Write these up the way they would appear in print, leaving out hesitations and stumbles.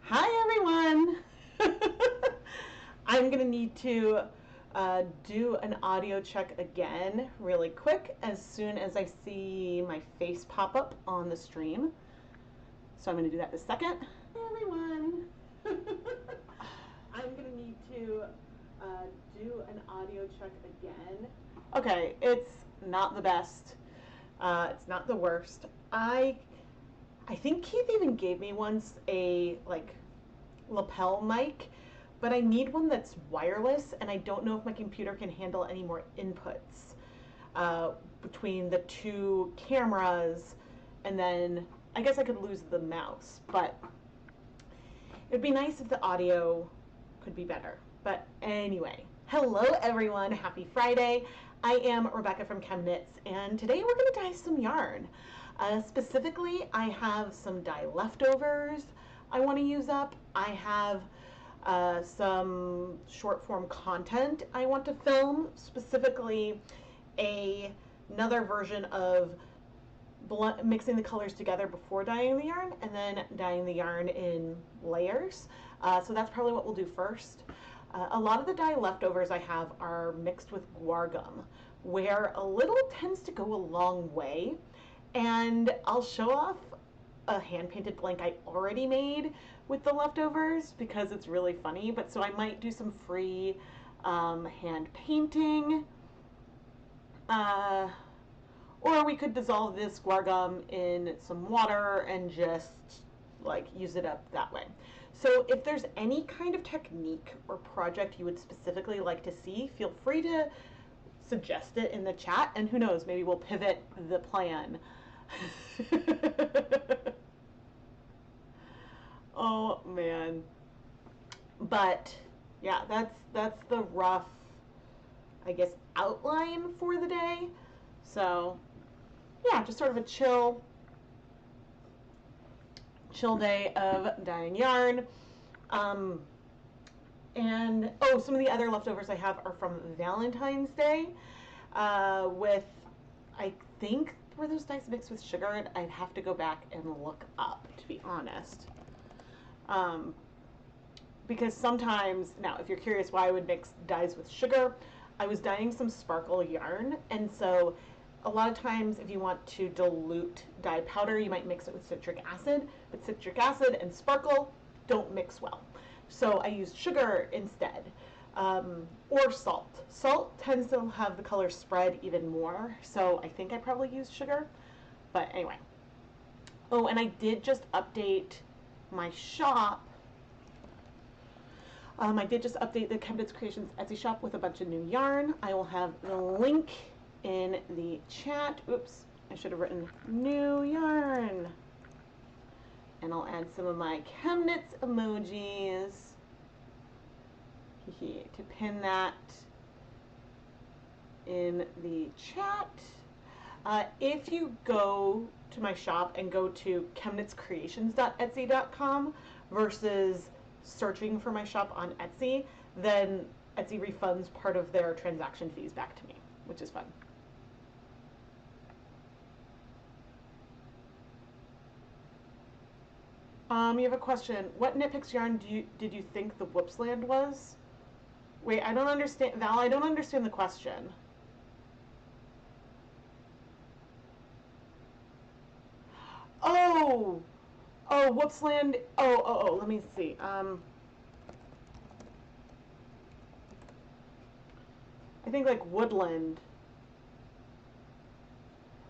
Hi everyone! I'm gonna need to do an audio check again really quick as soon as I see my face pop up on the stream. So I'm gonna do that in a second. Hi everyone! I'm gonna need to do an audio check again. Okay, it's not the best. It's not the worst. I think Keith even gave me once a lapel mic, but I need one that's wireless, and I don't know if my computer can handle any more inputs between the two cameras, and then I guess I could lose the mouse, but it'd be nice if the audio could be better. But anyway, hello everyone, happy Friday. I am Rebecca from ChemKnits, and today we're going to dye some yarn. Specifically, I have some dye leftovers I want to use up. I have some short form content I want to film, specifically another version of mixing the colors together before dyeing the yarn and then dyeing the yarn in layers. So that's probably what we'll do first. A lot of the dye leftovers I have are mixed with guar gum, where a little tends to go a long way. And I'll show off a hand-painted blank I already made with the leftovers because it's really funny. But so I might do some free hand painting. Or we could dissolve this guar gum in some water and just use it up that way. So if there's any kind of technique or project you would specifically like to see, feel free to suggest it in the chat, and who knows, maybe we'll pivot the plan. Oh man. But yeah, that's the rough, I guess, outline for the day. So yeah, just sort of a chill day of dyeing yarn. And oh, some of the other leftovers I have are from Valentine's Day with, I think, were those dyes mixed with sugar? I'd have to go back and look up, to be honest. Because sometimes, now if you're curious why I would mix dyes with sugar, I was dyeing some sparkle yarn, and so a lot of times if you want to dilute dye powder, you might mix it with citric acid, but citric acid and sparkle don't mix well. So I used sugar instead, or salt. Salt tends to have the color spread even more, so I think I probably used sugar. But anyway. Oh, and I did just update my shop. I did just update the ChemKnits Creations Etsy shop with a bunch of new yarn. I will have the link in the chat. Oops, I should have written new yarn. And I'll add some of my ChemKnits emojis to pin that in the chat. If you go to my shop and go to chemknitscreations.etsy.com versus searching for my shop on Etsy, then Etsy refunds part of their transaction fees back to me, which is fun. You have a question. What Knit Picks yarn did you think the Whoopsland was? Wait, I don't understand. Val, I don't understand the question. Oh, Whoopsland. Oh, let me see. I think like Woodland.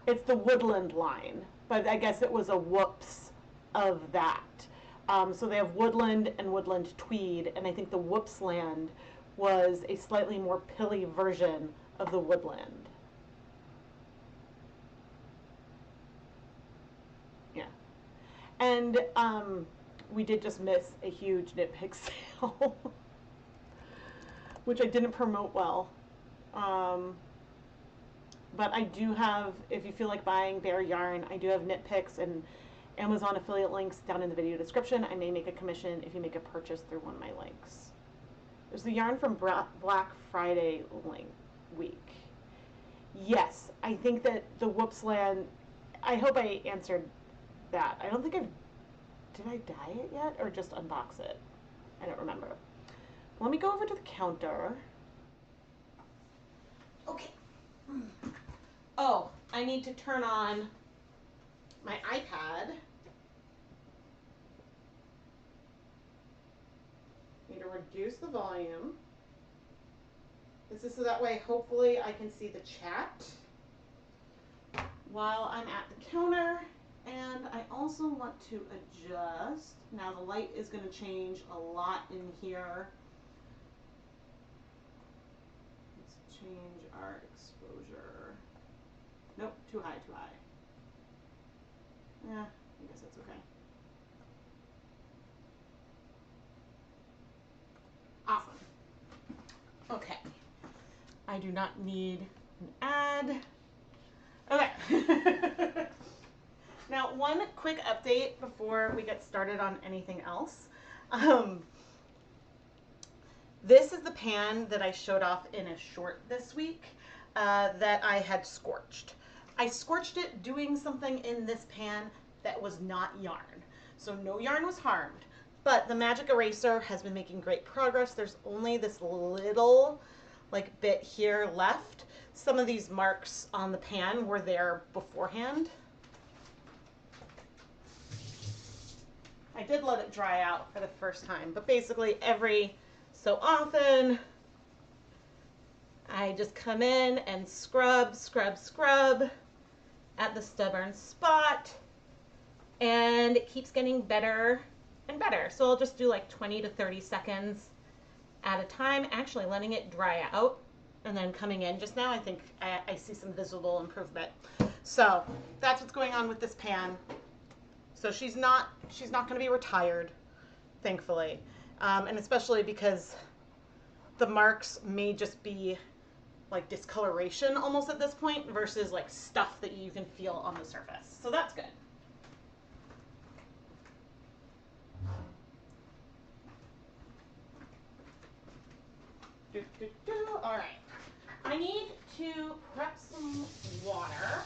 It's the Woodland line, but I guess it was a whoops of that. So they have Woodland and Woodland Tweed, and I think the Whoopsland was a slightly more pilly version of the Woodland. Yeah. And we did just miss a huge Knit Pick sale, which I didn't promote well. But I do have, if you feel like buying bare yarn, I do have Knit Picks and Amazon affiliate links down in the video description. I may make a commission if you make a purchase through one of my links. There's the yarn from Black Friday week. Yes, I think that the Whoopsland, I hope I answered that. I don't think I've did I dye it yet or just unbox it? I don't remember. Let me go over to the counter. Okay. Oh, I need to turn on my iPad. Need to reduce the volume. This is so that way hopefully I can see the chat while I'm at the counter. And I also want to adjust. Now the light is going to change a lot in here. Let's change our exposure. Nope, too high, too high. Yeah, I guess that's okay. Awesome. Okay. I do not need an ad. Okay. Now, one quick update before we get started on anything else. This is the pan that I showed off in a short this week that I had scorched. I scorched it doing something in this pan that was not yarn. So no yarn was harmed, but the magic eraser has been making great progress. There's only this little bit here left. Some of these marks on the pan were there beforehand. I did let it dry out for the first time, but basically every so often I just come in and scrub, scrub, scrub at the stubborn spot, and it keeps getting better and better. So I'll just do like 20 to 30 seconds at a time, actually letting it dry out and then coming in. Just now I think I see some visible improvement. So that's what's going on with this pan. So she's not going to be retired, thankfully, and especially because the marks may just be like discoloration almost at this point versus like stuff that you can feel on the surface. So that's good. All right, I need to prep some water.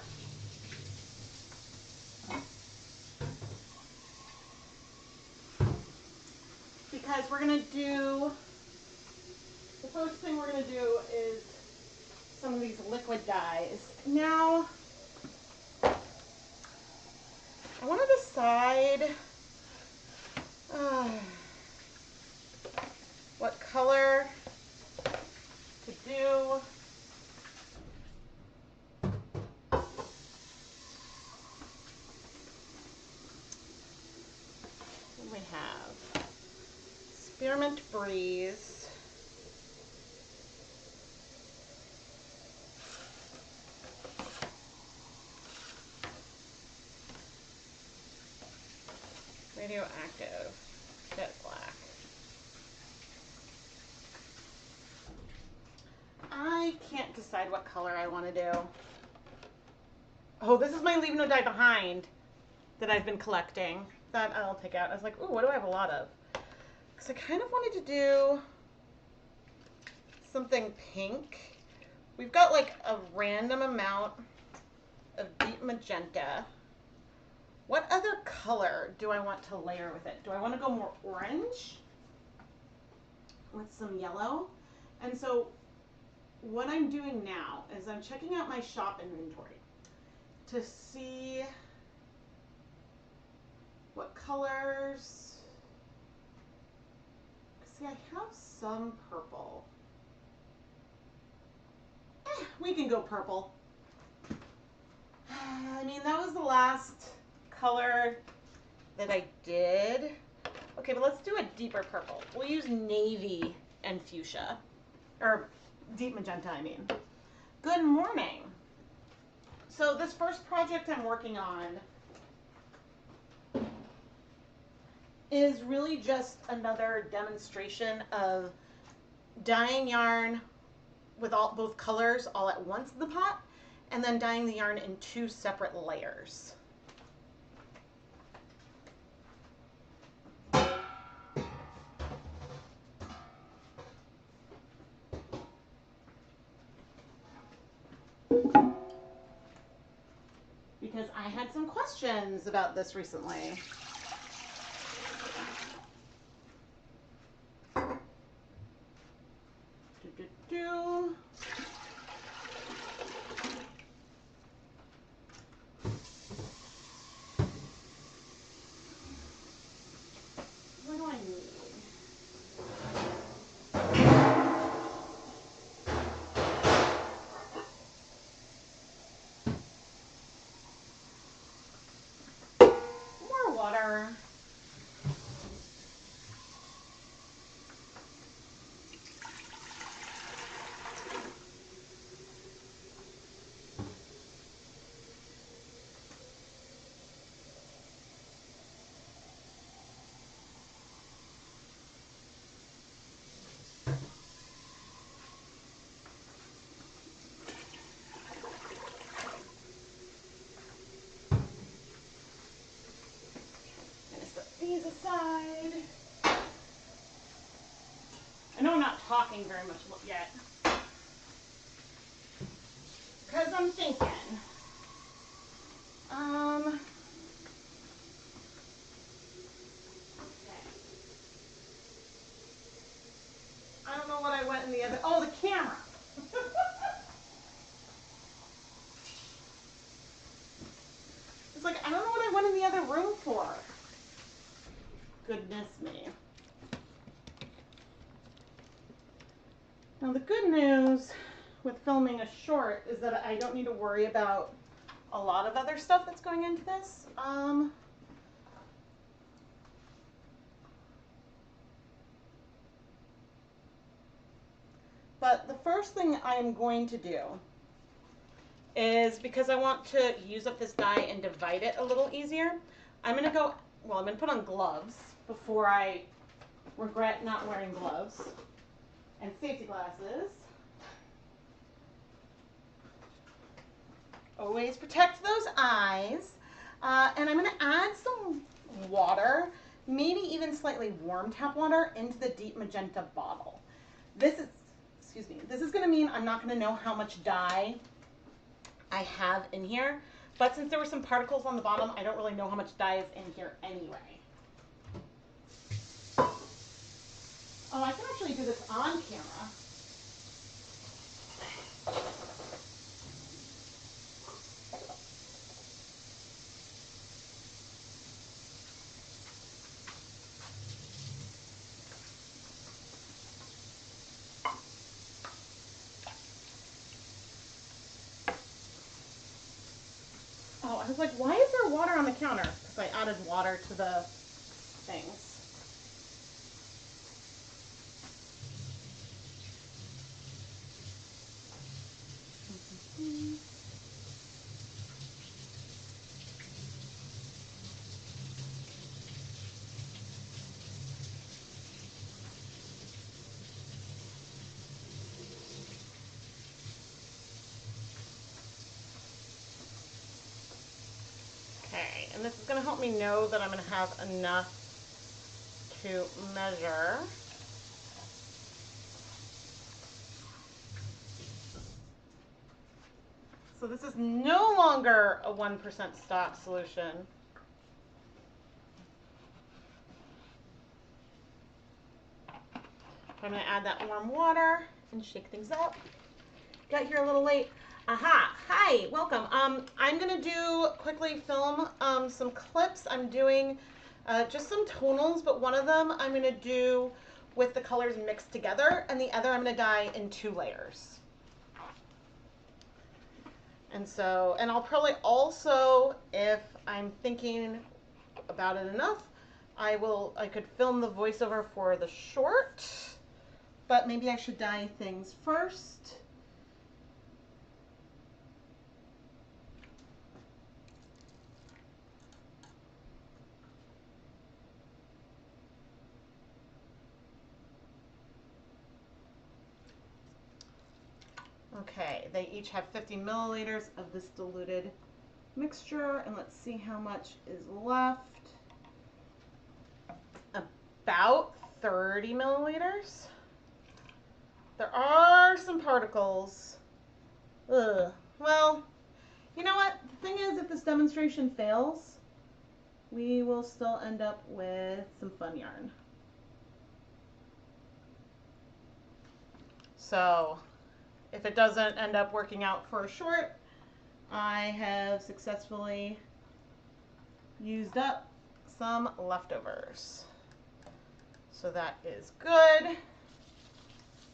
Because we're going to do, the first thing we're going to do is some of these liquid dyes. Now, I want to decide what color to do. What do we have? Spearmint Breeze. Radioactive. Jet Black. I can't decide what color I want to do. Oh, this is my Leave No Dye Behind that I've been collecting. That I'll take out. I was like, ooh, what do I have a lot of? Because I kind of wanted to do something pink. We've got like a random amount of deep magenta. What other color do I want to layer with it? Do I want to go more orange with some yellow? And so what I'm doing now is I'm checking out my shop inventory to see what colors. See, I have some purple. We can go purple. I mean, that was the last color that I did. Okay, but let's do a deeper purple. We'll use navy and fuchsia. Or deep magenta, I mean. Good morning. So this first project I'm working on is really just another demonstration of dyeing yarn with both colors all at once in the pot, and then dyeing the yarn in 2 separate layers. Because I had some questions about this recently. do. What do I need? More water. These aside. I know I'm not talking very much yet because I'm thinking. Okay. I don't know what I went in the other. Oh, the camera. It's like I don't know what I went in the other room for. Goodness me. Now the good news with filming a short is that I don't need to worry about a lot of other stuff that's going into this. But the first thing I am going to do is, because I want to use up this dye and divide it a little easier, I'm going to put on gloves before I regret not wearing gloves, and safety glasses. Always protect those eyes. And I'm going to add some water, maybe even slightly warm tap water, into the deep magenta bottle. This is going to mean I'm not going to know how much dye I have in here, but since there were some particles on the bottom, I don't really know how much dye is in here anyway. Oh, I can actually do this on camera. Oh, I was like, why is there water on the counter? Because I added water to the things. Okay, and this is going to help me know that I'm going to have enough to measure. So this is no longer a 1% stock solution. I'm going to add that warm water and shake things up. Got here a little late. Aha! Hi, welcome. I'm going to do quickly film some clips. I'm doing just some tonals, but one of them I'm going to do with the colors mixed together, and the other I'm going to dye in 2 layers. And I'll probably also, if I'm thinking about it enough, I could film the voiceover for the short, but maybe I should dye things first. Okay, they each have 50 milliliters of this diluted mixture, and let's see how much is left. About 30 milliliters. There are some particles. Ugh. Well, you know what? The thing is, if this demonstration fails, we will still end up with some fun yarn. So if it doesn't end up working out for a short, I have successfully used up some leftovers. So that is good.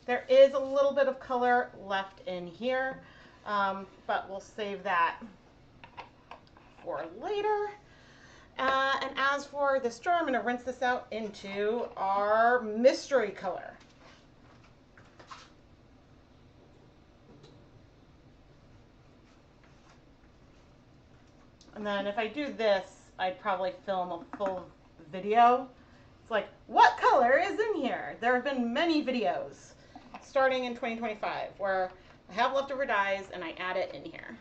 There is a little bit of color left in here, but we'll save that for later. And as for this jar, I'm going to rinse this out into our mystery color. And then if I do this, I'd probably film a full video. It's like, what color is in here? There have been many videos starting in 2025 where I have leftover dyes and I add it in here.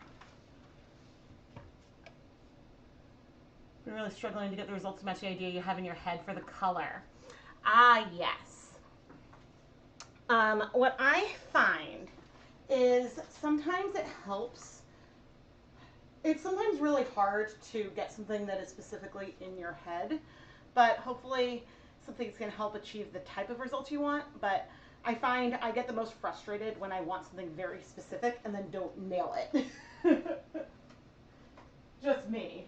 You're really struggling to get the results to match the idea you have in your head for the color. Ah, yes. What I find is sometimes it helps. It's sometimes really hard to get something that is specifically in your head, but hopefully something's going to help achieve the type of results you want. But I find I get the most frustrated when I want something very specific and then don't nail it. Just me.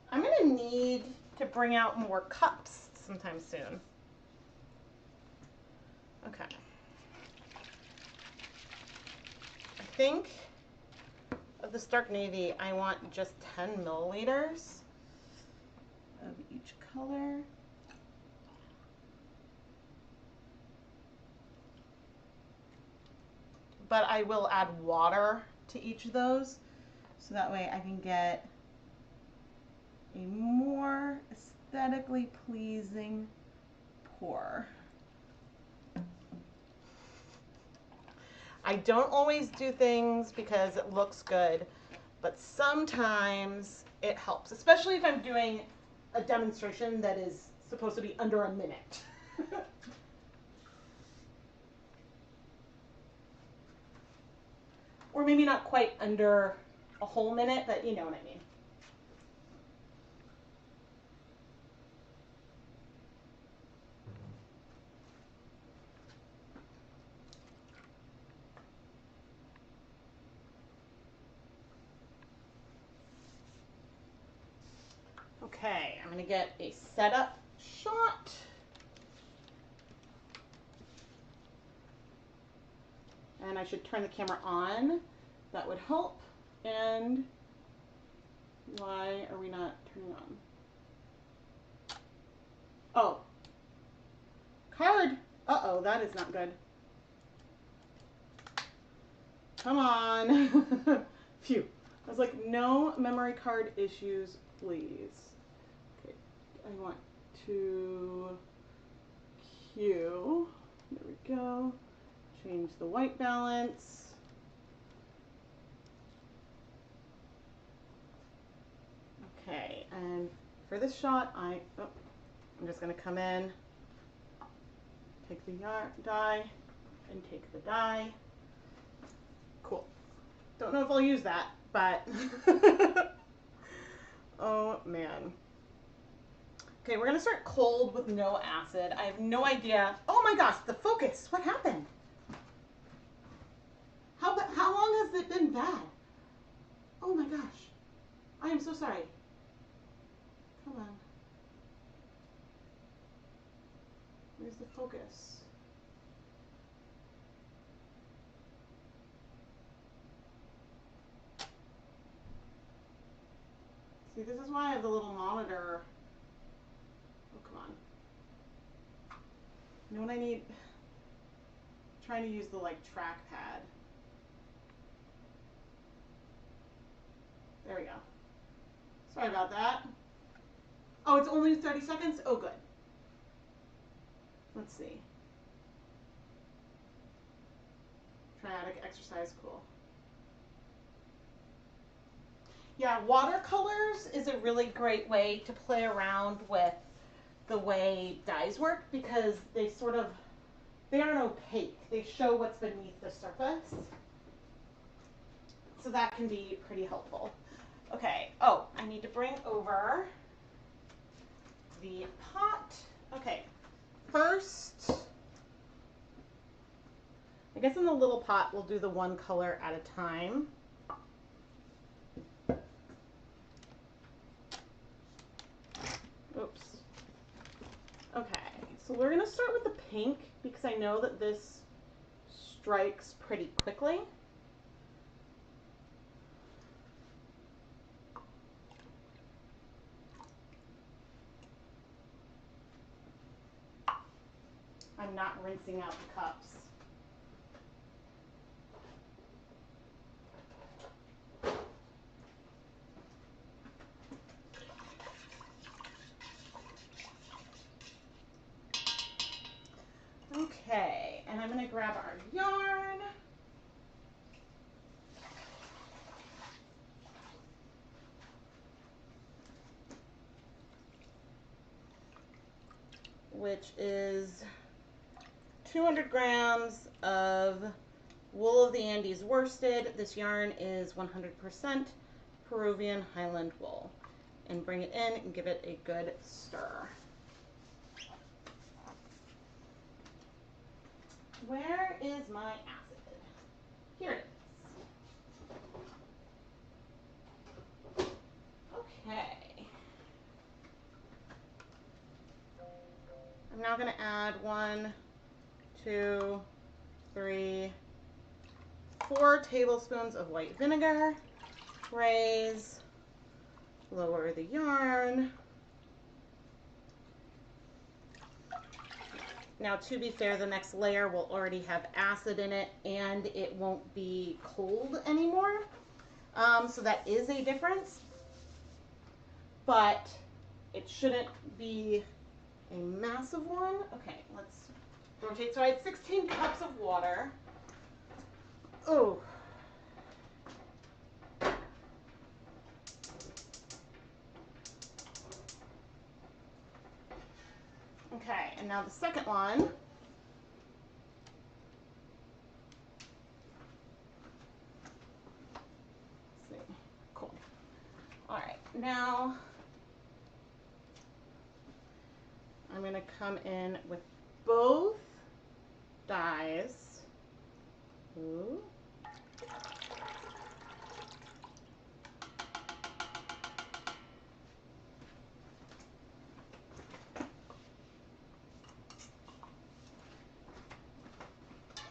I'm going to need to bring out more cups sometime soon. Okay. I think of this dark navy, I want just 10 milliliters of each color. But I will add water to each of those, so that way I can get a more aesthetically pleasing pour. I don't always do things because it looks good, but sometimes it helps, especially if I'm doing a demonstration that is supposed to be under a minute. Or maybe not quite under a whole minute, but you know what I mean. Okay, I'm going to get a setup shot. And I should turn the camera on. That would help. And why are we not turning on? Oh. Card. Uh-oh, that is not good. Come on. Phew. I was like, no memory card issues, please. Okay, I want to cue. There we go. Change the white balance. Okay, and for this shot, I'm just going to come in, take the dye, and take the dye. Cool. Don't know if I'll use that, but oh man. Okay, we're going to start cold with no acid. I have no idea. Oh my gosh, the focus. What happened? How long has it been bad? Oh my gosh. I am so sorry. Come on. Where's the focus? See, this is why I have the little monitor. Oh, come on. You know what I need? I'm trying to use the like trackpad. There we go. Sorry about that. Oh, it's only 30 seconds? Oh, good. Let's see. Triadic exercise, cool. Yeah, watercolors is a really great way to play around with the way dyes work because they aren't opaque. They show what's beneath the surface. So that can be pretty helpful. Okay, oh, I need to bring over the pot. Okay, first, I guess in the little pot we'll do the one color at a time. Oops. Okay, so we're gonna start with the pink because I know that this strikes pretty quickly. I'm not rinsing out the cups. Okay, and I'm gonna grab our yarn. Which is 200 grams of wool of the Andes worsted. This yarn is 100% Peruvian Highland wool. And bring it in and give it a good stir. Where is my acid? Here it is. Okay. I'm now going to add 1, 2, 3, 4 tablespoons of white vinegar. Raise, lower the yarn. Now, to be fair, the next layer will already have acid in it and it won't be cold anymore. So that is a difference, but it shouldn't be a massive one. Okay, let's rotate. So I had 16 cups of water. Oh. Okay, and now the second one. Let's see. Cool. All right, now I'm going to come in with both dyes. Ooh.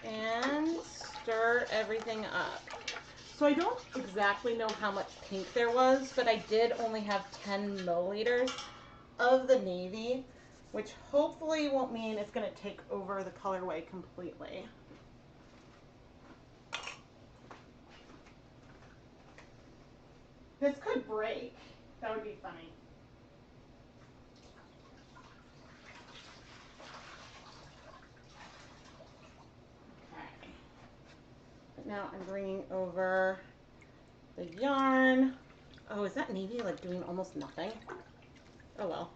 And stir everything up. So I don't exactly know how much pink there was, but I did only have 10 milliliters of the navy, which hopefully won't mean it's going to take over the colorway completely. This could break. That would be funny. Okay. But now I'm bringing over the yarn. Oh, is that navy like doing almost nothing? Oh well.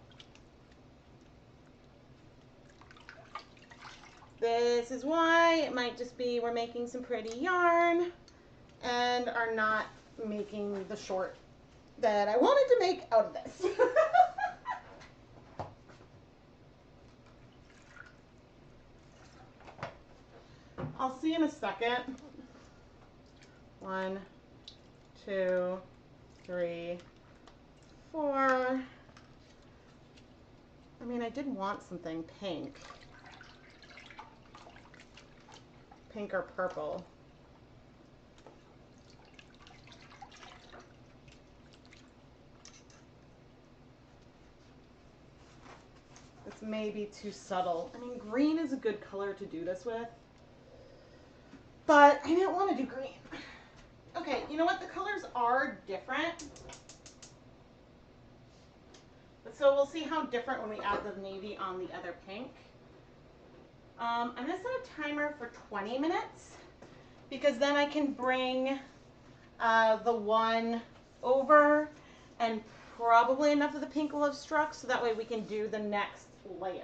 This is why it might just be we're making some pretty yarn and are not making the short that I wanted to make out of this. I'll see in a second. 1, 2, 3, 4. I mean, I did want something pink. Pink or purple. This may be too subtle. I mean, green is a good color to do this with, but I didn't want to do green. Okay, you know what? The colors are different. So we'll see how different when we add the navy on the other pink. I'm going to set a timer for 20 minutes because then I can bring the one over and probably enough of the pink will have struck so that way we can do the next layer.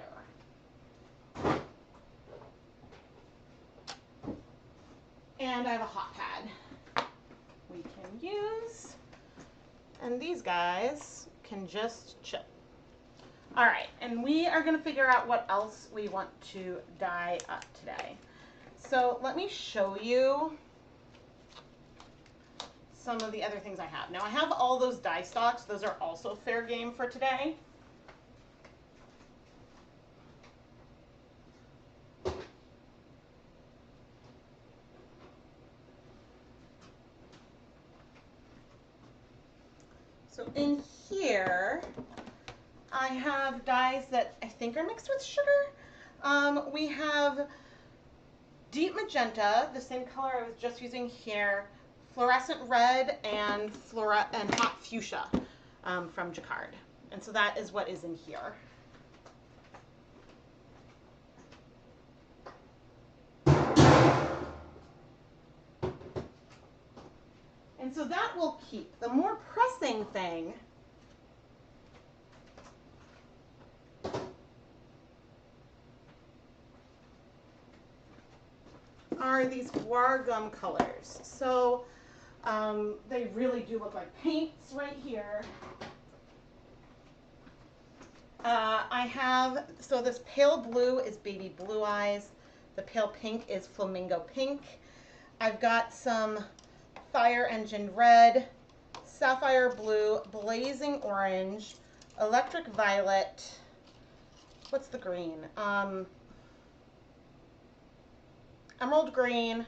And I have a hot pad we can use. And these guys can just chill. All right, and we are going to figure out what else we want to dye up today. So let me show you some of the other things I have. Now I have all those dye stocks. Those are also fair game for today. So in here, I have dyes that I think are mixed with sugar. We have deep magenta, the same color I was just using here, fluorescent red, and hot fuchsia from Jacquard. And so that is what is in here. And so that will keep. The more pressing thing are these Guar gum colors. So they really do look like paints right here. So this pale blue is baby blue eyes. The pale pink is flamingo pink. I've got some fire engine red, sapphire blue, blazing orange, electric violet. What's the green? Emerald green,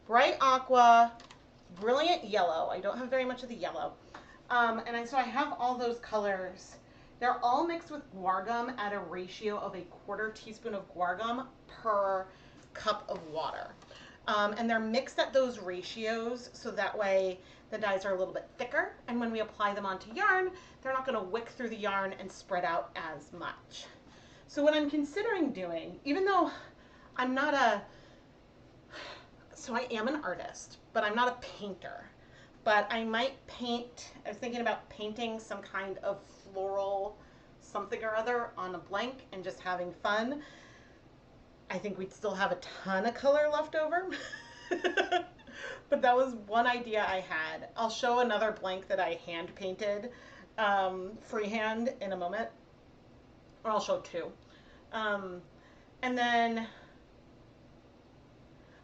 bright aqua, brilliant yellow. I don't have very much of the yellow. So I have all those colors. They're all mixed with guar gum at a ratio of a 1/4 teaspoon of guar gum per cup of water. And they're mixed at those ratios so that way the dyes are a little bit thicker, and when we apply them onto yarn, they're not going to wick through the yarn and spread out as much. So what I'm considering doing, even though I'm not so I am an artist, but I'm not a painter. But I might paint, I was thinking about painting some kind of floral something or other on a blank and just having fun. I think we'd still have a ton of color left over. But that was one idea I had. I'll show another blank that I hand painted freehand in a moment. Or I'll show two. And then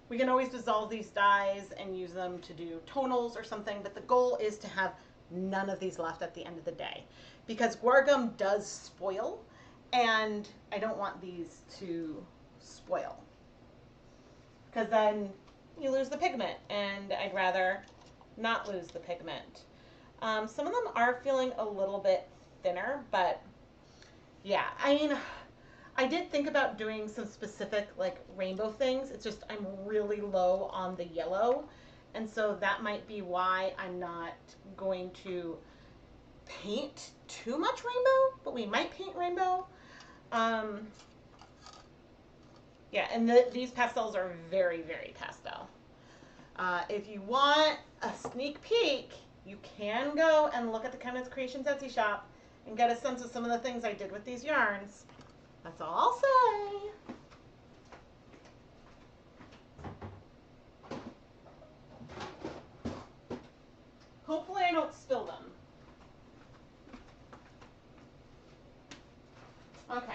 we can always dissolve these dyes and use them to do tonals or something, but the goal is to have none of these left at the end of the day, because guar gum does spoil, and I don't want these to spoil, because then you lose the pigment, and I'd rather not lose the pigment. Some of them are feeling a little bit thinner, but yeah, I mean, I did think about doing some specific like rainbow things. It's just I'm really low on the yellow. And so that might be why I'm not going to paint too much rainbow, but we might paint rainbow. Yeah, and these pastels are very, very pastel. If you want a sneak peek, you can go and look at the ChemKnits Creations Etsy shop and get a sense of some of the things I did with these yarns. That's all I'll say. Hopefully I don't spill them. Okay.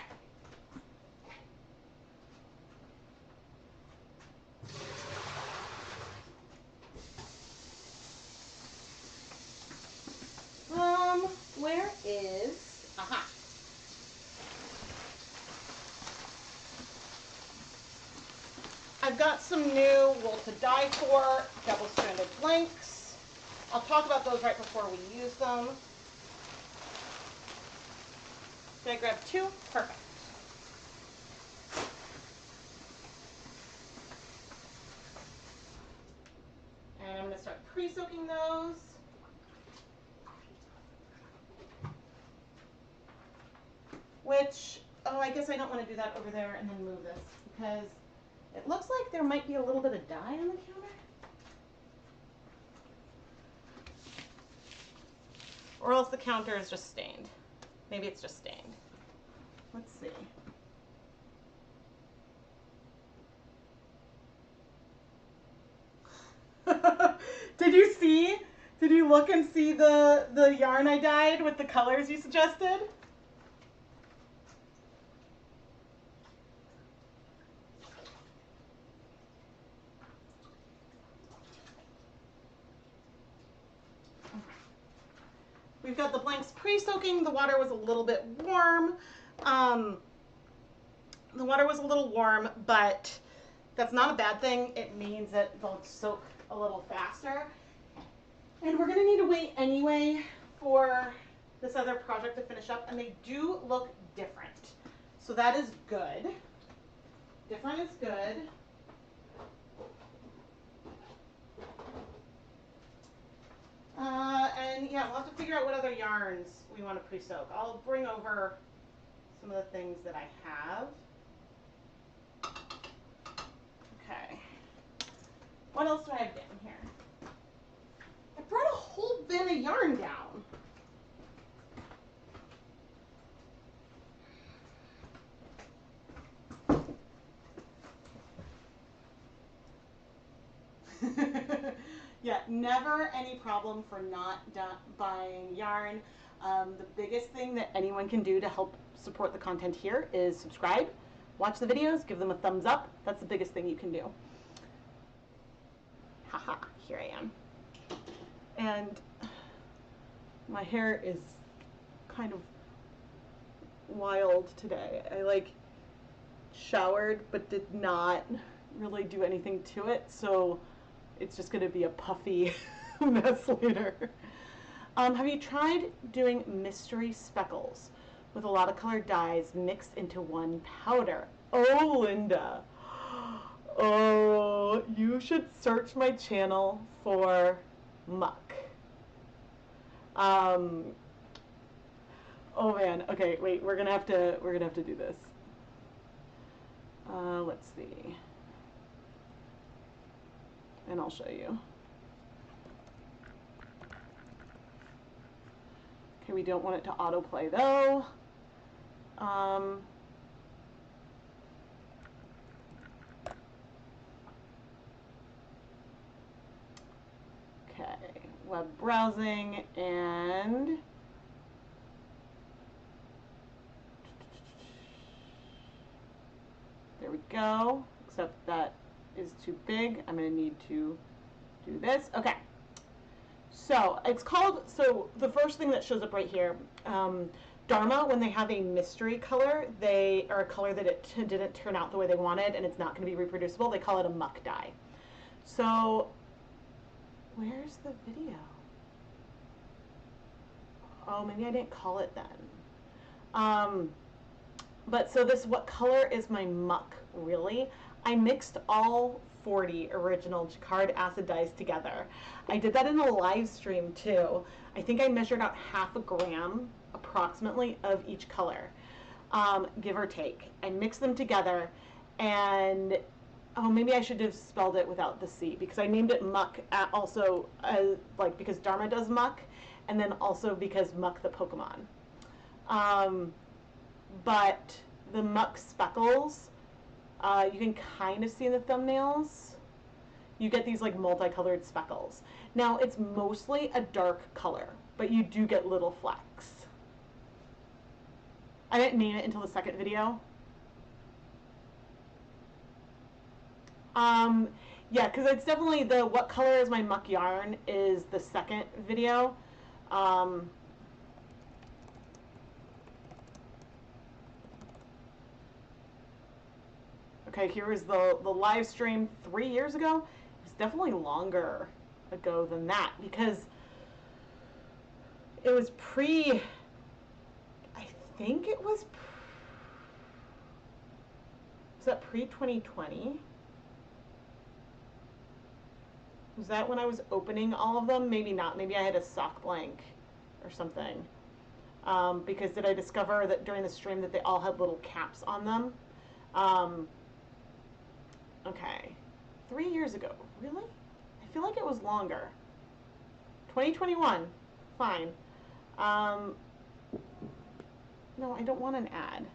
Where is, aha. I've got some new wool to dye for double-stranded blanks. I'll talk about those right before we use them. Did I grab two? Perfect. And I'm going to start pre-soaking those. Which, oh, I guess I don't want to do that over there and then move this, because it looks like there might be a little bit of dye on the counter. Or else the counter is just stained. Maybe it's just stained. Let's see. Did you see? Did you look and see the yarn I dyed with the colors you suggested? We've got the blanks pre-soaking. The water was a little bit warm. The water was a little warm, but that's not a bad thing. It means that they'll soak a little faster. And we're gonna need to wait anyway for this other project to finish up, and they do look different. So that is good. Different is good. And yeah, we'll have to figure out what other yarns we want to pre-soak. I'll bring over some of the things that I have. Okay. What else do I have down here? I brought a whole bin of yarn down. Yeah, never any problem for not buying yarn. The biggest thing that anyone can do to help support the content here is subscribe, watch the videos, give them a thumbs up. That's the biggest thing you can do. Haha, here I am. And my hair is kind of wild today. I like showered but did not really do anything to it, so it's just going to be a puffy mess later. Have you tried doing mystery speckles with a lot of colored dyes mixed into one powder? Oh, Linda. Oh, you should search my channel for muck. Oh man. Okay, wait. We're gonna have to do this. Let's see. And I'll show you. Okay, we don't want it to autoplay though. Okay, web browsing, and there we go, except that is too big. I'm going to need to do this. Okay. So it's called, so the first thing that shows up right here, Dharma, when they have a mystery color, or a color that it didn't turn out the way they wanted and it's not going to be reproducible, they call it a muck dye. So where's the video? Oh, maybe I didn't call it then. But so this, what color is my muck really? I mixed all 40 original jacquard acid dyes together. I did that in a live stream too. I think I measured out ½ a gram approximately of each color, give or take. I mixed them together, and oh, maybe I should have spelled it without the C, because I named it muck also like because Dharma does muck, and then also because Muck the Pokemon. But the muck speckles, you can kind of see in the thumbnails. You get these like multicolored speckles. Now it's mostly a dark color, but you do get little flecks. I didn't name it until the second video. Yeah, because it's definitely the what color is my muck yarn is the second video. Okay, here is the live stream 3 years ago. It's definitely longer ago than that, because it was I think it was that pre-2020? Was that when I was opening all of them? Maybe not. Maybe I had a sock blank or something. Because did I discover that during the stream that they all had little caps on them? Okay. 3 years ago. Really? I feel like it was longer. 2021. Fine. No, I don't want an ad.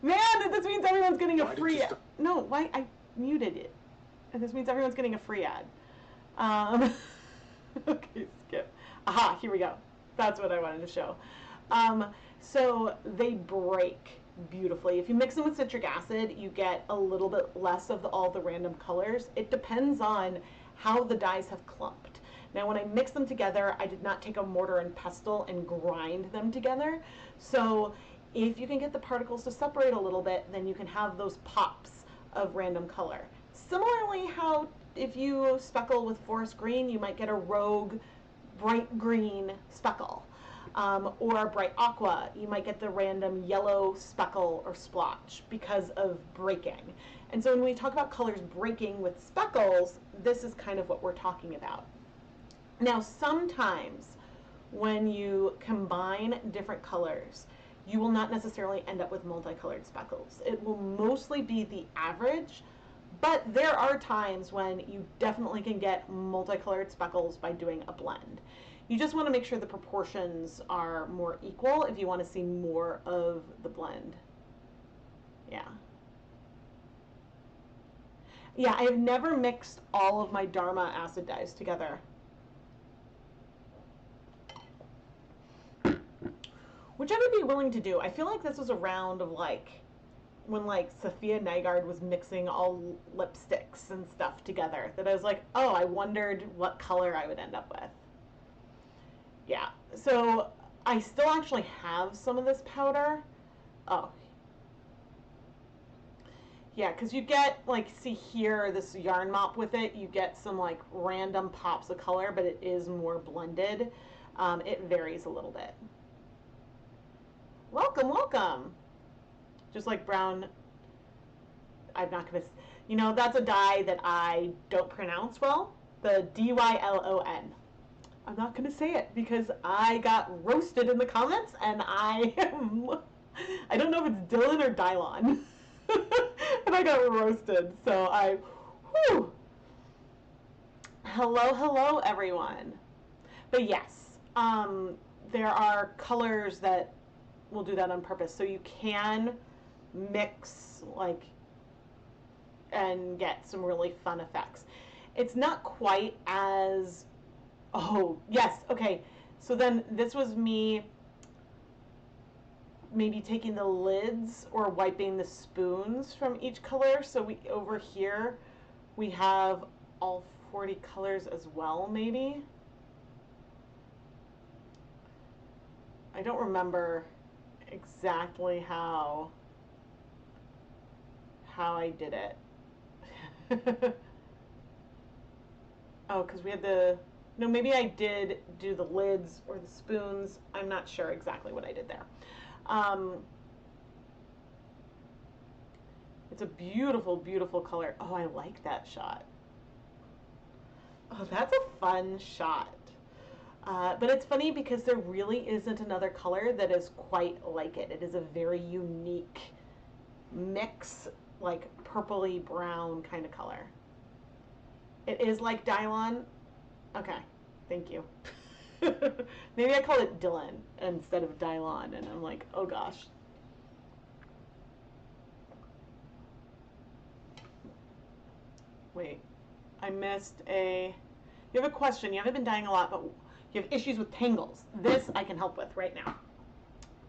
Man, this means everyone's getting a free... No, why? I muted it. This means everyone's getting a free ad. Um, okay, skip. Aha, here we go. That's what I wanted to show. So they break beautifully. If you mix them with citric acid, you get a little bit less of all the random colors. It depends on how the dyes have clumped. Now, when I mix them together, I did not take a mortar and pestle and grind them together. So if you can get the particles to separate a little bit, then you can have those pops of random color. Similarly, how if you speckle with forest green, you might get a rogue bright green speckle. Or bright aqua, you might get the random yellow speckle or splotch because of breaking. And so when we talk about colors breaking with speckles, this is kind of what we're talking about. Now, sometimes when you combine different colors, you will not necessarily end up with multicolored speckles. It will mostly be the average, but there are times when you definitely can get multicolored speckles by doing a blend. You just want to make sure the proportions are more equal if you want to see more of the blend. Yeah. Yeah, I have never mixed all of my Dharma acid dyes together. Which I would be willing to do. I feel like this was a round of like when like Sophia Nygaard was mixing all lipsticks and stuff together that I was like, oh, I wondered what color I would end up with. Yeah, so I still actually have some of this powder. Oh. Yeah, because you get, like, see here, this yarn mop with it, you get some, like, random pops of color, but it is more blended. It varies a little bit. Welcome, welcome. Just like brown, I'm not going to, you know, that's a dye that I don't pronounce well. The Dylon. I'm not going to say it because I got roasted in the comments and I don't know if it's Dylan or Dylon. And I got roasted, so whew. Hello, everyone. But yes, there are colors that will do that on purpose. So you can mix, like, and get some really fun effects. It's not quite as, oh, yes, okay. So then this was me maybe taking the lids or wiping the spoons from each color. So over here we have all 40 colors as well, maybe. I don't remember exactly how I did it. Oh, because we had no, maybe I did do the lids or the spoons. I'm not sure exactly what I did there. It's a beautiful, beautiful color. Oh, I like that shot. Oh, that's a fun shot. But it's funny because there really isn't another color that is quite like it. It is a very unique mix, like purpley brown kind of color. It is like Dylon. Okay, thank you. Maybe I call it Dylan instead of Dylon, and I'm like, oh gosh. Wait, I missed a... You have a question. You haven't been dyeing a lot, but you have issues with tangles. This I can help with right now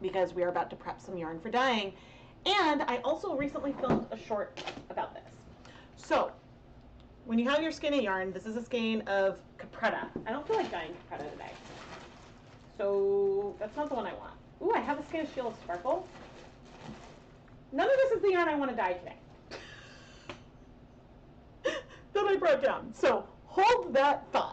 because we are about to prep some yarn for dyeing. And I also recently filmed a short about this. So, when you have your skein of yarn, this is a skein of Capretta. I don't feel like dyeing Capretta today. So, that's not the one I want. Ooh, I have a skein of Sheila Sparkle. None of this is the yarn I want to dye today. That I brought down. So, hold that thought.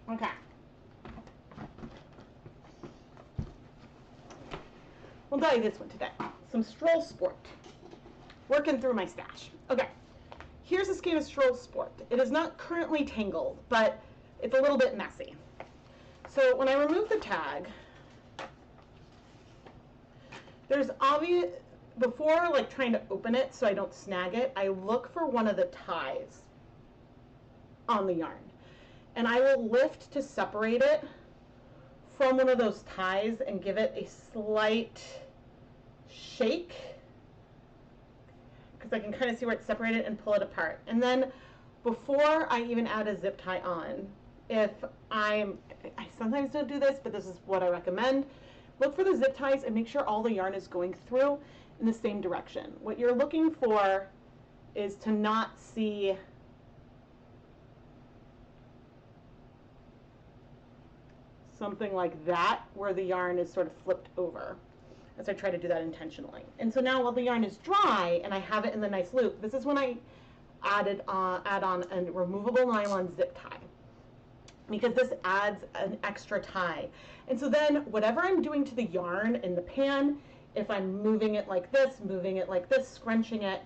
Okay. We'll dye this one today. Some Stroll Sport. working through my stash. Okay, here's a skein of Stroll Sport. It is not currently tangled, but it's a little bit messy. So when I remove the tag, there's obvious, before like trying to open it so I don't snag it, I look for one of the ties on the yarn. And I will lift to separate it from one of those ties and give it a slight shake, because I can kind of see where it's separated, and pull it apart. And then before I even add a zip tie on, I sometimes don't do this, but this is what I recommend, look for the zip ties and make sure all the yarn is going through in the same direction. What you're looking for is to not see something like that where the yarn is sort of flipped over, as I try to do that intentionally. And so now while the yarn is dry and I have it in the nice loop, this is when I add on a removable nylon zip tie, because this adds an extra tie. And so then whatever I'm doing to the yarn in the pan, if I'm moving it like this, scrunching it,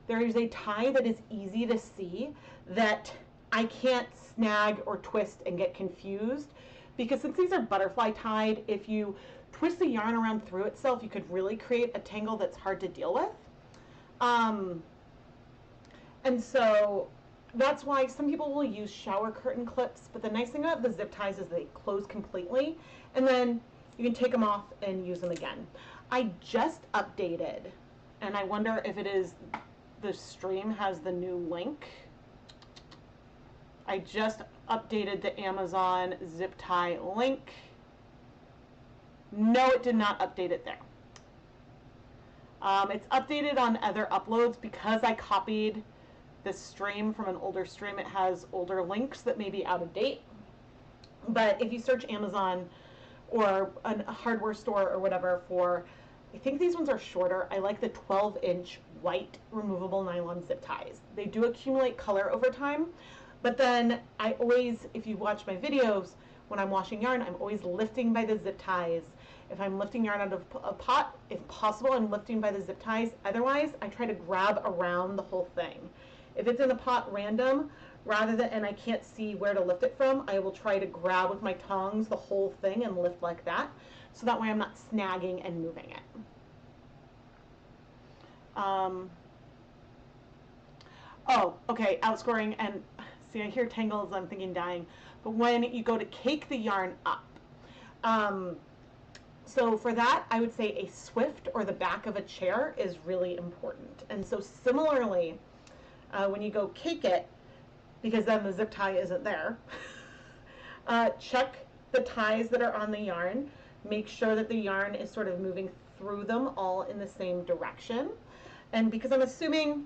there is a tie that is easy to see that I can't snag or twist and get confused, because since these are butterfly tied, if you twist the yarn around through itself, you could really create a tangle that's hard to deal with. And so that's why some people will use shower curtain clips, but the nice thing about the zip ties is they close completely, and then you can take them off and use them again. I just updated, and I wonder if it is the stream has the new link. I just updated the Amazon zip tie link. No, it did not update it there. It's updated on other uploads because I copied this stream from an older stream. It has older links that may be out of date. But if you search Amazon or a hardware store or whatever for, I think these ones are shorter. I like the 12-inch white removable nylon zip ties. They do accumulate color over time, but then I always, if you watch my videos, when I'm washing yarn, I'm always lifting by the zip ties. If I'm lifting yarn out of a pot, if possible, I'm lifting by the zip ties. Otherwise, I try to grab around the whole thing. If it's in a pot random, rather than, and I can't see where to lift it from, I will try to grab with my tongs the whole thing and lift like that. So that way I'm not snagging and moving it. Oh, okay, outscoring, and see, I hear tangles, I'm thinking dyeing, but when you go to cake the yarn up, so for that, I would say a swift or the back of a chair is really important. And so similarly, when you go cake it, because then the zip tie isn't there, check the ties that are on the yarn. Make sure that the yarn is sort of moving through them all in the same direction. And because I'm assuming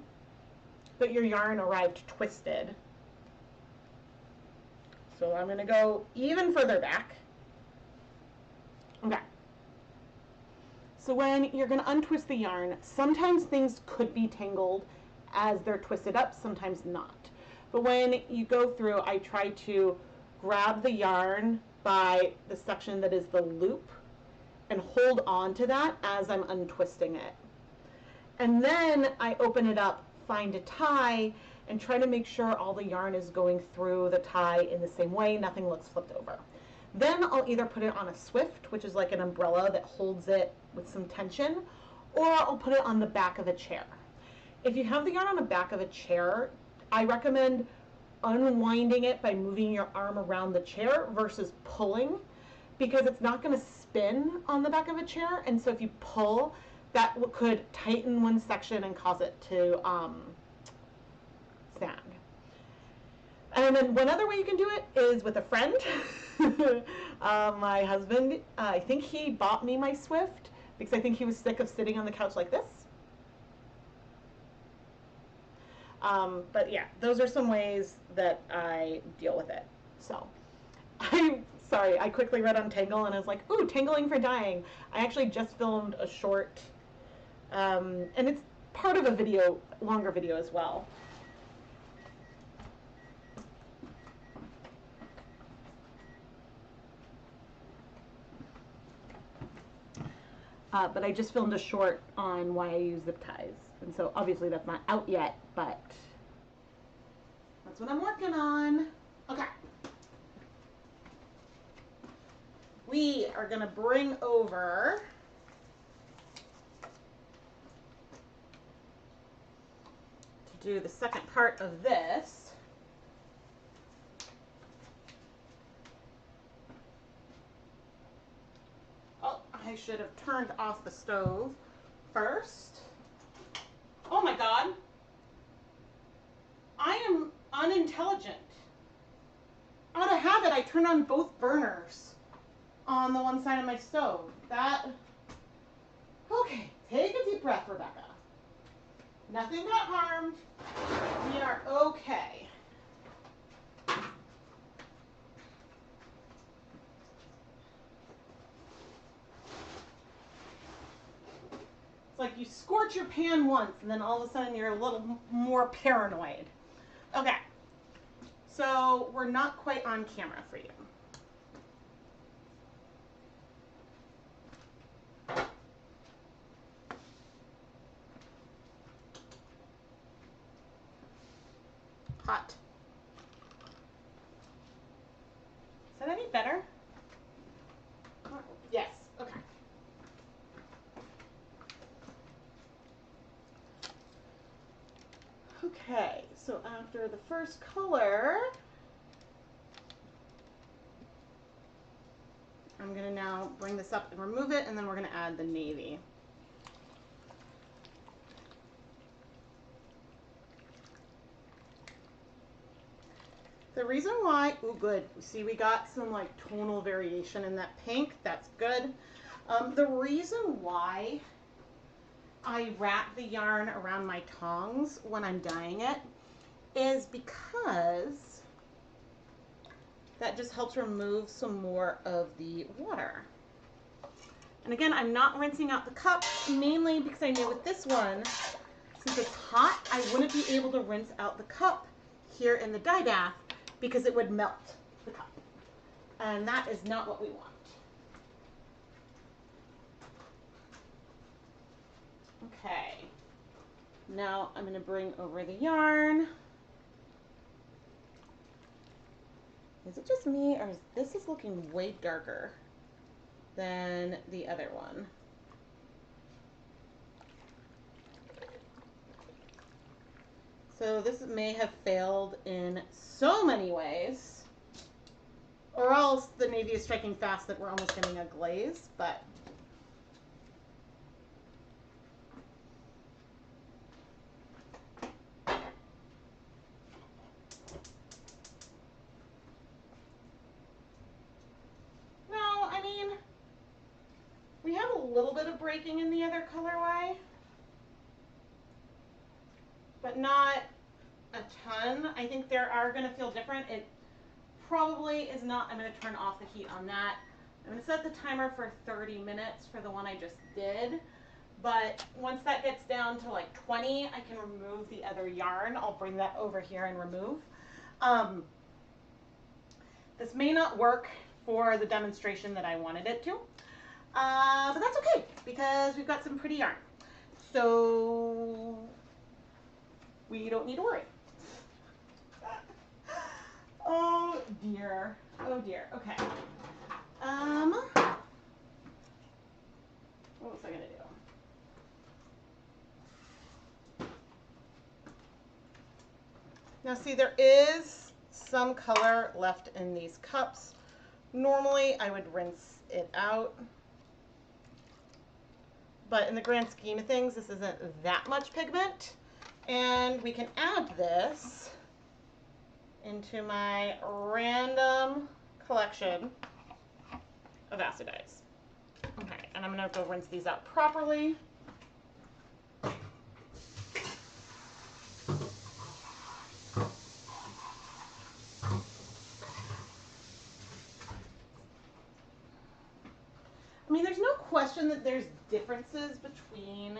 that your yarn arrived twisted, so I'm going to go even further back. Okay. So when you're going to untwist the yarn, sometimes things could be tangled as they're twisted up, sometimes not. But when you go through, I try to grab the yarn by the section that is the loop and hold on to that as I'm untwisting it. And then I open it up, find a tie, and try to make sure all the yarn is going through the tie in the same way, nothing looks flipped over. Then I'll either put it on a swift, which is like an umbrella that holds it with some tension, or I'll put it on the back of a chair. If you have the yarn on the back of a chair, I recommend unwinding it by moving your arm around the chair versus pulling, because it's not going to spin on the back of a chair, and so if you pull, that could tighten one section and cause it to snag. And then one other way you can do it is with a friend. My husband, I think he bought me my Swift because I think he was sick of sitting on the couch like this. But yeah, those are some ways that I deal with it. So, sorry, I quickly read on Tangle and I was like, ooh, tangling for dyeing. I actually just filmed a short, and it's part of a video, longer video as well. But I just filmed a short on why I use zip ties. And so obviously that's not out yet, but that's what I'm working on. Okay. We are going to bring over to do the second part of this. Oh, I should have turned off the stove first. Oh my God. I am unintelligent. Out of habit, I turned on both burners on the one side of my stove. Okay, take a deep breath, Rebecca. Nothing got harmed. We are okay. It's like you scorch your pan once and then all of a sudden you're a little more paranoid. Okay, so we're not quite on camera for you. Hot. Is that any better? Yes, okay. Okay, so after the first color, I'm going to now bring this up and remove it, and then we're going to add the navy. The reason why, oh good, see we got some like tonal variation in that pink, that's good. The reason why I wrap the yarn around my tongs when I'm dyeing it is because that just helps remove some more of the water. And again, I'm not rinsing out the cup, mainly because I knew with this one, since it's hot, I wouldn't be able to rinse out the cup here in the dye bath because it would melt the cup. And that is not what we want. Okay, now I'm going to bring over the yarn. Is it just me, or is this looking way darker than the other one? So this may have failed in so many ways, or else the navy is striking fast that we're almost getting a glaze, but we have a little bit of breaking in the other colorway, but not a ton. I think they are going to feel different. It probably is not. I'm going to turn off the heat on that. I'm going to set the timer for 30 minutes for the one I just did. But once that gets down to like 20, I can remove the other yarn. I'll bring that over here and remove. This may not work for the demonstration that I wanted it to. But that's okay because we've got some pretty yarn. So we don't need to worry. Oh dear. Oh dear. Okay. What was I gonna do? Now see, there is some color left in these cups. Normally I would rinse it out, but in the grand scheme of things, this isn't that much pigment. And we can add this into my random collection of acid dyes. Okay, and I'm gonna go rinse these out properly. I mean, there's no question that there's differences between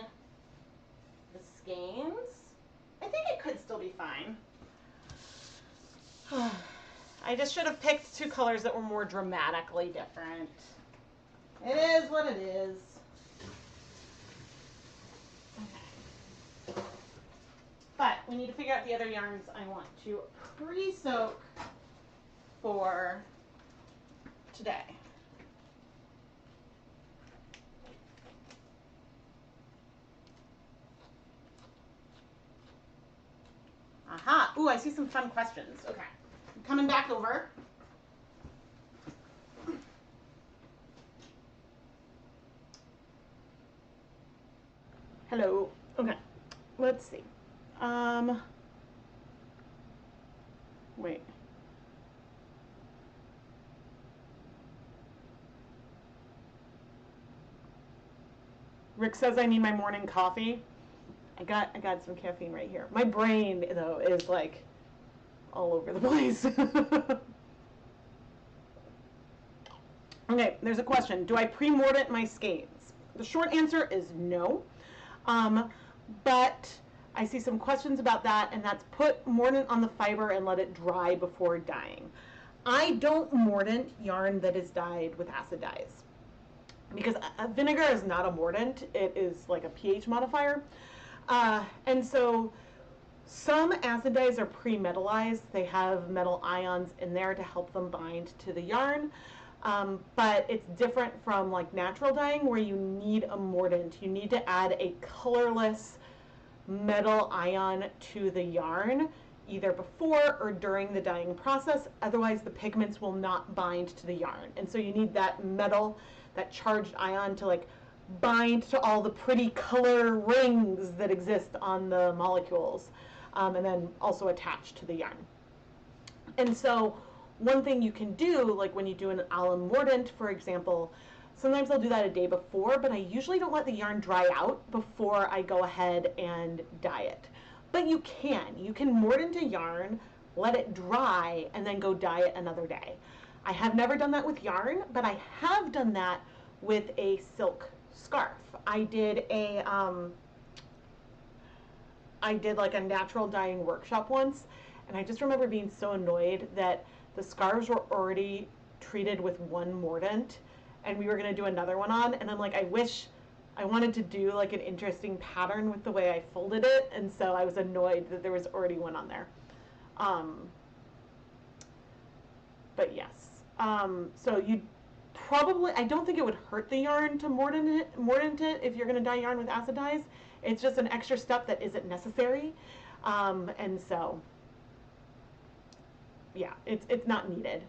the skeins. I think it could still be fine. I just should have picked two colors that were more dramatically different. It is what it is. Okay. But we need to figure out the other yarns I want to pre-soak for today. Aha. Ooh, I see some fun questions. Okay. I'm coming back over. Hello. Okay. Let's see. Wait. Rick says I need my morning coffee. I got some caffeine right here. My brain though is like all over the place. Okay, there's a question. Do I pre-mordant my skeins? The short answer is no. But I see some questions about that, and that's put mordant on the fiber and let it dry before dyeing. I don't mordant yarn that is dyed with acid dyes because vinegar is not a mordant. It is like a pH modifier. And so some acid dyes are pre-metallized. They have metal ions in there to help them bind to the yarn. But it's different from like natural dyeing where you need a mordant. You need to add a colorless metal ion to the yarn either before or during the dyeing process. Otherwise the pigments will not bind to the yarn. And so you need that metal, that charged ion to like bind to all the pretty color rings that exist on the molecules, and then also attach to the yarn. And so one thing you can do, like when you do an alum mordant, for example, sometimes I'll do that a day before, but I usually don't let the yarn dry out before I go ahead and dye it. But you can mordant a yarn, let it dry, and then go dye it another day. I have never done that with yarn, but I have done that with a silk scarf. I did like a natural dyeing workshop once, and I just remember being so annoyed that the scarves were already treated with one mordant and we were going to do another one on, and I'm like, I wish I wanted to do like an interesting pattern with the way I folded it, and so I was annoyed that there was already one on there. But yes, so you probably, I don't think it would hurt the yarn to mordant it if you're going to dye yarn with acid dyes. It's just an extra step that isn't necessary, and so yeah, it's not needed.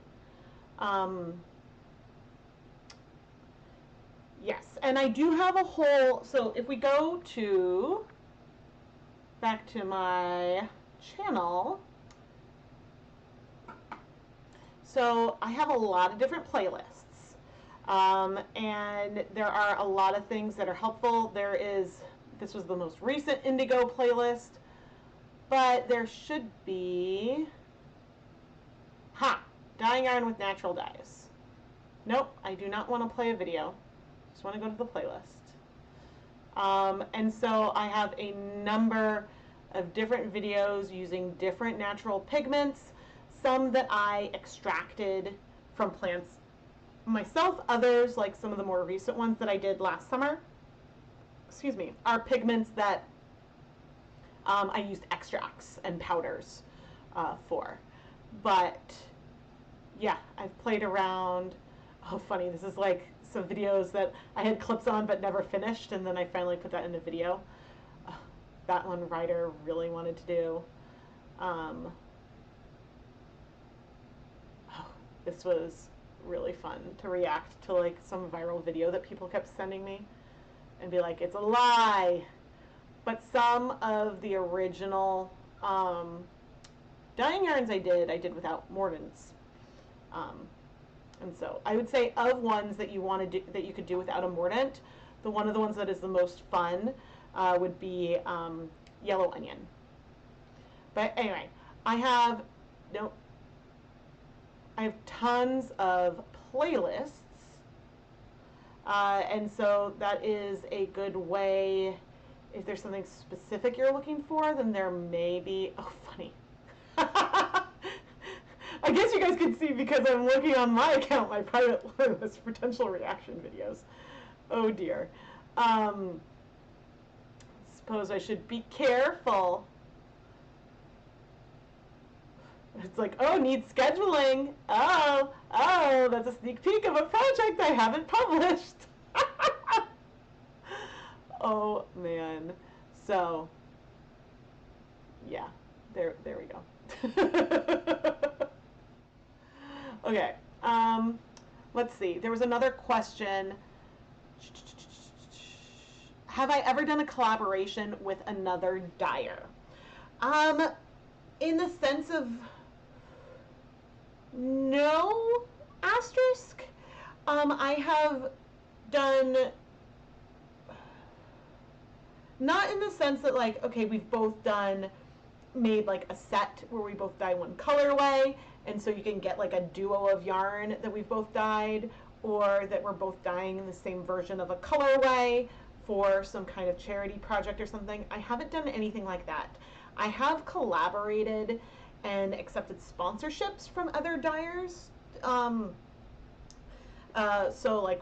Yes, and I do have a whole, so if we go to, back to my channel, so I have a lot of different playlists, and there are a lot of things that are helpful. This was the most recent Indigo playlist, but there should be, dyeing yarn with natural dyes. Nope, I do not want to play a video. Just want to go to the playlist. And so I have a number of different videos using different natural pigments, some that I extracted from plants myself, others, like some of the more recent ones that I did last summer, are pigments that I used extracts and powders for. But yeah, I've played around. Oh, funny, this is like some videos that I had clips on but never finished, and then I finally put that in a video. That one Ryder really wanted to do. This was really fun to react to like some viral video that people kept sending me and be like, it's a lie. But some of the original dyeing yarns I did without mordants. And so I would say of ones that you want to do, that you could do without a mordant, one of the ones that is the most fun would be yellow onion. But anyway, I have tons of playlists, and so that is a good way. If there's something specific you're looking for, then there may be. Oh, funny. I guess you guys can see because I'm looking on my account, my private playlist, potential reaction videos. Oh dear. Suppose I should be careful. It's like, oh, needs scheduling. Oh, that's a sneak peek of a project I haven't published. Oh man. So yeah, there we go. Okay. Let's see. There was another question. Have I ever done a collaboration with another dyer? In the sense of no, asterisk. I have done, not in the sense that like, okay, we've both made like a set where we both dye one colorway, and so you can get like a duo of yarn that we've both dyed, or that we're both dyeing in the same version of a colorway for some kind of charity project or something. I haven't done anything like that. I have collaborated and accepted sponsorships from other dyers. So like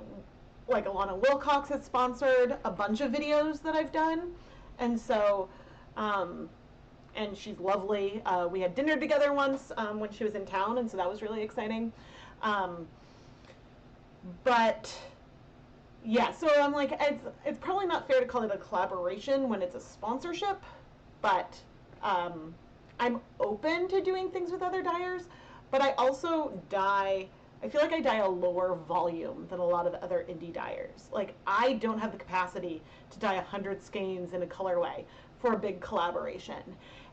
Alana Wilcox has sponsored a bunch of videos that I've done, and so and she's lovely. We had dinner together once when she was in town, and so that was really exciting. But yeah, so I'm like, it's probably not fair to call it a collaboration when it's a sponsorship, but I'm open to doing things with other dyers, but I also I feel like I dye a lower volume than a lot of other indie dyers. Like, I don't have the capacity to dye 100 skeins in a colorway for a big collaboration.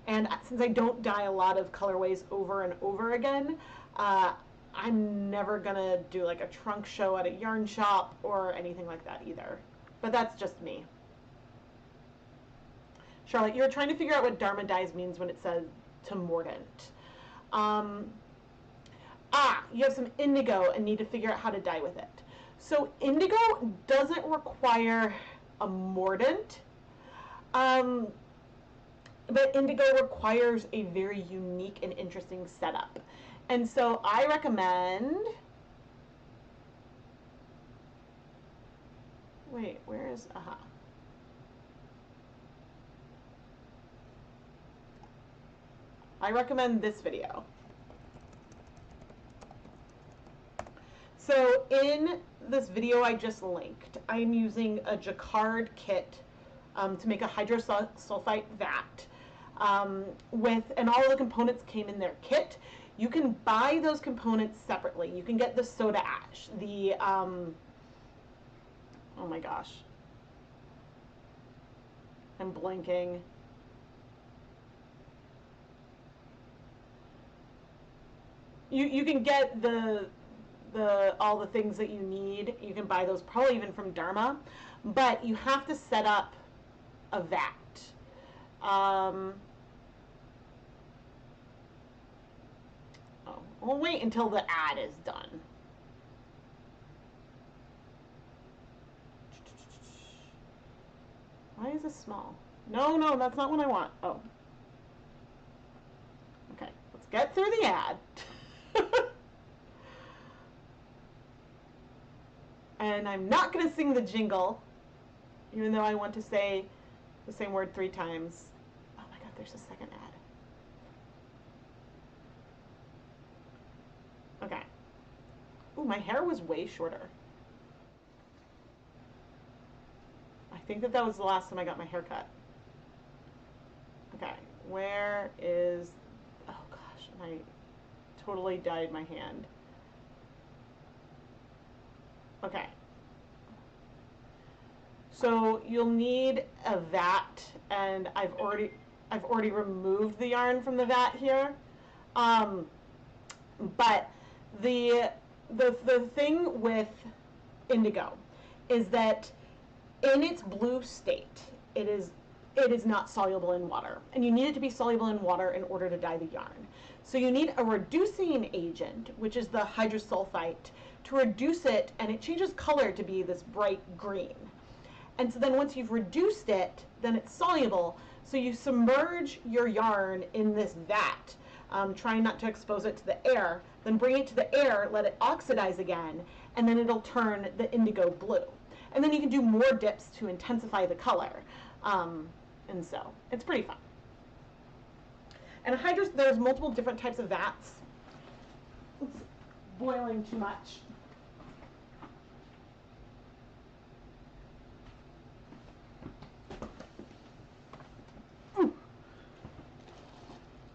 And since I don't dye a lot of colorways over and over again, I'm never gonna do like a trunk show at a yarn shop or anything like that either. But that's just me. Charlotte, you're trying to figure out what Dharma dyes means when it says to mordant. You have some indigo and need to figure out how to dye with it. So indigo doesn't require a mordant, but indigo requires a very unique and interesting setup. And so I recommend, wait, where is, I recommend this video. So in this video I just linked, I'm using a jacquard kit to make a hydrosulfite vat and all the components came in their kit. You can buy those components separately. You can get the soda ash, the, oh my gosh, I'm blanking. You can get all the things that you need. You can buy those probably even from Dharma, but you have to set up a vat. We'll wait until the ad is done. Why is this small? No, that's not what I want. Oh. Okay, let's get through the ad. And I'm not going to sing the jingle, even though I want to say the same word 3 times. Oh my god, there's a second ad. Okay. Ooh, my hair was way shorter. I think that was the last time I got my hair cut. Okay, where is, oh gosh, and I totally dyed my hand. Okay. So you'll need a vat, and I've already removed the yarn from the vat here. But the thing with indigo is that in its blue state, it is not soluble in water, and you need it to be soluble in water in order to dye the yarn. So you need a reducing agent, which is the hydrosulfite, to reduce it, and it changes color to be this bright green. And so then once you've reduced it, then it's soluble. So you submerge your yarn in this vat, trying not to expose it to the air, then bring it to the air, let it oxidize again, and then it'll turn the indigo blue. And then you can do more dips to intensify the color. And so it's pretty fun. And there's multiple different types of vats. It's boiling too much.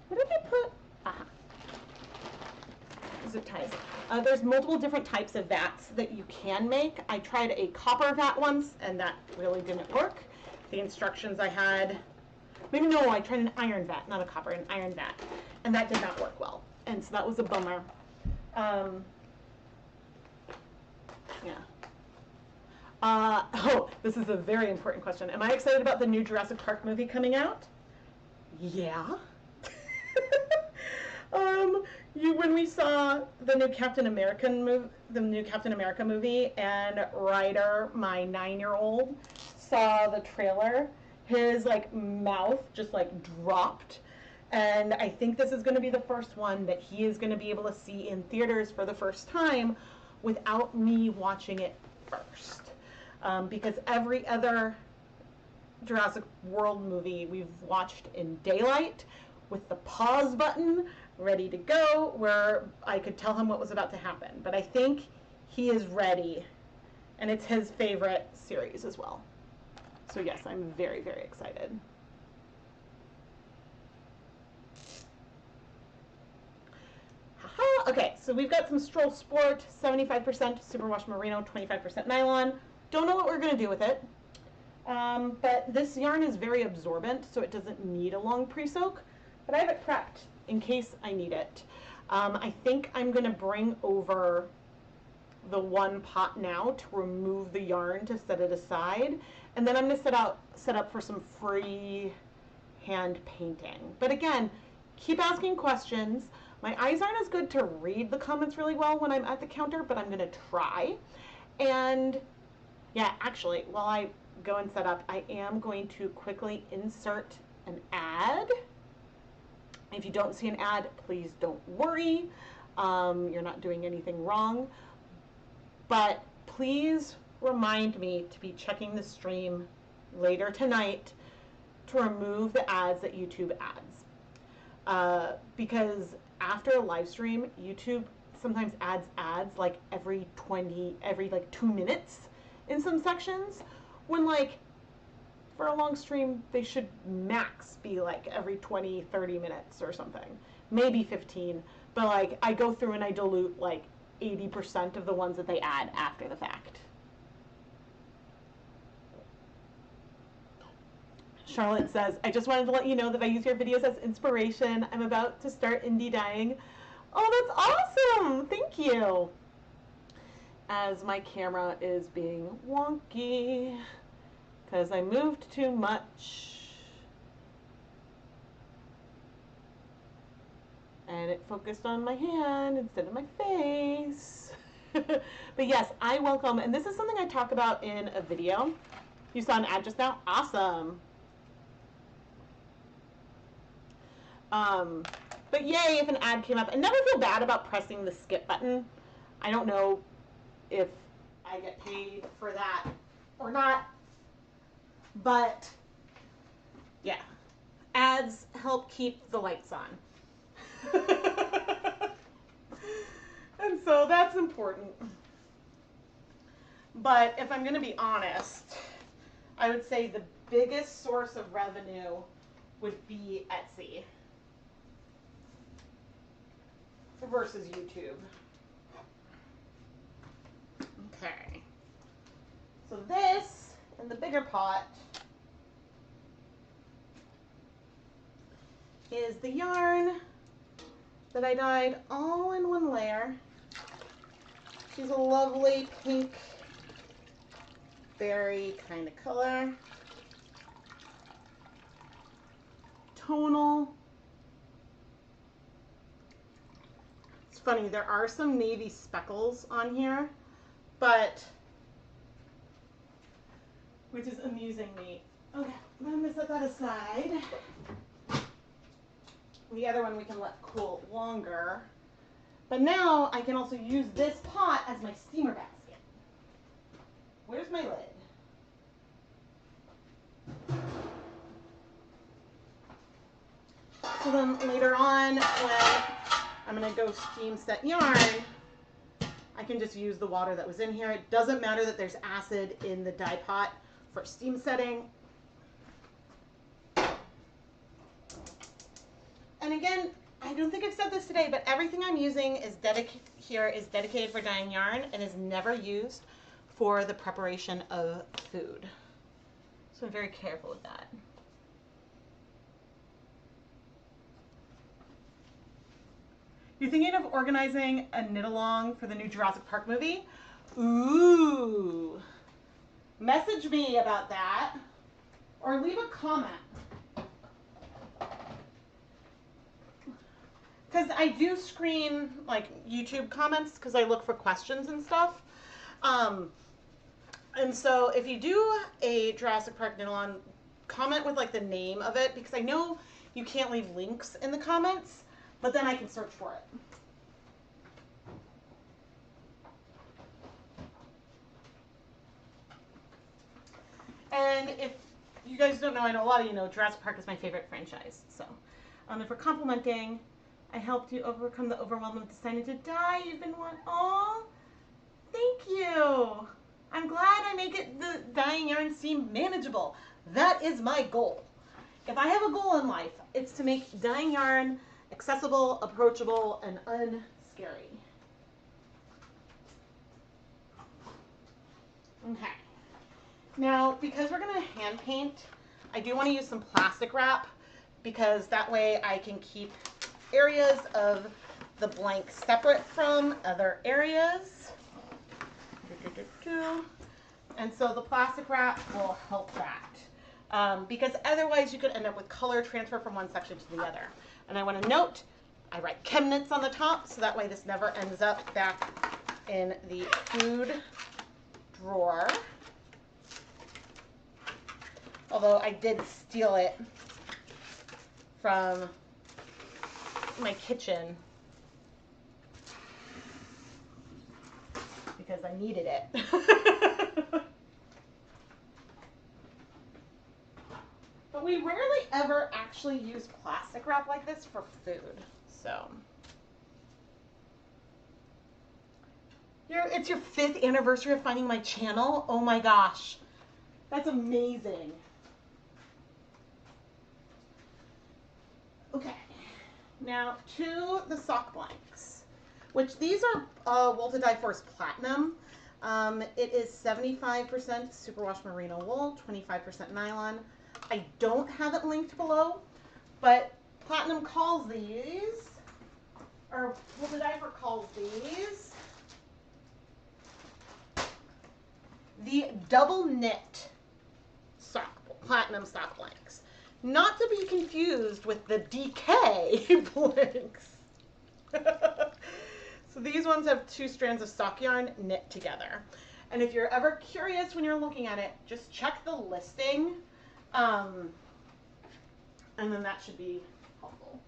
What did I put? Aha. Zip ties. There's multiple different types of vats that you can make. I tried a copper vat once, and that really didn't work. The instructions I had, maybe no, I tried an iron vat, not a copper, an iron vat, and that did not work well. And so that was a bummer. Yeah. Oh, this is a very important question. Am I excited about the new Jurassic Park movie coming out? Yeah. When we saw the new Captain America movie, and Ryder, my 9-year-old, saw the trailer, his like mouth just like dropped. And I think this is going to be the first one that he is going to be able to see in theaters for the first time without me watching it first. Because every other Jurassic World movie we've watched in daylight with the pause button ready to go, where I could tell him what was about to happen. But I think he is ready, and it's his favorite series as well. So yes, I'm very, very excited. Haha. Okay, so we've got some Stroll Sport, 75% superwash merino, 25% nylon. Don't know what we're going to do with it. But this yarn is very absorbent, so it doesn't need a long pre-soak. But I have it prepped in case I need it. I think I'm going to bring over the one pot now to remove the yarn to set it aside. And then I'm going to set up for some free hand painting. But again, keep asking questions. My eyes aren't as good to read the comments really well when I'm at the counter, but I'm going to try. And yeah, actually, while I go and set up, I am going to quickly insert an ad. If you don't see an ad, please don't worry. You're not doing anything wrong. But please remind me to be checking the stream later tonight to remove the ads that YouTube adds. Because after a live stream, YouTube sometimes adds ads like every 2 minutes in some sections, when like for a long stream they should max be like every 20-30 minutes or something, maybe 15, but like I go through and I dilute like 80% of the ones that they add after the fact. Charlotte says, I just wanted to let you know that I use your videos as inspiration. I'm about to start indie dyeing. Oh, that's awesome! Thank you. As my camera is being wonky because I moved too much and it focused on my hand instead of my face. But yes, I welcome, and this is something I talk about in a video. You saw an ad just now? Awesome. But yay if an ad came up. And never feel bad about pressing the skip button. I don't know if I get paid for that or not, but yeah, ads help keep the lights on. And so that's important. But if I'm going to be honest, I would say the biggest source of revenue would be Etsy versus YouTube. Okay. So this, in the bigger pot, is the yarn that I dyed all in one layer. She's a lovely pink berry kind of color. Tonal. It's funny, there are some navy speckles on here, but which is amusing me. Okay, I'm going to set that aside. The other one we can let cool longer. But now I can also use this pot as my steamer basket. Where's my lid? So then later on, when I'm going to go steam set yarn, I can just use the water that was in here. It doesn't matter that there's acid in the dye pot for steam setting. And again, I don't think I've said this today, but everything I'm using is dedicated for dyeing yarn and is never used for the preparation of food. So I'm very careful with that. You're thinking of organizing a knit along for the new Jurassic Park movie? Ooh. Message me about that or leave a comment. Because I do screen like YouTube comments because I look for questions and stuff. And so if you do a Jurassic Park knit along, comment with like the name of it, because I know you can't leave links in the comments, but then I can search for it. And if you guys don't know, I know a lot of you know, Jurassic Park is my favorite franchise. So if we're complimenting, I helped you overcome the overwhelm of deciding to dye. You've been one. Oh, thank you. I'm glad I make it the dyeing yarn seem manageable. That is my goal. If I have a goal in life, it's to make dyeing yarn accessible, approachable, and unscary. Okay. Now, because we're going to hand paint, I do want to use some plastic wrap because that way I can keep areas of the blank separate from other areas. And so the plastic wrap will help that. Because otherwise you could end up with color transfer from one section to the other. And I want to note, I write ChemKnits on the top, so that way this never ends up back in the food drawer. Although I did steal it from my kitchen because I needed it. But we rarely ever actually use plastic wrap like this for food. So it's your 5th anniversary of finding my channel. Oh my gosh, that's amazing. Okay, now to the sock blanks, which these are Wool to Dye Force Platinum. It is 75% superwash merino wool, 25% nylon. I don't have it linked below, but Platinum calls these, or Wool to Dye For calls these, the double knit Platinum sock blanks. Not to be confused with the DK blanks. So these ones have 2 strands of sock yarn knit together. And if you're ever curious when you're looking at it, just check the listing. And then that should be helpful.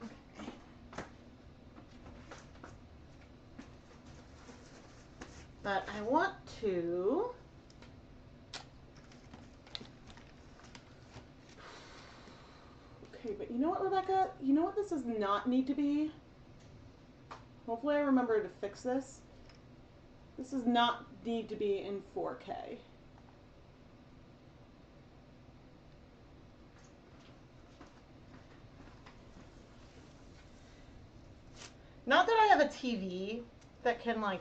Okay. But I want to but you know what, Rebecca? You know what this does not need to be? Hopefully I remember to fix this. This does not need to be in 4K. Not that I have a TV that can like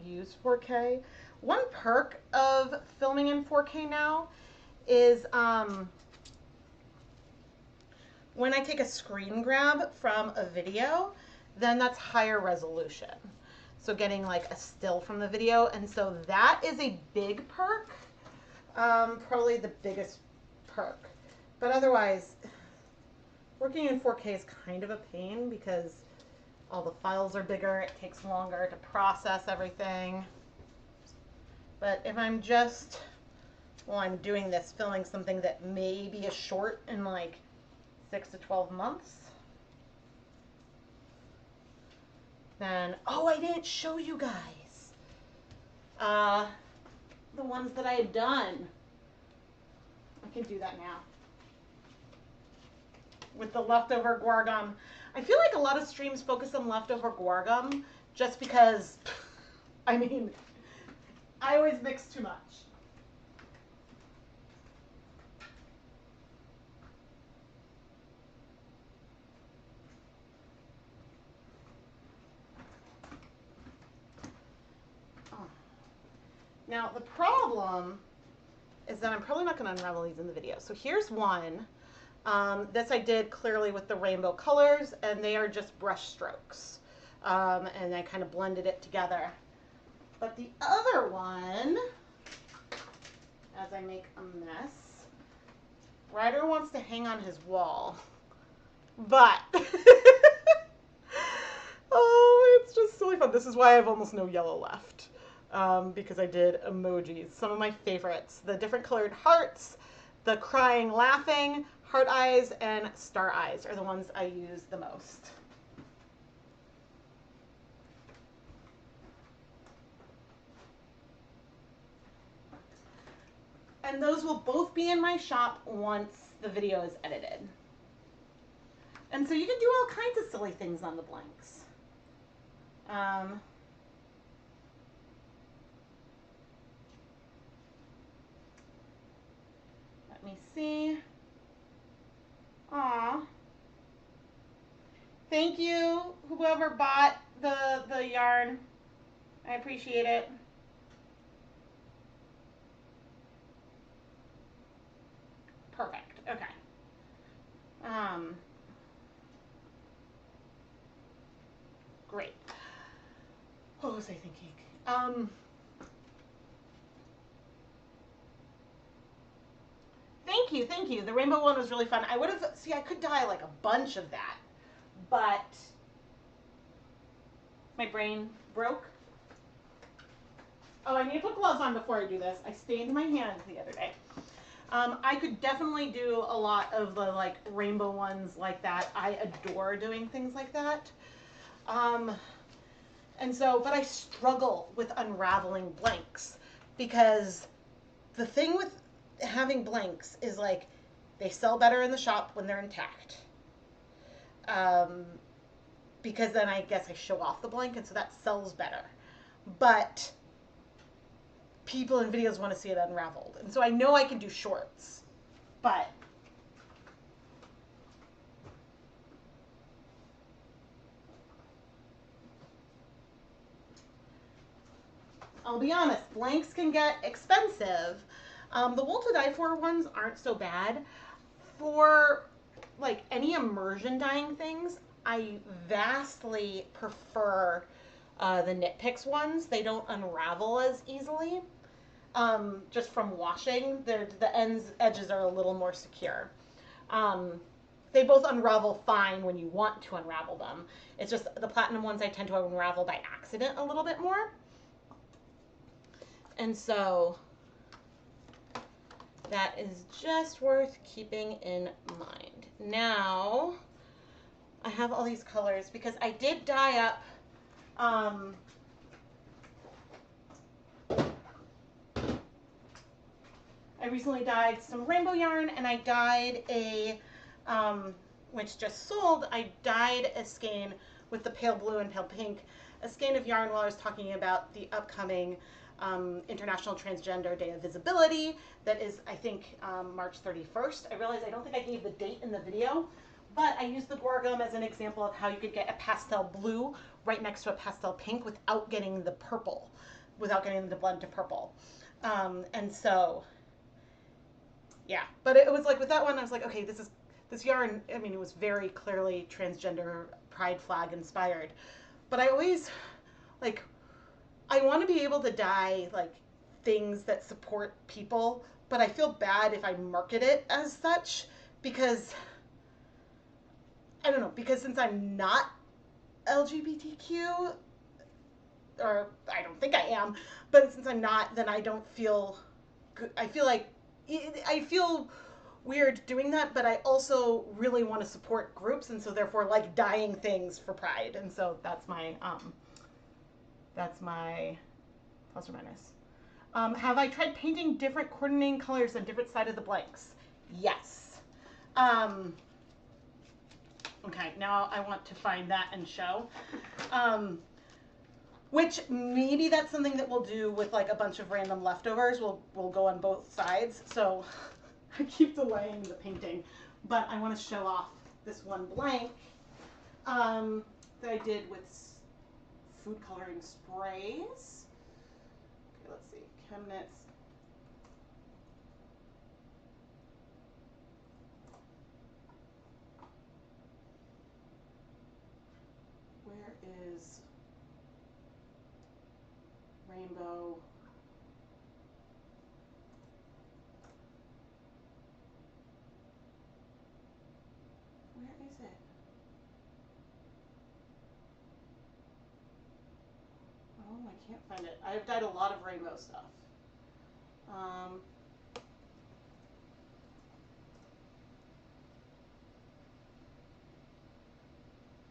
use 4K. One perk of filming in 4K now is when I take a screen grab from a video, then that's higher resolution. So getting like a still from the video. And so that is a big perk, probably the biggest perk. But otherwise, working in 4K is kind of a pain because all the files are bigger. It takes longer to process everything. But if I'm just, while I'm doing this, filming something that may be a short in like 6 to 12 months, then, oh, I didn't show you guys the ones that I had done. I can do that now. with the leftover guar gum. I feel like a lot of streams focus on leftover guar gum just because, I mean, I always mix too much. Now, the problem is that I'm probably not going to unravel these in the video. So here's one. This I did clearly with the rainbow colors, and they are just brush strokes. And I kind of blended it together. But the other one, as I make a mess, Ryder wants to hang on his wall. But, oh, it's just silly fun. This is why I have almost no yellow left. Because I did emojis. Some of my favorites. The different colored hearts, the crying, laughing, heart eyes, and star eyes are the ones I use the most. And those will both be in my shop once the video is edited. And so you can do all kinds of silly things on the blanks. Let me see. Aw. Thank you, whoever bought the yarn. I appreciate it. Perfect. Okay. Great. What was I thinking? Thank you. The rainbow one was really fun. I would have, see, I could dye like a bunch of that, but my brain broke. Oh, I need to put gloves on before I do this. I stained my hands the other day. I could definitely do a lot of the like rainbow ones like that. I adore doing things like that. And so, but I struggle with unraveling blanks because the thing with having blanks is like they sell better in the shop when they're intact. Because then I guess I show off the blank and so that sells better. But people in videos want to see it unraveled. And so I know I can do shorts, but I'll be honest, blanks can get expensive. The wool to dye for ones aren't so bad. For like any immersion dyeing things, I vastly prefer the Knit Picks ones. They don't unravel as easily. Just from washing, the edges are a little more secure. They both unravel fine when you want to unravel them. It's just the platinum ones I tend to unravel by accident a little bit more. And so that is just worth keeping in mind. Now, I have all these colors because I did dye up I recently dyed some rainbow yarn, and I dyed a, which just sold, I dyed a skein with the pale blue and pale pink, a skein of yarn while I was talking about the upcoming International Transgender Day of Visibility that is, I think, March 31st. I realize I don't think I gave the date in the video, but I used the Guar gum as an example of how you could get a pastel blue right next to a pastel pink without getting the purple, without getting them to blend to purple. And so, yeah, but it was like with that one, I was like, okay, this yarn, I mean, it was very clearly transgender pride flag inspired, but I always, like, I want to be able to dye like things that support people, but I feel bad if I market it as such because, I don't know, because since I'm not LGBTQ, or I don't think I am, but since I'm not, then I don't feel good. I feel weird doing that, but I also really want to support groups, and so therefore like dyeing things for pride, and so that's my plus or minus. Have I tried painting different coordinating colors on different sides of the blanks? Yes. Okay, now I want to find that and show. Which maybe that's something that we'll do with like a bunch of random leftovers. We'll go on both sides. So I keep delaying the painting, but I want to show off this one blank that I did with food coloring sprays. Okay, let's see, ChemKnits. Where is rainbow? Where is it? Oh, I can't find it. I've dyed a lot of rainbow stuff.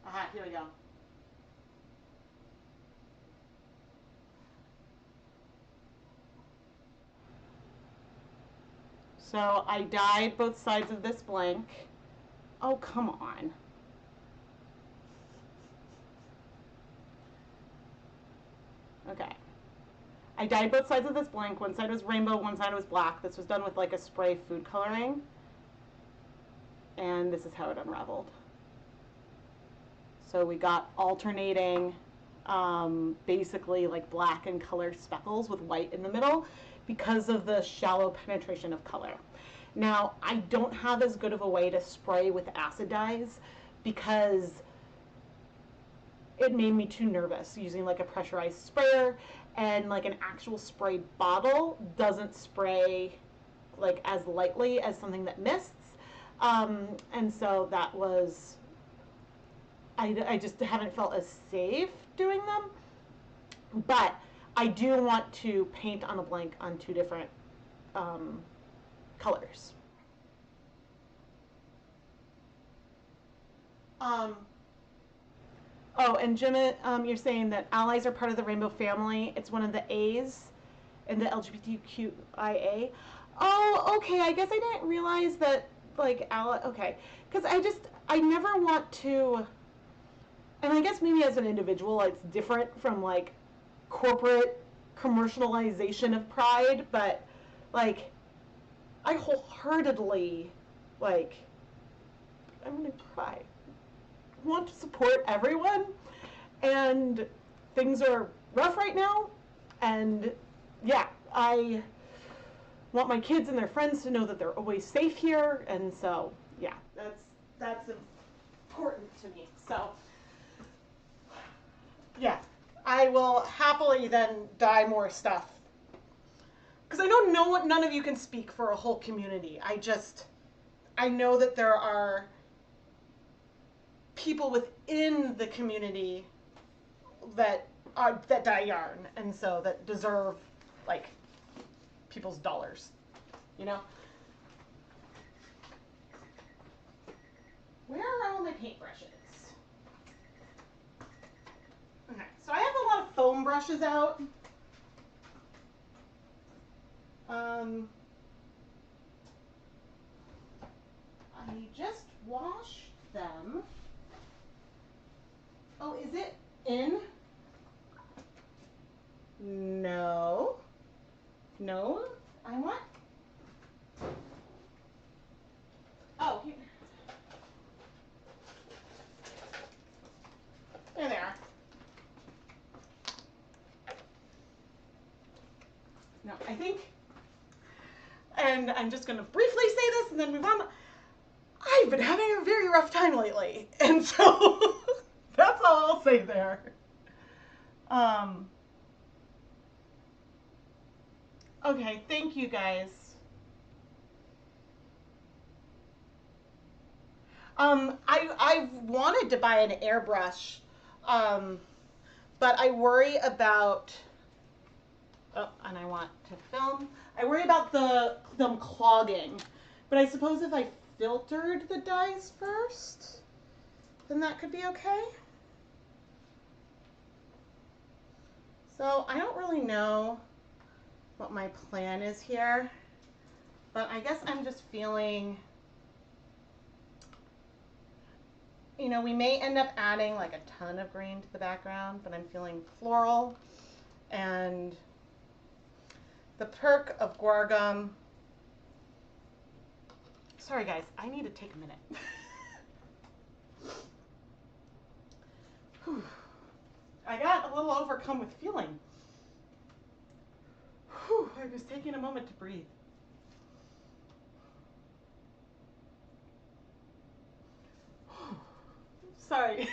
Aha, here we go. So I dyed both sides of this blank. Oh, come on. Okay. I dyed both sides of this blank. One side was rainbow, one side was black. This was done with like a spray food coloring. And this is how it unraveled. So we got alternating, basically like black and color speckles with white in the middle because of the shallow penetration of color. Now, I don't have as good of a way to spray with acid dyes because it made me too nervous using like a pressurized sprayer, and like an actual spray bottle doesn't spray like as lightly as something that mists. And so that was, I just haven't felt as safe doing them. But I do want to paint on a blank on two different colors. Oh, and Jim, you're saying that allies are part of the rainbow family. It's one of the A's in the LGBTQIA. Oh, okay. I guess I didn't realize that, like, ally. Okay, because I never want to. And I guess maybe as an individual, it's different from like corporate commercialization of pride, but like, I wholeheartedly, like, I'm gonna cry. Want to support everyone, and things are rough right now, and yeah, I want my kids and their friends to know that they're always safe here, and so yeah, that's important to me. So yeah, I will happily then dye more stuff, because I know none of you can speak for a whole community. I know that there are people within the community that dye yarn, and so that deserve like people's dollars, you know. Where are all my paintbrushes? Okay, so I have a lot of foam brushes out. I just washed them. Oh, is it in? No. No. I want. Oh, here. There they are. No, I think, and I'm just going to briefly say this and then move on. I've been having a very rough time lately, and so that's all I'll say there. Okay, thank you guys. I wanted to buy an airbrush, but I worry about. Oh, and I want to film. I worry about them clogging, but I suppose if I filtered the dyes first, then that could be okay. So I don't really know what my plan is here, but I guess I'm just feeling you know, we may end up adding like a ton of green to the background, but I'm feeling floral. And the perk of Guar gum. Sorry guys, I need to take a minute. I got a little overcome with feeling. I was taking a moment to breathe. Sorry.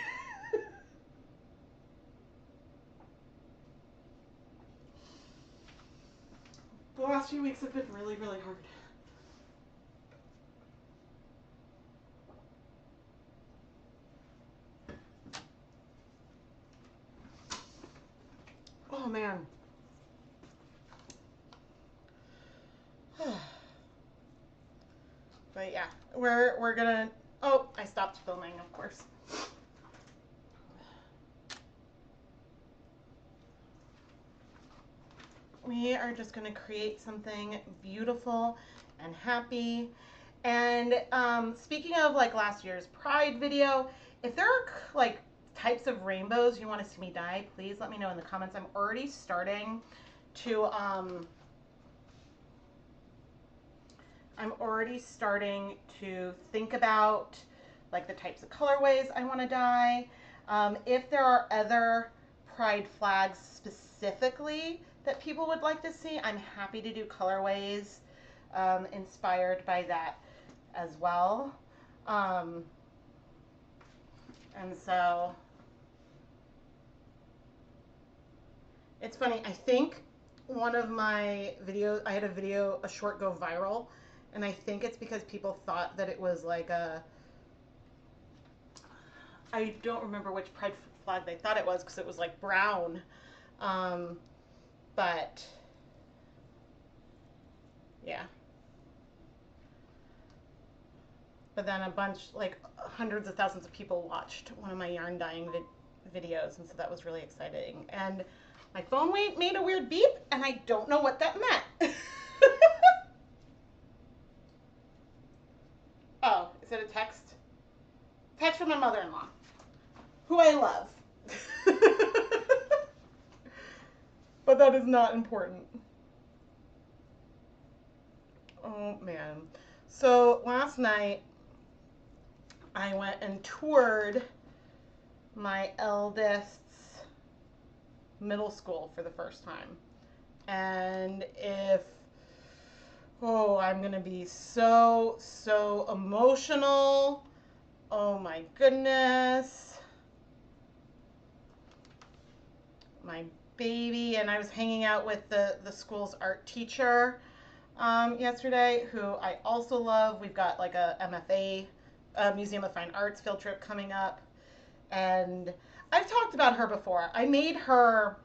The last few weeks have been really, really hard. Oh man. But yeah, we're gonna, oh, I stopped filming, of course. We are just gonna create something beautiful and happy. And speaking of like last year's Pride video, if there are like types of rainbows you want to see me dye, please let me know in the comments. I'm already starting to think about like the types of colorways I want to dye. If there are other Pride flags specifically that people would like to see, I'm happy to do colorways inspired by that as well. And so it's funny, I think one of my videos, I had a short go viral, and I think it's because people thought that it was like I don't remember which Pride flag they thought it was because it was like brown. But yeah. But then a bunch, like hundreds of thousands of people watched one of my yarn dyeing videos, and so that was really exciting. And my phone made a weird beep, and I don't know what that meant. Oh, is it a text? Text from my mother-in-law, who I love. But that is not important. Oh man. So last night I went and toured my eldest's middle school for the first time. And I'm gonna be so emotional. Oh my goodness. My baby. And I was hanging out with the school's art teacher yesterday, who I also love. We've got like a MFA, Museum of Fine Arts field trip coming up. And I've talked about her before. I made her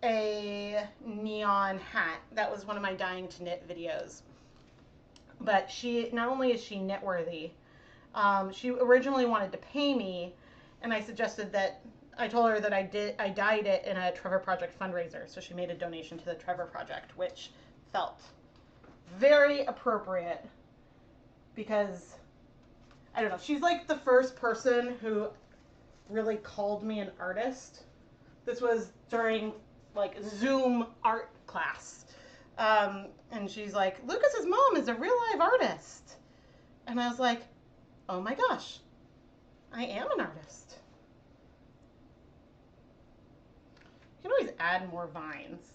a neon hat. That was one of my Dying to Knit videos. But she, not only is she knit worthy, she originally wanted to pay me, and I suggested that, I told her that I dyed it in a Trevor Project fundraiser. So she made a donation to the Trevor Project, which felt very appropriate because, I don't know, she's like the first person who really called me an artist. This was during like Zoom art class. And she's like, Lucas's mom is a real live artist. And I was like, oh my gosh, I am an artist. You can always add more vines.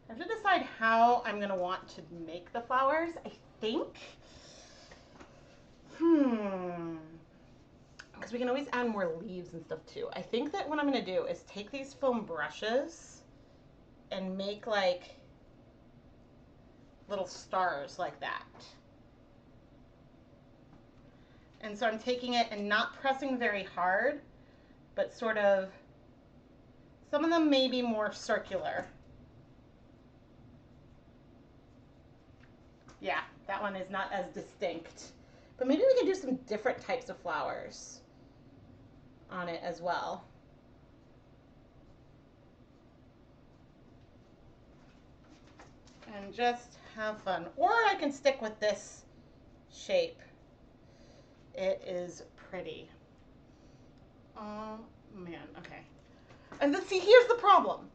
I have to decide how I'm going to want to make the flowers. I think, because we can always add more leaves and stuff too. I think that what I'm going to do is take these foam brushes and make like little stars like that. And so I'm taking it and not pressing very hard, but sort of, some of them may be more circular. Yeah, that one is not as distinct. But maybe we can do some different types of flowers on it as well. And just have fun. Or I can stick with this shape it is pretty. Oh man, okay. And then see, here's the problem.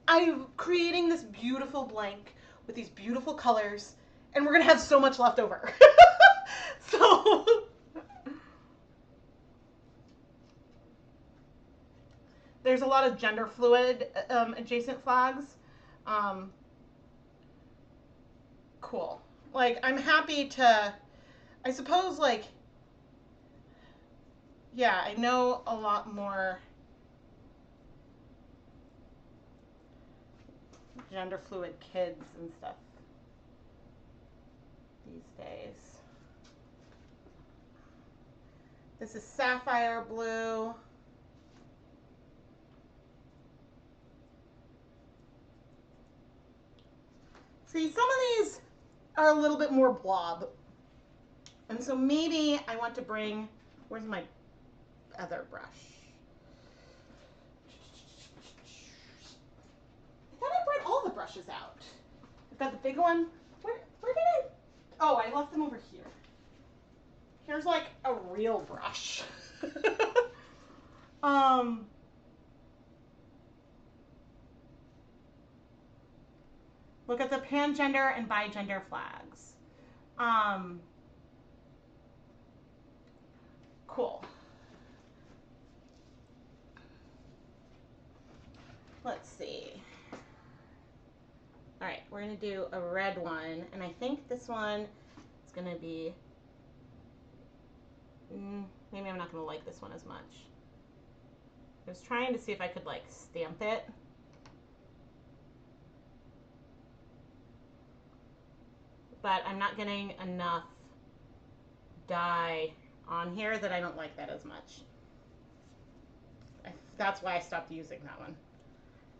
I'm creating this beautiful blank with these beautiful colors, and we're gonna have so much left over. So there's a lot of gender fluid adjacent flags. Cool. Like, I'm happy to, I suppose, like, yeah, I know a lot more gender fluid kids and stuff these days. This is sapphire blue. See, some of these are a little bit more blob. And so maybe I want to bring, where's my other brush? I thought I brought all the brushes out. I've got the big one. Where did I? Oh, I left them over here. Here's like a real brush. Look at the pangender and bigender flags. Cool. Let's see. All right, we're gonna do a red one, and I think this one is gonna be, maybe I'm not gonna like this one as much. I was trying to see if I could like stamp it. But I'm not getting enough dye on here that I don't like that as much. That's why I stopped using that one.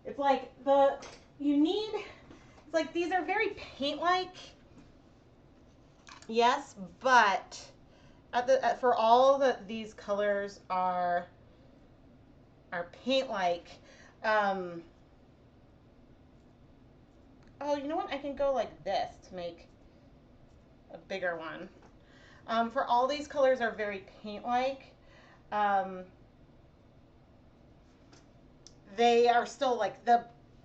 It's like it's like these are very paint-like. Yes, but for all that these colors are paint-like. Oh, you know what? I can go like this to make a bigger one. For all these colors are very paint-like. They are still like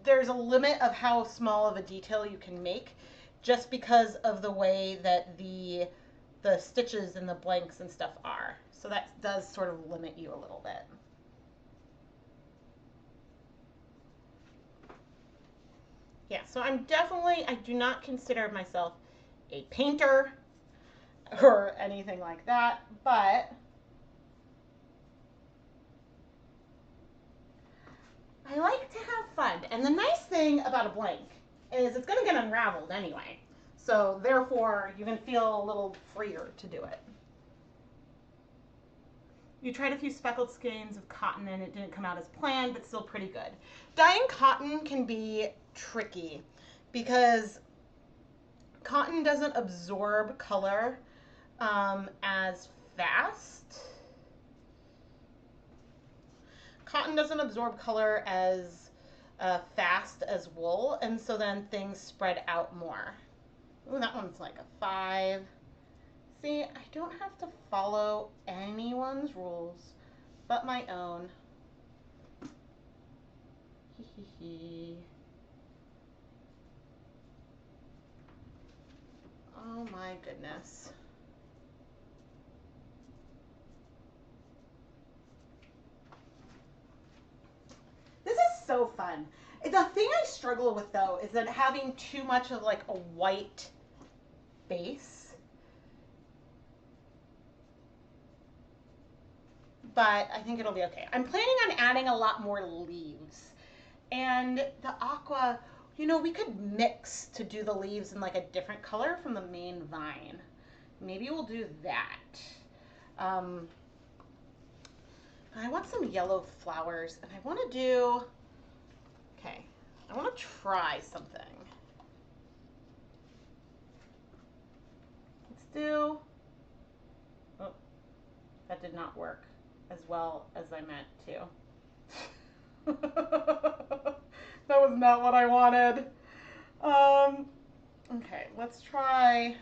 there's a limit of how small of a detail you can make, just because of the way that the stitches and the blanks and stuff are. So that does sort of limit you a little bit. Yeah, so I do not consider myself a painter or anything like that, but I like to have fun. And the nice thing about a blank is it's going to get unraveled anyway. So therefore, you can feel a little freer to do it. You tried a few speckled skeins of cotton and it didn't come out as planned, but still pretty good. Dyeing cotton can be tricky because cotton doesn't absorb color as fast. Cotton doesn't absorb color as fast as wool, and so then things spread out more. Ooh, that one's like a 5. See, I don't have to follow anyone's rules but my own. Oh my goodness. This is so fun. The thing I struggle with though is that having too much of like a white base. But I think it'll be okay. I'm planning on adding a lot more leaves. And the aqua, you know, we could mix to do the leaves in like a different color from the main vine. Maybe we'll do that. I want some yellow flowers, and I want to do, okay, I want to try something. Let's do, oh, that did not work as well as I meant to. That was not what I wanted. Okay, let's try.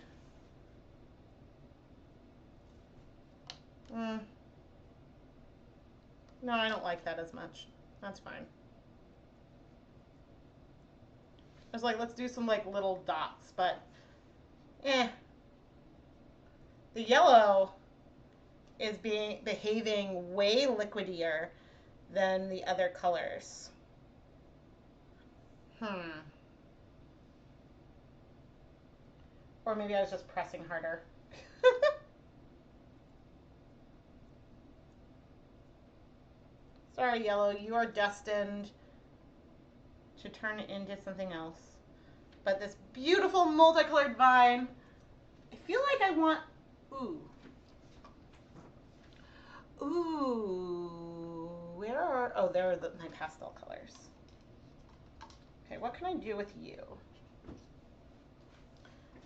Mm. No, I don't like that as much. That's fine. I was like, let's do some like little dots, but eh. The yellow is behaving way liquidier than the other colors. Or maybe I was just pressing harder. Sorry, yellow, you are destined to turn into something else. But this beautiful multicolored vine, I feel like I want, ooh. Ooh, where are, oh, there are my pastel colors. Okay, what can I do with you?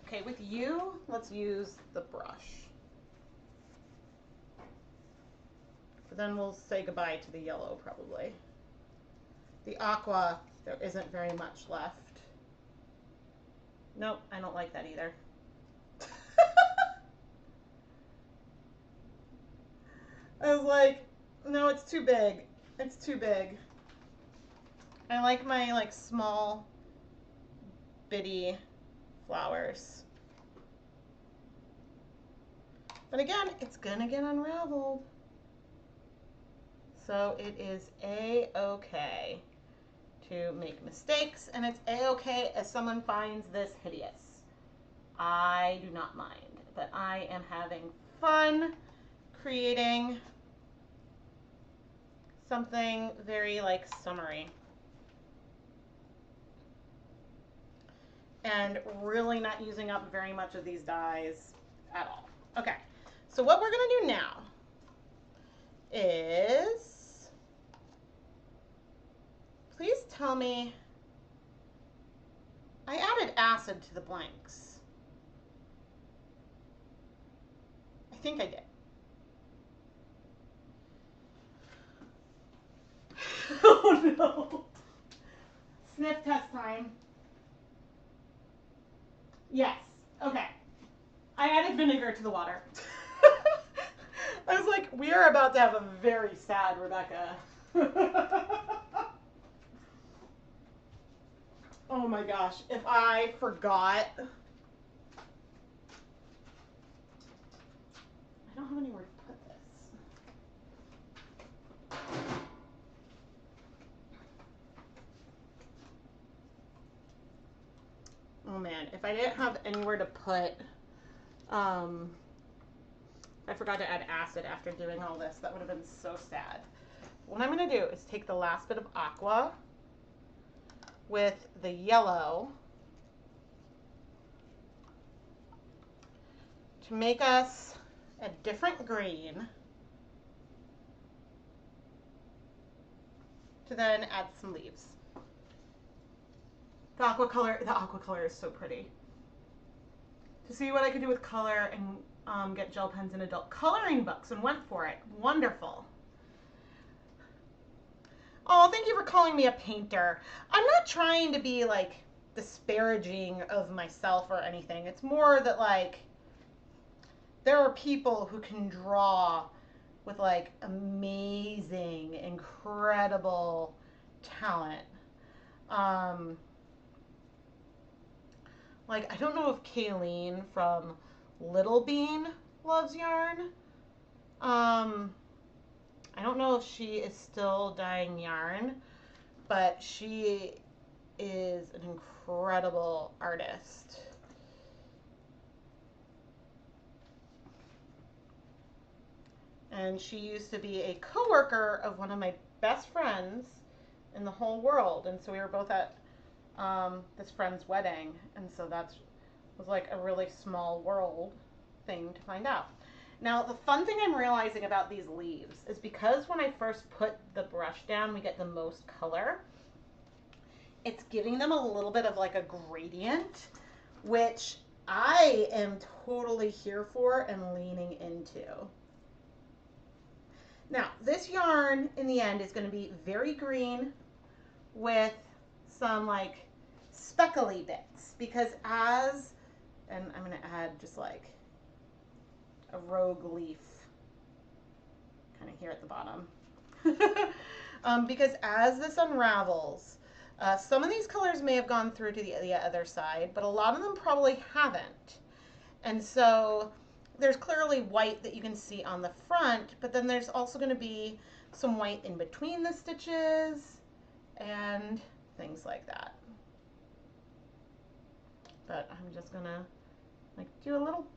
Okay, with you, let's use the brush. But then we'll say goodbye to the yellow, probably. The aqua, there isn't very much left. Nope, I don't like that either. I was like, no, it's too big. It's too big. I like my like small bitty flowers. But again, it's gonna get unraveled. So it is a-okay to make mistakes, and it's a-okay if someone finds this hideous. I do not mind, but I am having fun creating something very like summery. And really not using up very much of these dyes at all. Okay, so what we're gonna do now is, please tell me, I added acid to the blanks. I think I did. Oh no. Sniff test time. Yes. Okay. I added vinegar to the water. I was like, we are about to have a very sad Rebecca. Oh my gosh. If I forgot. I don't have anywhere to put this. Oh man, if I didn't have anywhere to put, I forgot to add acid after doing all this, that would have been so sad. What I'm going to do is take the last bit of aqua with the yellow to make us a different green, to then add some leaves. The aqua color is so pretty. To see what I could do with color and get gel pens in adult coloring books, and went for it. Wonderful. Oh, thank you for calling me a painter. I'm not trying to be like disparaging of myself or anything. It's more that like there are people who can draw with like amazing, incredible talent. Like, I don't know if Kayleen from Little Bean loves yarn. I don't know if she is still dyeing yarn, but she is an incredible artist. And she used to be a coworker of one of my best friends in the whole world. And so we were both at this friend's wedding. And so that was like a really small world thing to find out. Now, the fun thing I'm realizing about these leaves is because when I first put the brush down, we get the most color. It's giving them a little bit of like a gradient, which I am totally here for and leaning into. Now, this yarn in the end is going to be very green with some like speckly bits, because and I'm going to add just like a rogue leaf kind of here at the bottom. Because as this unravels, some of these colors may have gone through to the other side, but a lot of them probably haven't. And so there's clearly white that you can see on the front, but then there's also going to be some white in between the stitches and things like that. But I'm just going to like do a little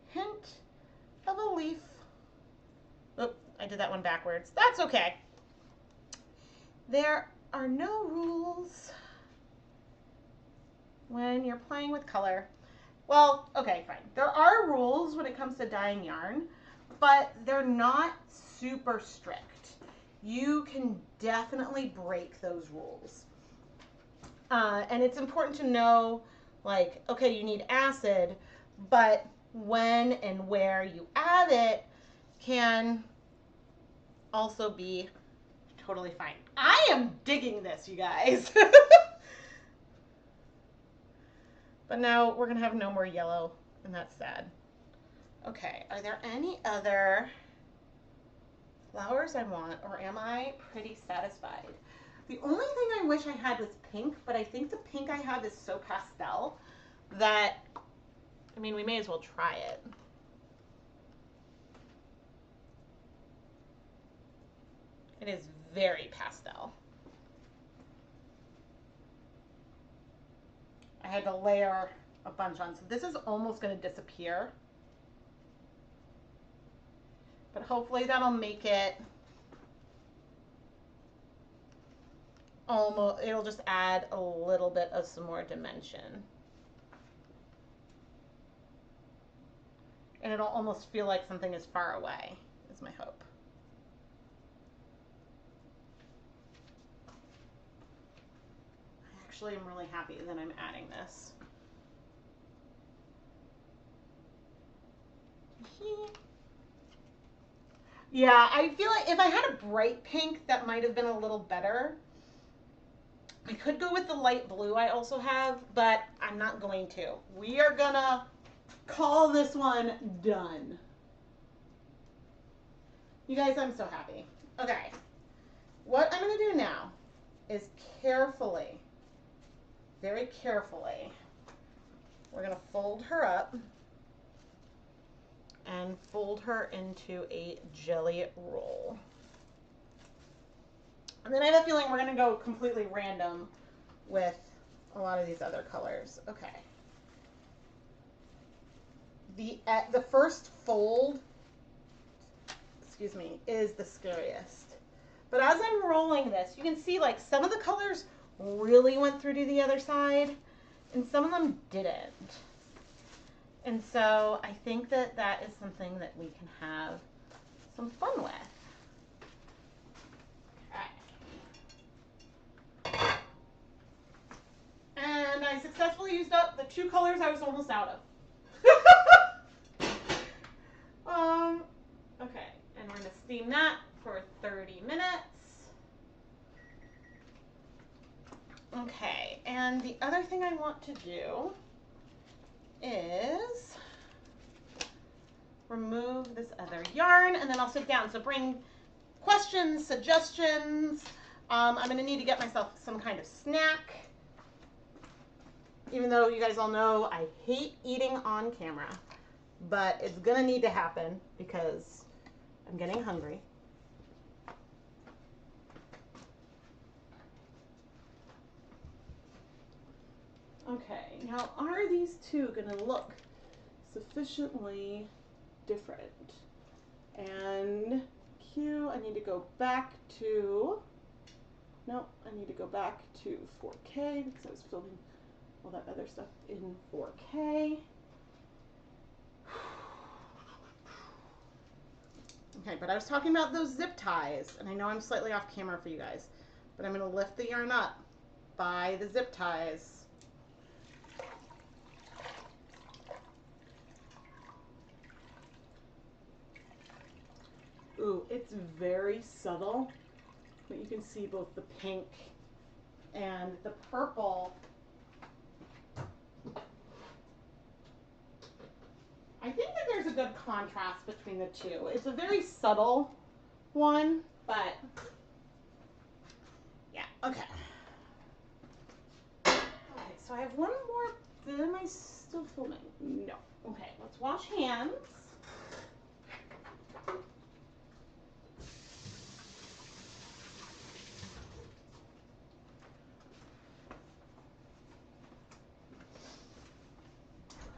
hint of a leaf. Oop, I did that one backwards. That's okay. There are no rules when you're playing with color. Well, okay, fine. There are rules when it comes to dyeing yarn, but they're not super strict. You can definitely break those rules. And it's important to know, like, okay, you need acid, but when and where you add it can also be totally fine. I am digging this, you guys. But now we're going to have no more yellow, and that's sad. Okay, are there any other flowers I want, or am I pretty satisfied? The only thing I wish I had was pink, but I think the pink I have is so pastel that, I mean, we may as well try it. It is very pastel. I had to layer a bunch on, so this is almost going to disappear. But hopefully that'll make it almost, it'll just add a little bit of some more dimension. And it'll almost feel like something is far away, is my hope. I actually am really happy that I'm adding this. Yeah, I feel like if I had a bright pink, that might have been a little better. I could go with the light blue I also have, but I'm not going to. We are gonna call this one done. You guys, I'm so happy. Okay, what I'm gonna do now is carefully, very carefully, we're gonna fold her up and fold her into a jelly roll. And then I have a feeling we're going to go completely random with a lot of these other colors. Okay. The first fold, excuse me, is the scariest. But as I'm rolling this, you can see like some of the colors really went through to the other side and some of them didn't. And so I think that that is something that we can have some fun with. Okay. And I successfully used up the 2 colors I was almost out of. Okay, and we're going to steam that for 30 minutes. Okay, and the other thing I want to do is remove this other yarn, and then I'll sit down. So bring questions, suggestions. I'm going to need to get myself some kind of snack, even though you guys all know I hate eating on camera, but it's going to need to happen because I'm getting hungry. Okay, now are these two going to look sufficiently different? And Q, I need to go back to, no, I need to go back to 4K because I was filming all that other stuff in 4K. Okay, but I was talking about those zip ties, and I know I'm slightly off camera for you guys, but I'm going to lift the yarn up by the zip ties. Ooh, it's very subtle, but you can see both the pink and the purple. I think that there's a good contrast between the two. It's a very subtle one, but yeah, okay. Okay, so I have one more. Am I still filming? No. Okay, let's wash hands.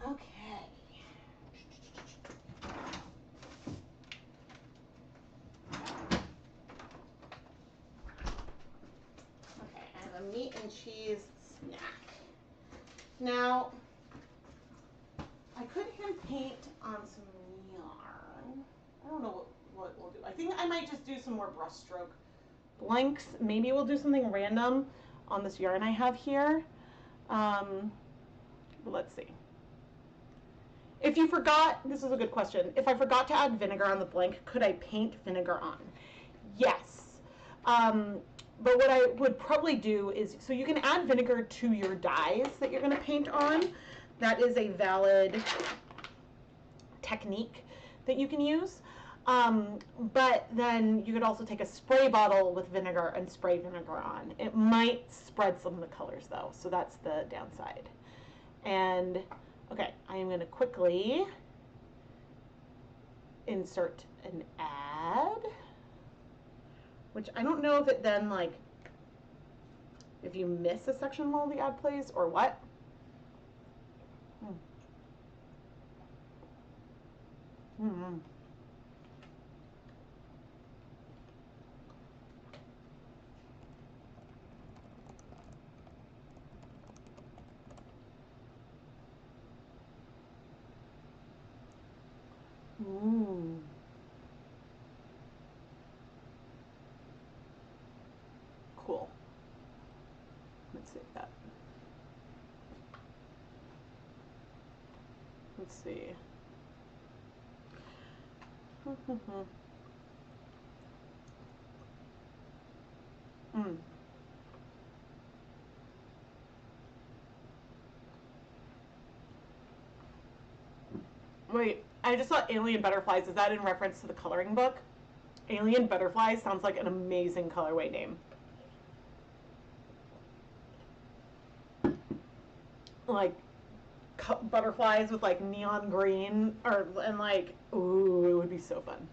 Okay. Okay, I have a meat and cheese snack. Now, I could hand paint on some yarn. I don't know what we'll do. I think I might just do some more brushstroke blanks. Maybe we'll do something random on this yarn I have here. Let's see. If you forgot, this is a good question. If I forgot to add vinegar on the blank, could I paint vinegar on? Yes. But what I would probably do is, so you can add vinegar to your dyes that you're going to paint on. That is a valid technique that you can use. But then you could also take a spray bottle with vinegar and spray vinegar on. It might spread some of the colors though, so that's the downside. And okay, I am going to quickly insert an ad, which I don't know if it then, like, if you miss a section while the ad plays or what. Mm-hmm. Ooh. Cool. Let's see that. Let's see. Mm. Wait, I just saw Alien Butterflies. Is that in reference to the coloring book? Alien Butterflies sounds like an amazing colorway name. Like butterflies with like neon green, or and like, ooh, it would be so fun.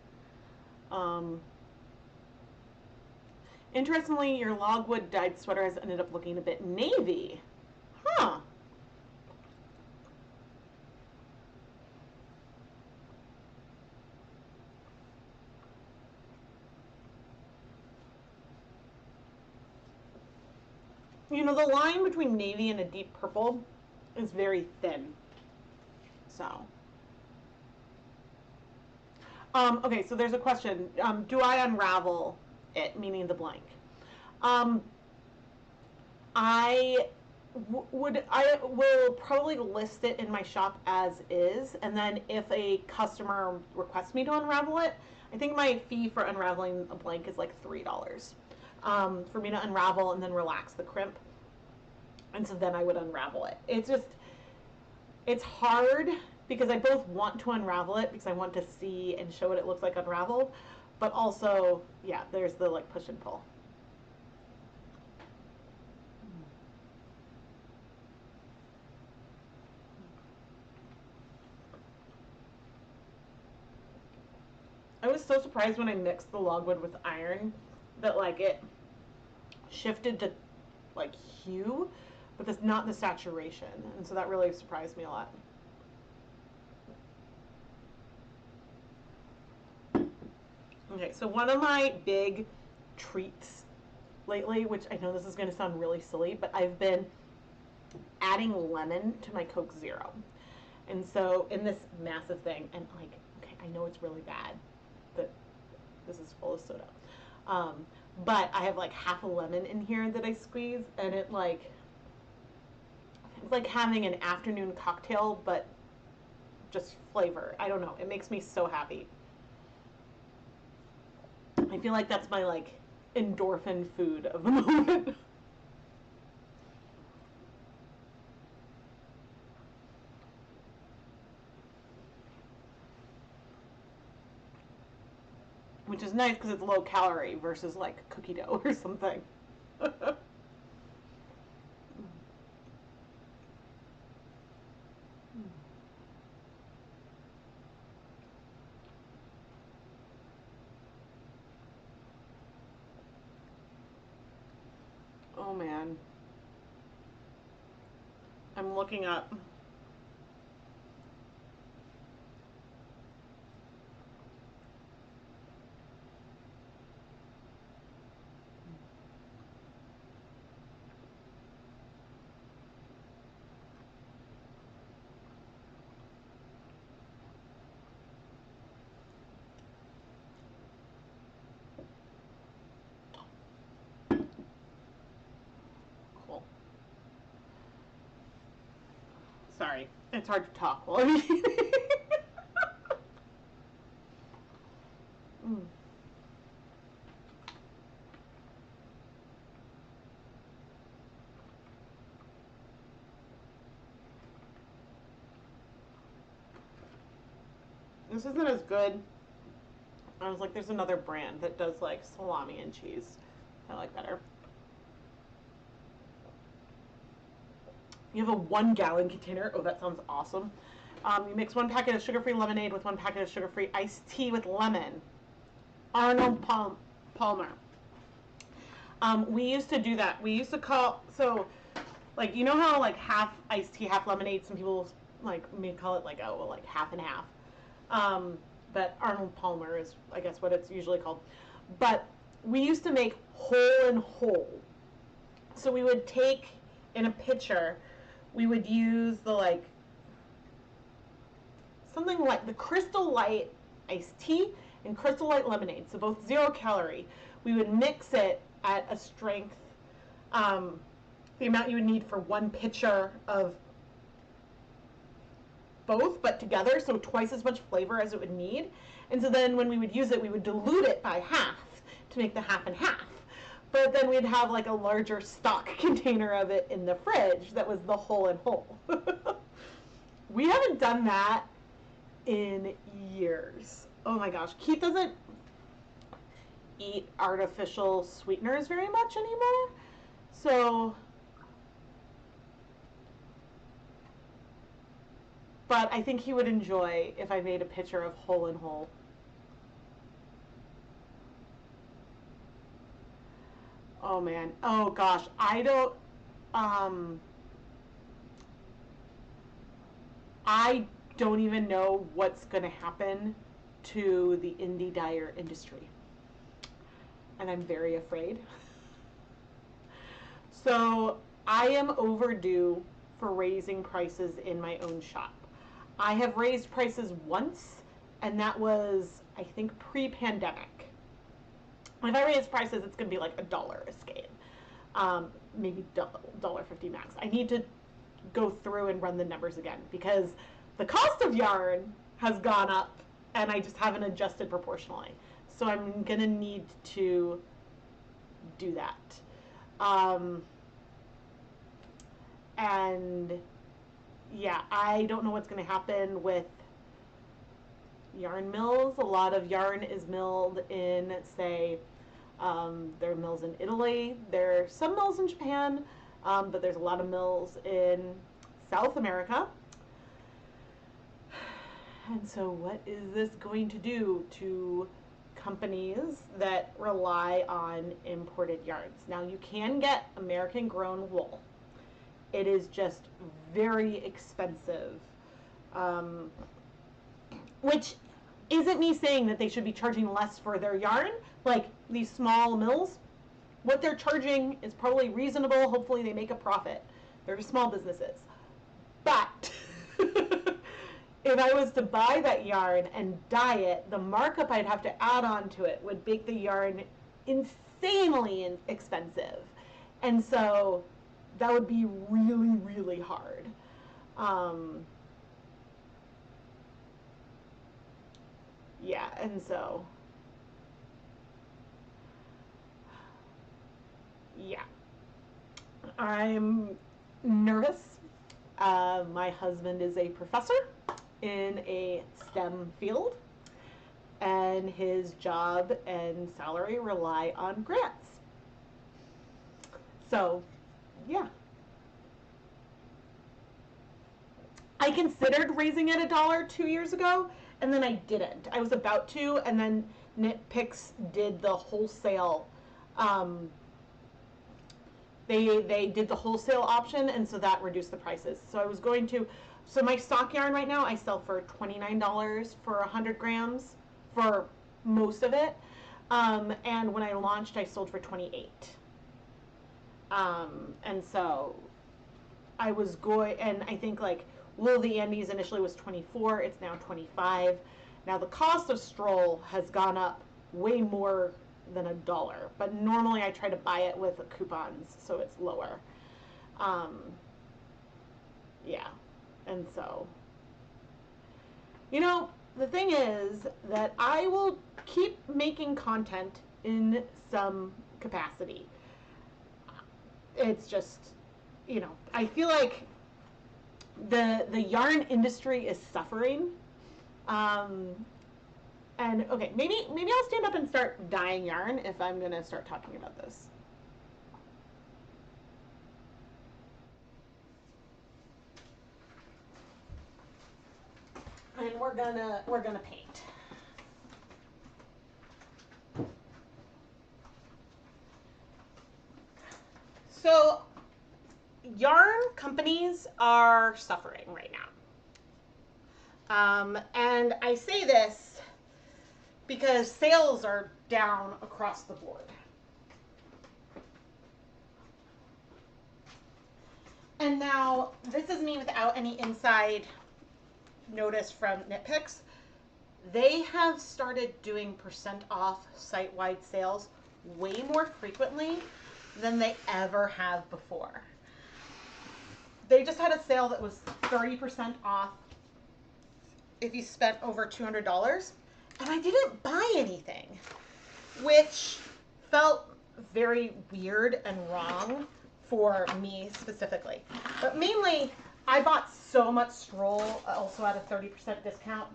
Interestingly, your logwood dyed sweater has ended up looking a bit navy. Huh. You know, the line between navy and a deep purple is very thin. So. Okay, so there's a question. Do I unravel it, meaning the blank? I will probably list it in my shop as is, and then if a customer requests me to unravel it, I think my fee for unraveling a blank is like $3 for me to unravel and then relax the crimp, and so then I would unravel it. It's hard because I both want to unravel it because I want to see and show what it looks like unraveled, but also, yeah, there's the like push and pull. I was so surprised when I mixed the logwood with iron that like it shifted to like hue, but that's not the saturation, and so that really surprised me a lot. Okay, so one of my big treats lately, which I know this is going to sound really silly, but I've been adding lemon to my Coke Zero. And so in this massive thing, and like, okay, I know it's really bad that this is full of soda. But I have like half a lemon in here that I squeeze, and it's like having an afternoon cocktail, but just flavor. I don't know. It makes me so happy. I feel like that's my like endorphin food of the moment. which is nice because it's low calorie versus like cookie dough or something. Oh man, I'm looking up. Cool. Sorry, it's hard to talk while I'm eating. Mm. This isn't as good. I was like, there's another brand that does like salami and cheese. I like better. You have a 1 gallon container. Oh, that sounds awesome. You mix 1 packet of sugar-free lemonade with 1 packet of sugar-free iced tea with lemon. Arnold Palmer. We used to do that. We used to call, so like, you know how like half iced tea, half lemonade, some people like may call it like, oh, well, like half and half. But Arnold Palmer is, I guess, what it's usually called. But we used to make hole and whole. So we would take in a pitcher, we would use the like something like the Crystal Light iced tea and Crystal Light lemonade, so both 0 calorie. We would mix it at a strength, the amount you would need for 1 pitcher of both, but together, so twice as much flavor as it would need. And so then when we would use it, we would dilute it by half to make the half and half. But then we'd have like a larger stock container of it in the fridge that was the whole and whole. We haven't done that in years. Oh my gosh. Keith doesn't eat artificial sweeteners very much anymore. So, but I think he would enjoy if I made a picture of whole and whole. Oh man. Oh gosh. Um I don't even know what's going to happen to the indie dyer industry. And I'm very afraid. So I am overdue for raising prices in my own shop. I have raised prices once, and that was, I think, pre-pandemic. If I raise prices, it's going to be like $1 a skein, maybe $1.50 max. I need to go through and run the numbers again because the cost of yarn has gone up, and I just haven't adjusted proportionally. So I'm going to need to do that. And yeah, I don't know what's going to happen with yarn mills. A lot of yarn is milled in, say, there are mills in Italy. There are some mills in Japan, but there's a lot of mills in South America. And so what is this going to do to companies that rely on imported yarns? Now, you can get American grown wool. It is just very expensive, which isn't me saying that they should be charging less for their yarn. Like these small mills, what they're charging is probably reasonable. Hopefully they make a profit. They're small businesses. But if I was to buy that yarn and dye it, the markup I'd have to add on to it would make the yarn insanely expensive. And so that would be really, really hard. Yeah, and so, yeah. I'm nervous. My husband is a professor in a STEM field, and his job and salary rely on grants. So, yeah. I considered raising it $1 2 years ago, and then I didn't. I was about to, and then KnitPicks did the wholesale. They did the wholesale option, and so that reduced the prices. So I was going to. So my stock yarn right now I sell for $29 for 100 grams for most of it, and when I launched, I sold for 28. And so I was going, and I think like Wool of the Andes initially was 24, it's now 25. Now the cost of Stroll has gone up way more than $1, but normally I try to buy it with coupons, so it's lower. Yeah, and so, you know, the thing is that I will keep making content in some capacity. It's just, you know, I feel like the yarn industry is suffering. And okay, maybe I'll stand up and start dyeing yarn if I'm gonna start talking about this. And we're gonna paint. So yarn companies are suffering right now. And I say this because sales are down across the board. And now, this is me without any inside notice from KnitPicks. They have started doing % off site-wide sales way more frequently than they ever have before. They just had a sale that was 30% off if you spent over $200, and I didn't buy anything, which felt very weird and wrong for me specifically. But mainly, I bought so much Stroll, also at a 30% discount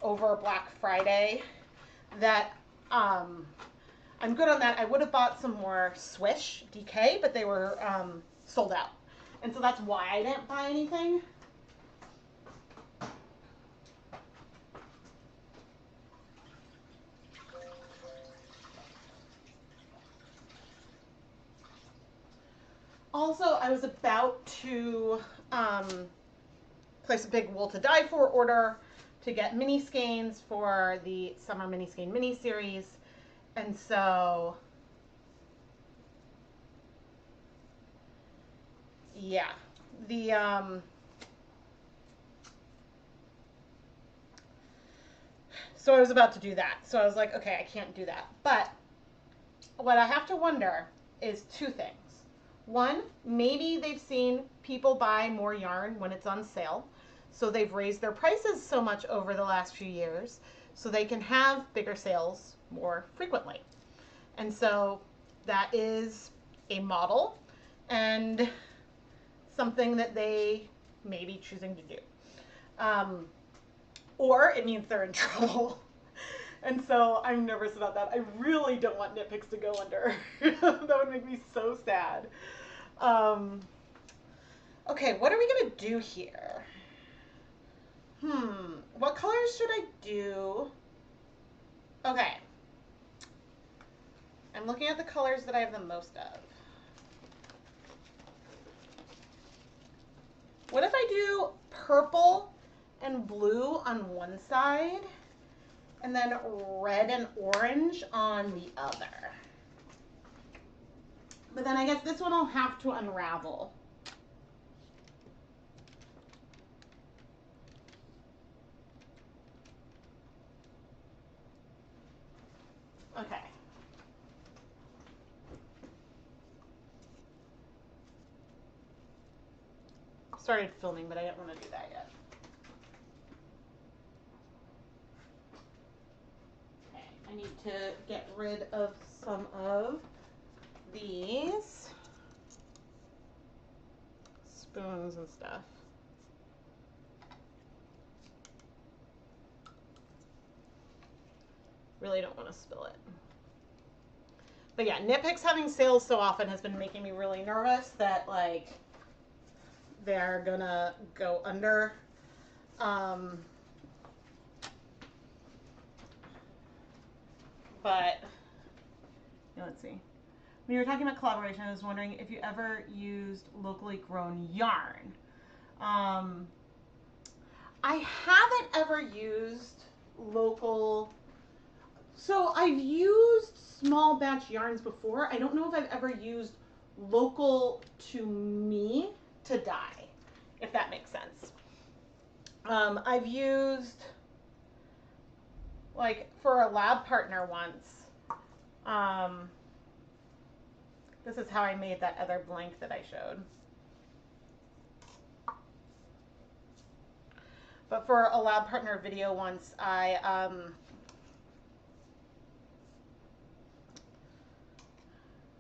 over Black Friday, that I'm good on that. I would have bought some more Swish DK, but they were sold out. And so that's why I didn't buy anything. Also, I was about to place a big wool to dye for order to get mini skeins for the summer mini skein mini series, and so yeah, so I was about to do that. So I was like, okay, I can't do that. But what I have to wonder is two things. One, maybe they've seen people buy more yarn when it's on sale, so they've raised their prices so much over the last few years so they can have bigger sales more frequently. And so that is a model and something that they may be choosing to do. Or it means they're in trouble. And so I'm nervous about that. I really don't want KnitPicks to go under. That would make me so sad. Okay, what are we going to do here? What colors should I do? Okay. I'm looking at the colors that I have the most of. What if I do purple and blue on one side, and then red and orange on the other? But then I guess this one I'll have to unravel. Okay. Started filming, but I didn't want to do that yet. Okay, I need to get rid of some of these spoons and stuff. Really don't want to spill it. But yeah, Knit Picks having sales so often has been making me really nervous that like they're gonna go under. But let's see. When you were talking about collaboration, I was wondering if you ever used locally grown yarn. I haven't ever used local. So I've used small batch yarns before. I don't know if I've ever used local to me to dye, if that makes sense. I've used, like, for a lab partner once, this is how I made that other blank that I showed. But for a lab partner video once,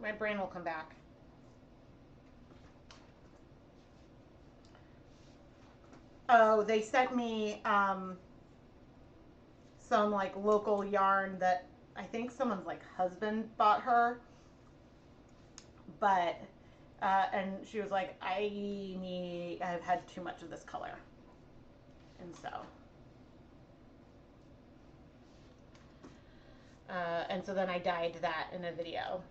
my brain will come back. Oh, they sent me some like local yarn that I think someone's like husband bought her. But and she was like, I've had too much of this color. And so then I dyed that in a video.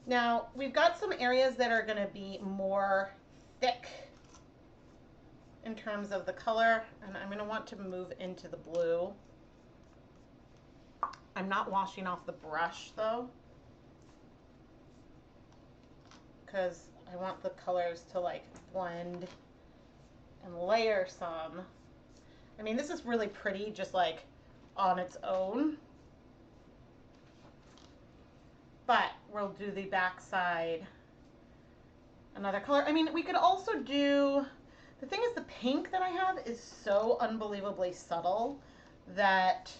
Now we've got some areas that are going to be more thick in terms of the color, and I'm going to want to move into the blue. I'm not washing off the brush though, because I want the colors to like blend and layer some. I mean, this is really pretty just like on its own, but we'll do the back side another color. I mean, we could also do, the thing is the pink that I have is so unbelievably subtle that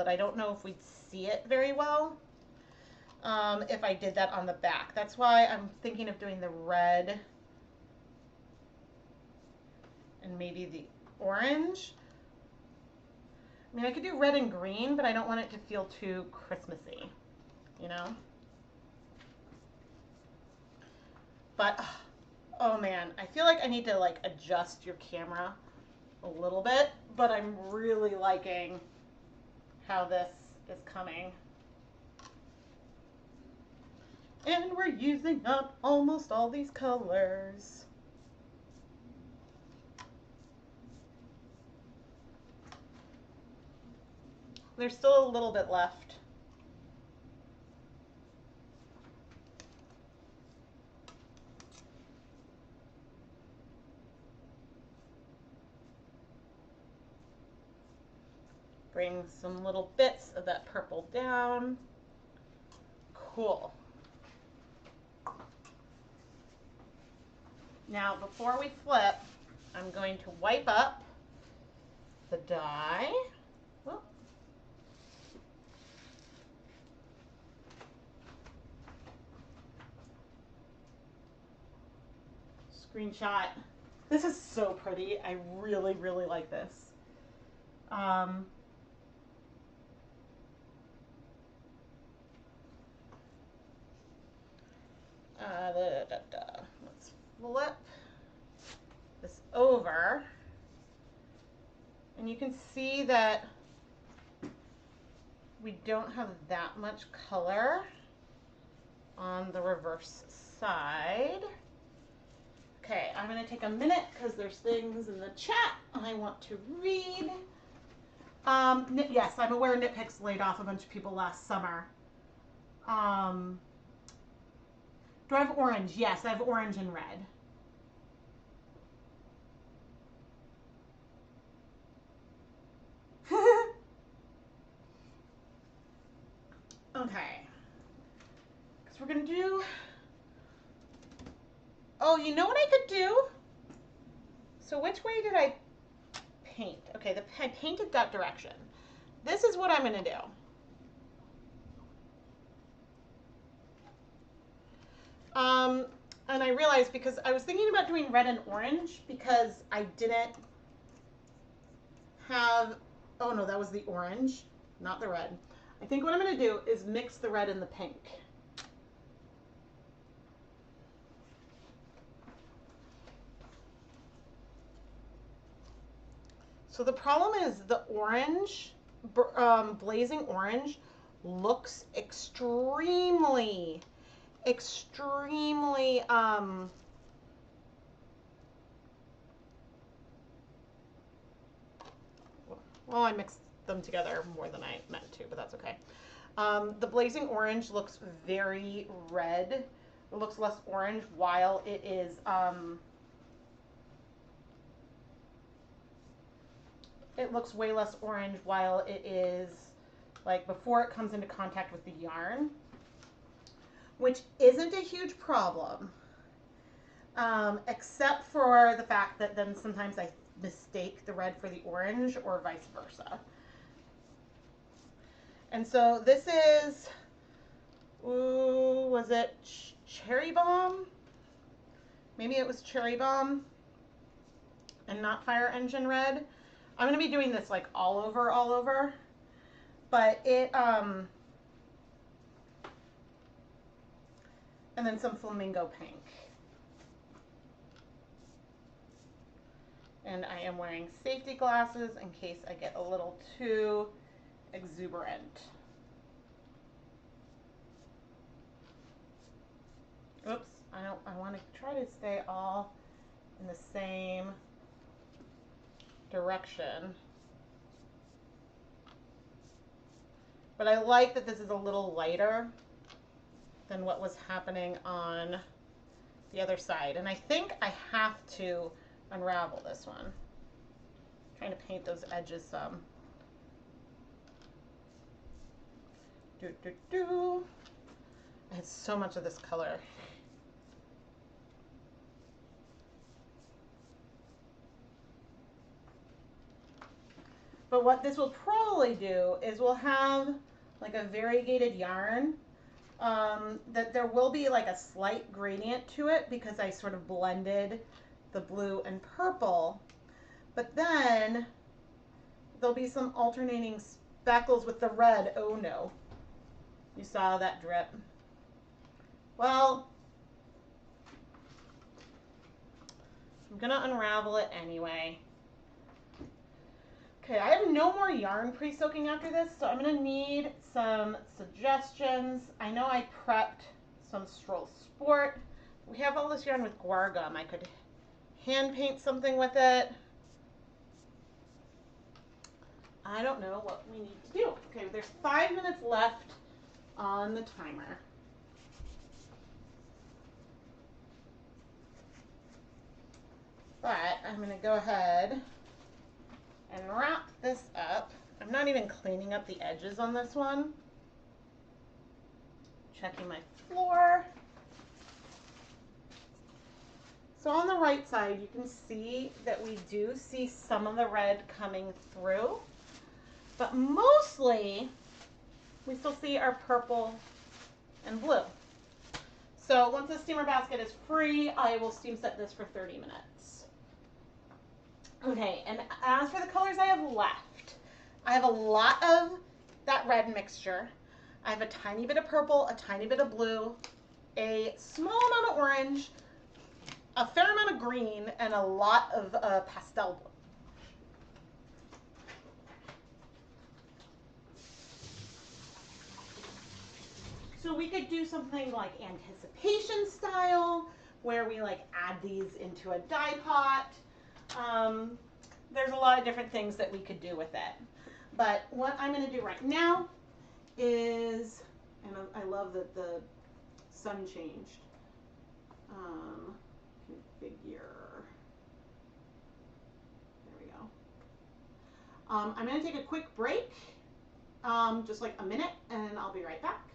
I don't know if we'd see it very well if I did that on the back. That's why I'm thinking of doing the red and maybe the orange. I mean, I could do red and green, but I don't want it to feel too Christmassy, you know? But, oh man, I feel like I need to like adjust your camera a little bit, but I'm really liking how this is coming. And we're using up almost all these colors. There's still a little bit left. Bring some little bits of that purple down. Cool. Now, before we flip, I'm going to wipe up the dye. Whoop. Screenshot. This is so pretty. I really, really like this. Let's flip this over, and you can see that we don't have that much color on the reverse side. Okay, I'm going to take a minute because there's things in the chat I want to read. Yes, I'm aware Knit Picks laid off a bunch of people last summer. Do I have orange? Yes, I have orange and red. Okay. Because we're going to do... Oh, you know what I could do? So which way did I paint? Okay, I painted that direction. This is what I'm going to do. And I realized, because I was thinking about doing red and orange, because I didn't have, oh no, that was the orange, not the red. I think what I'm going to do is mix the red and the pink. So the problem is the orange, blazing orange, looks extremely, well, I mixed them together more than I meant to, but that's okay. The blazing orange looks very red. It looks less orange, while it is, it looks way less orange while it is, like, before it comes into contact with the yarn, which isn't a huge problem, except for the fact that then sometimes I mistake the red for the orange, or vice versa. And so this is, ooh, was it Cherry Bomb? Maybe it was Cherry Bomb and not Fire Engine Red. I'm going to be doing this like all over, but it, and then some Flamingo Pink. And I am wearing safety glasses in case I get a little too exuberant. Oops, I want to try to stay all in the same direction. But I like that this is a little lighter than what was happening on the other side. And I think I have to unravel this one. I'm trying to paint those edges some. I had so much of this color. But what this will probably do is we'll have like a variegated yarn, that there will be like a slight gradient to it because I sort of blended the blue and purple. But then there'll be some alternating speckles with the red. Oh no. You saw that drip. Well, I'm gonna unravel it anyway. Okay, I have no more yarn pre-soaking after this, so I'm gonna need some suggestions. I know I prepped some Stroll Sport. We have all this yarn with Guar gum. I could hand paint something with it. I don't know what we need to do. Okay, there's 5 minutes left on the timer. But I'm gonna go ahead and wrap this up. I'm not even cleaning up the edges on this one. Checking my floor. So on the right side, you can see that we do see some of the red coming through, but mostly we still see our purple and blue. So once the steamer basket is free, I will steam set this for 30 minutes. Okay, and as for the colors I have left, I have a lot of that red mixture. I have a tiny bit of purple, a tiny bit of blue, a small amount of orange, a fair amount of green, and a lot of pastel blue. So we could do something like anticipation style, where we like add these into a dye pot. There's a lot of different things that we could do with it. But what I'm going to do right now is, and I love that the sun changed. Configure. There we go. I'm going to take a quick break, just like a minute, and I'll be right back.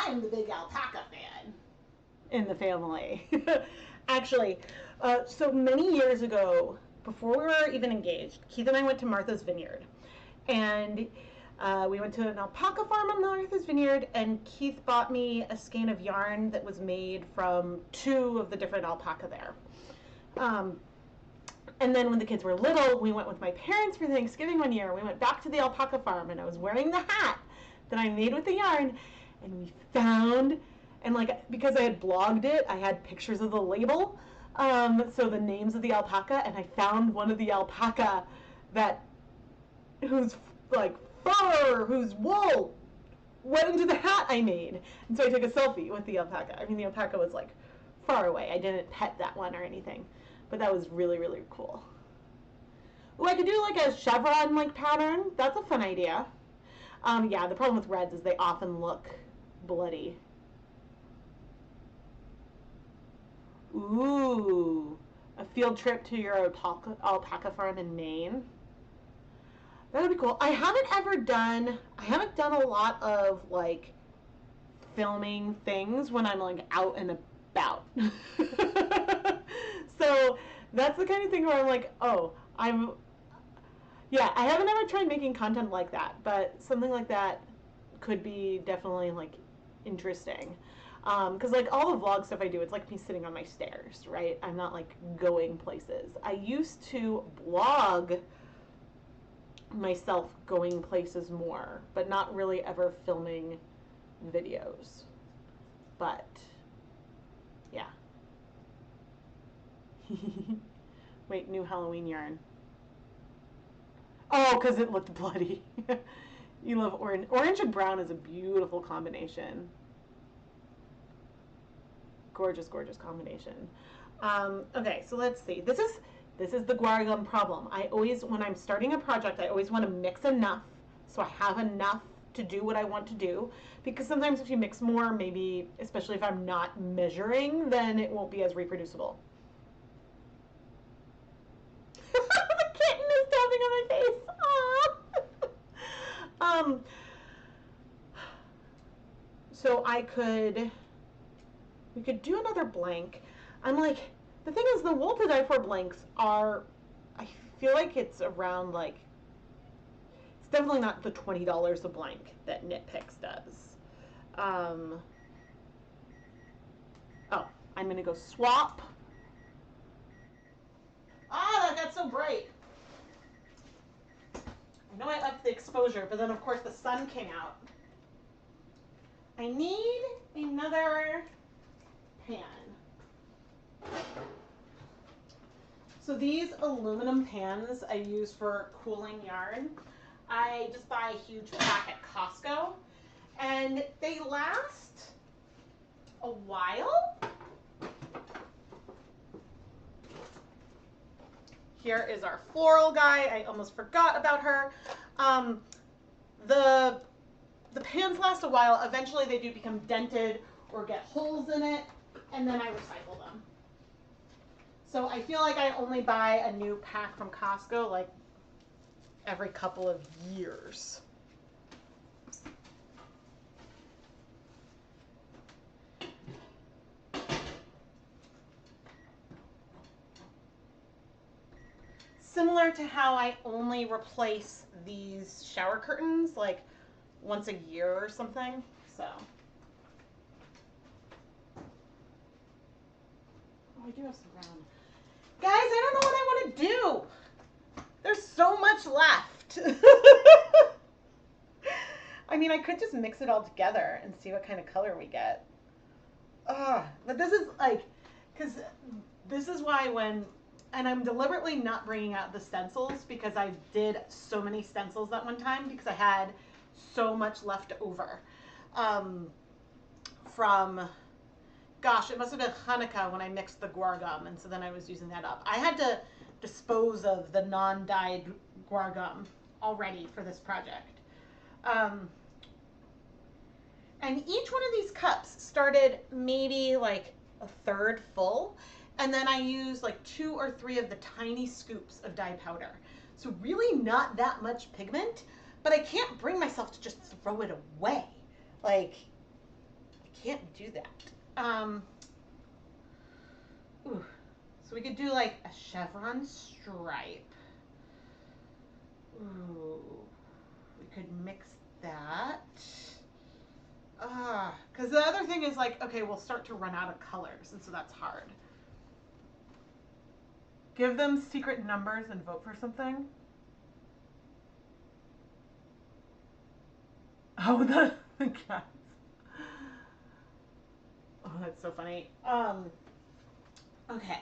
I'm the big alpaca fan in the family. Actually, so many years ago, before we were even engaged, Keith and I went to Martha's Vineyard. And we went to an alpaca farm on Martha's Vineyard, and Keith bought me a skein of yarn that was made from 2 of the different alpaca there. And then when the kids were little, we went with my parents for Thanksgiving one year. We went back to the alpaca farm, and I was wearing the hat that I made with the yarn, and we found, and like, because I had blogged it, I had pictures of the label, so the names of the alpaca, and I found one of the alpaca whose like fur, whose wool went into the hat I made. And so I took a selfie with the alpaca. I mean, the alpaca was like far away. I didn't pet that one or anything, but that was really, really cool. Oh, I could do like a chevron like pattern. That's a fun idea. Yeah, the problem with reds is they often look bloody. Ooh, a field trip to your alpaca farm in Maine. That would be cool. I haven't done a lot of like filming things when I'm like out and about. So that's the kind of thing where I'm like, oh, yeah, I haven't ever tried making content like that, but something like that could be definitely like interesting. Because like all the vlog stuff I do, it's like me sitting on my stairs, right? I'm not like going places. I used to blog myself going places more, but not really ever filming videos. But yeah. Wait, new Halloween yarn. Oh, because it looked bloody. You love orange. Orange and brown is a beautiful combination. Gorgeous, gorgeous combination. Okay, so let's see. This is the guar gum problem. I always, when I'm starting a project, I always want to mix enough so I have enough to do what I want to do. Because sometimes if you mix more, maybe, especially if I'm not measuring, then it won't be as reproducible. The kitten is tapping on my face. So we could do another blank. I'm like, the thing is, the wool to dye for blanks are, I feel like it's around like, it's definitely not the $20 a blank that Knit Picks does. Oh, I'm gonna go swap. Ah, that got so bright. I know I upped the exposure, but then of course the sun came out. I need another pan. So these aluminum pans I use for cooling yarn. I just buy a huge pack at Costco, and they last a while. Here is our floral guy. I almost forgot about her. The pans last a while. Eventually they do become dented or get holes in it, and then I recycle them. So I feel like I only buy a new pack from Costco like every couple of years. Similar to how I only replace these shower curtains like once a year or something. So, oh, I do have some brown. Guys, I don't know what I want to do. There's so much left. I mean, I could just mix it all together and see what kind of color we get. But this is like, because this is why and I'm deliberately not bringing out the stencils because I did so many stencils that one time because I had so much left over from, gosh, it must have been Hanukkah when I mixed the guar gum, and so then I was using that up. I had to dispose of the non-dyed guar gum already for this project. And each one of these cups started maybe like a third full, and then I used like 2 or 3 of the tiny scoops of dye powder. So really not that much pigment, but I can't bring myself to just throw it away. Like, can't do that. Ooh. So we could do like a chevron stripe. Ooh. We could mix that. Because the other thing is like, okay, we'll start to run out of colors, and so that's hard. Give them secret numbers and vote for something. Oh, the cats. Oh, that's so funny. Okay.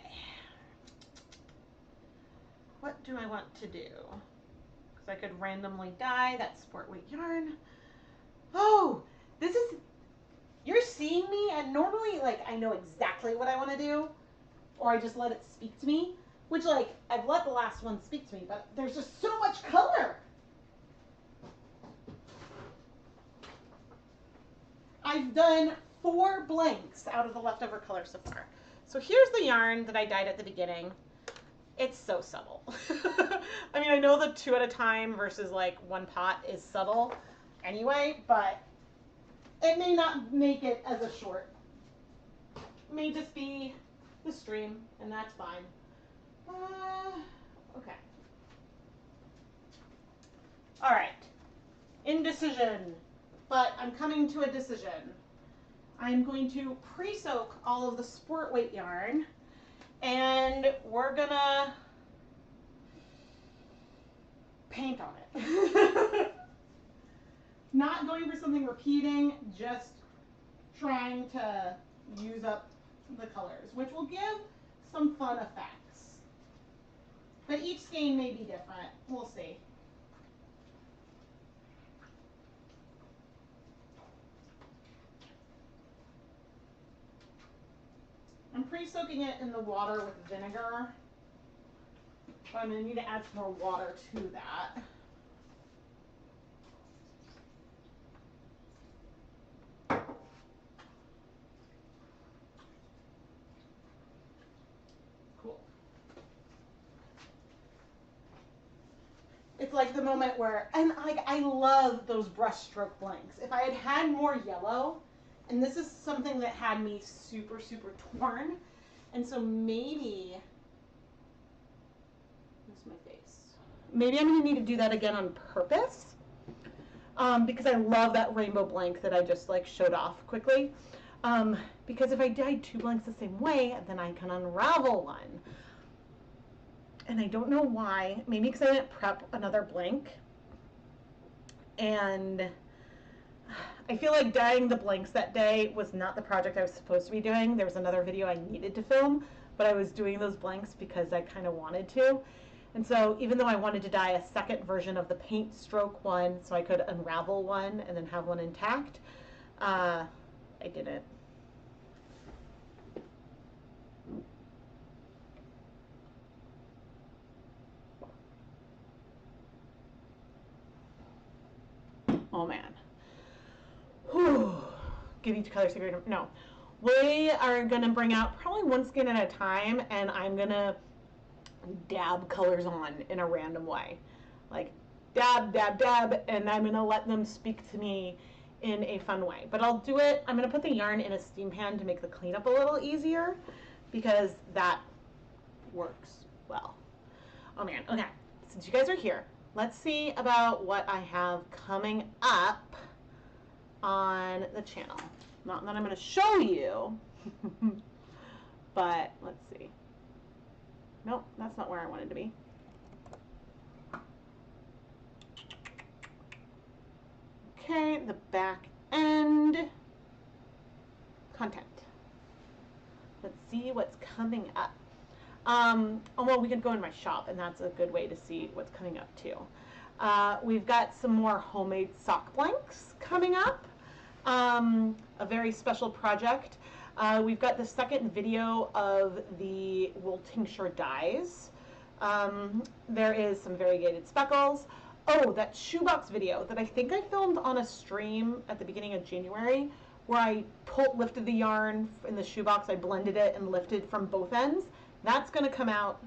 What do I want to do? Because I could randomly dye that sport weight yarn. Oh, this is, you're seeing me, and normally, like, I know exactly what I want to do, or I just let it speak to me, which, like, I've let the last one speak to me, but there's just so much color. I've done 4 blanks out of the leftover color so far. So here's the yarn that I dyed at the beginning. It's so subtle. I mean, I know the 2 at a time versus like 1 pot is subtle anyway, but it may not make it as a short. It may just be the stream, and that's fine. Okay. All right. Indecision, but I'm coming to a decision. I'm going to pre-soak all of the sport weight yarn, and we're gonna paint on it. Not going for something repeating, just trying to use up the colors, which will give some fun effects. But each skein may be different. We'll see. I'm pre-soaking it in the water with vinegar, but I'm going to need to add some more water to that. Cool. It's like the moment where, and like I love those brush stroke blanks. If I had had more yellow, and this is something that had me super, super torn, and so maybe, where's my face? Maybe I'm going to need to do that again on purpose, because I love that rainbow blank that I just like showed off quickly. Because if I dyed 2 blanks the same way, then I can unravel one. And I don't know why. Maybe because I didn't prep another blank. And I feel like dyeing the blanks that day was not the project I was supposed to be doing. There was another video I needed to film, but I was doing those blanks because I kind of wanted to. And so even though I wanted to dye a second version of the paint stroke one so I could unravel one and then have one intact, I didn't. Oh man. Whew. Give each color secret. No. We are going to bring out probably 1 skein at a time, and I'm going to dab colors on in a random way. Like dab, dab, dab, and I'm going to let them speak to me in a fun way. But I'll do it, I'm going to put the yarn in a steam pan to make the cleanup a little easier, because that works well. Oh man, okay. Since you guys are here, let's see about what I have coming up on the channel. Not that I'm going to show you, but let's see. Nope, that's not where I wanted to be. Okay, the back end content. Let's see what's coming up. Oh, well, we could go in my shop, and that's a good way to see what's coming up too. We've got some more homemade sock blanks coming up. A very special project. We've got the second video of the wool tincture dyes. There is some variegated speckles. Oh, that shoebox video that I think I filmed on a stream at the beginning of January, where I lifted the yarn in the shoebox, I blended it and lifted from both ends. That's going to come out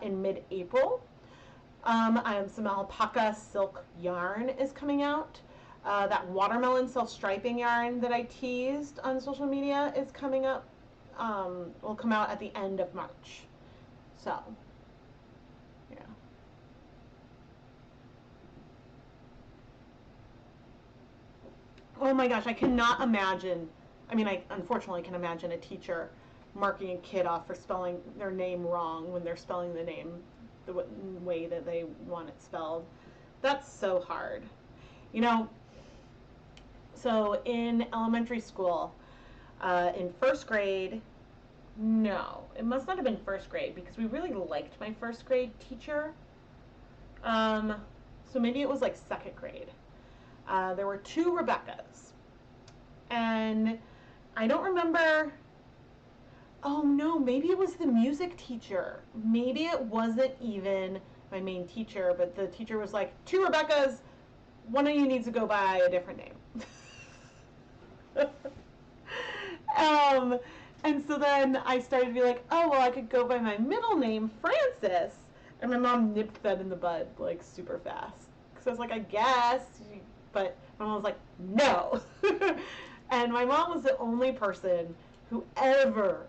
in mid-April. I have some alpaca silk yarn is coming out. That watermelon self-striping yarn that I teased on social media is coming up. Will come out at the end of March. So, yeah. Oh my gosh, I cannot imagine. I mean, I unfortunately can imagine a teacher marking a kid off for spelling their name wrong when they're spelling the name the way that they want it spelled. That's so hard. You know, so in elementary school, in first grade, no, it must not have been first grade because we really liked my first grade teacher. Um, so maybe it was like second grade. There were two Rebeccas. And I don't remember. Oh no, maybe it was the music teacher. Maybe it wasn't even my main teacher, but the teacher was like, two Rebeccas, one of you needs to go by a different name. um, and so then I started to be like, oh, well, I could go by my middle name, Francis. And my mom nipped that in the bud, like, super fast. Because I was like, I guess. But my mom was like, no. And my mom was the only person who ever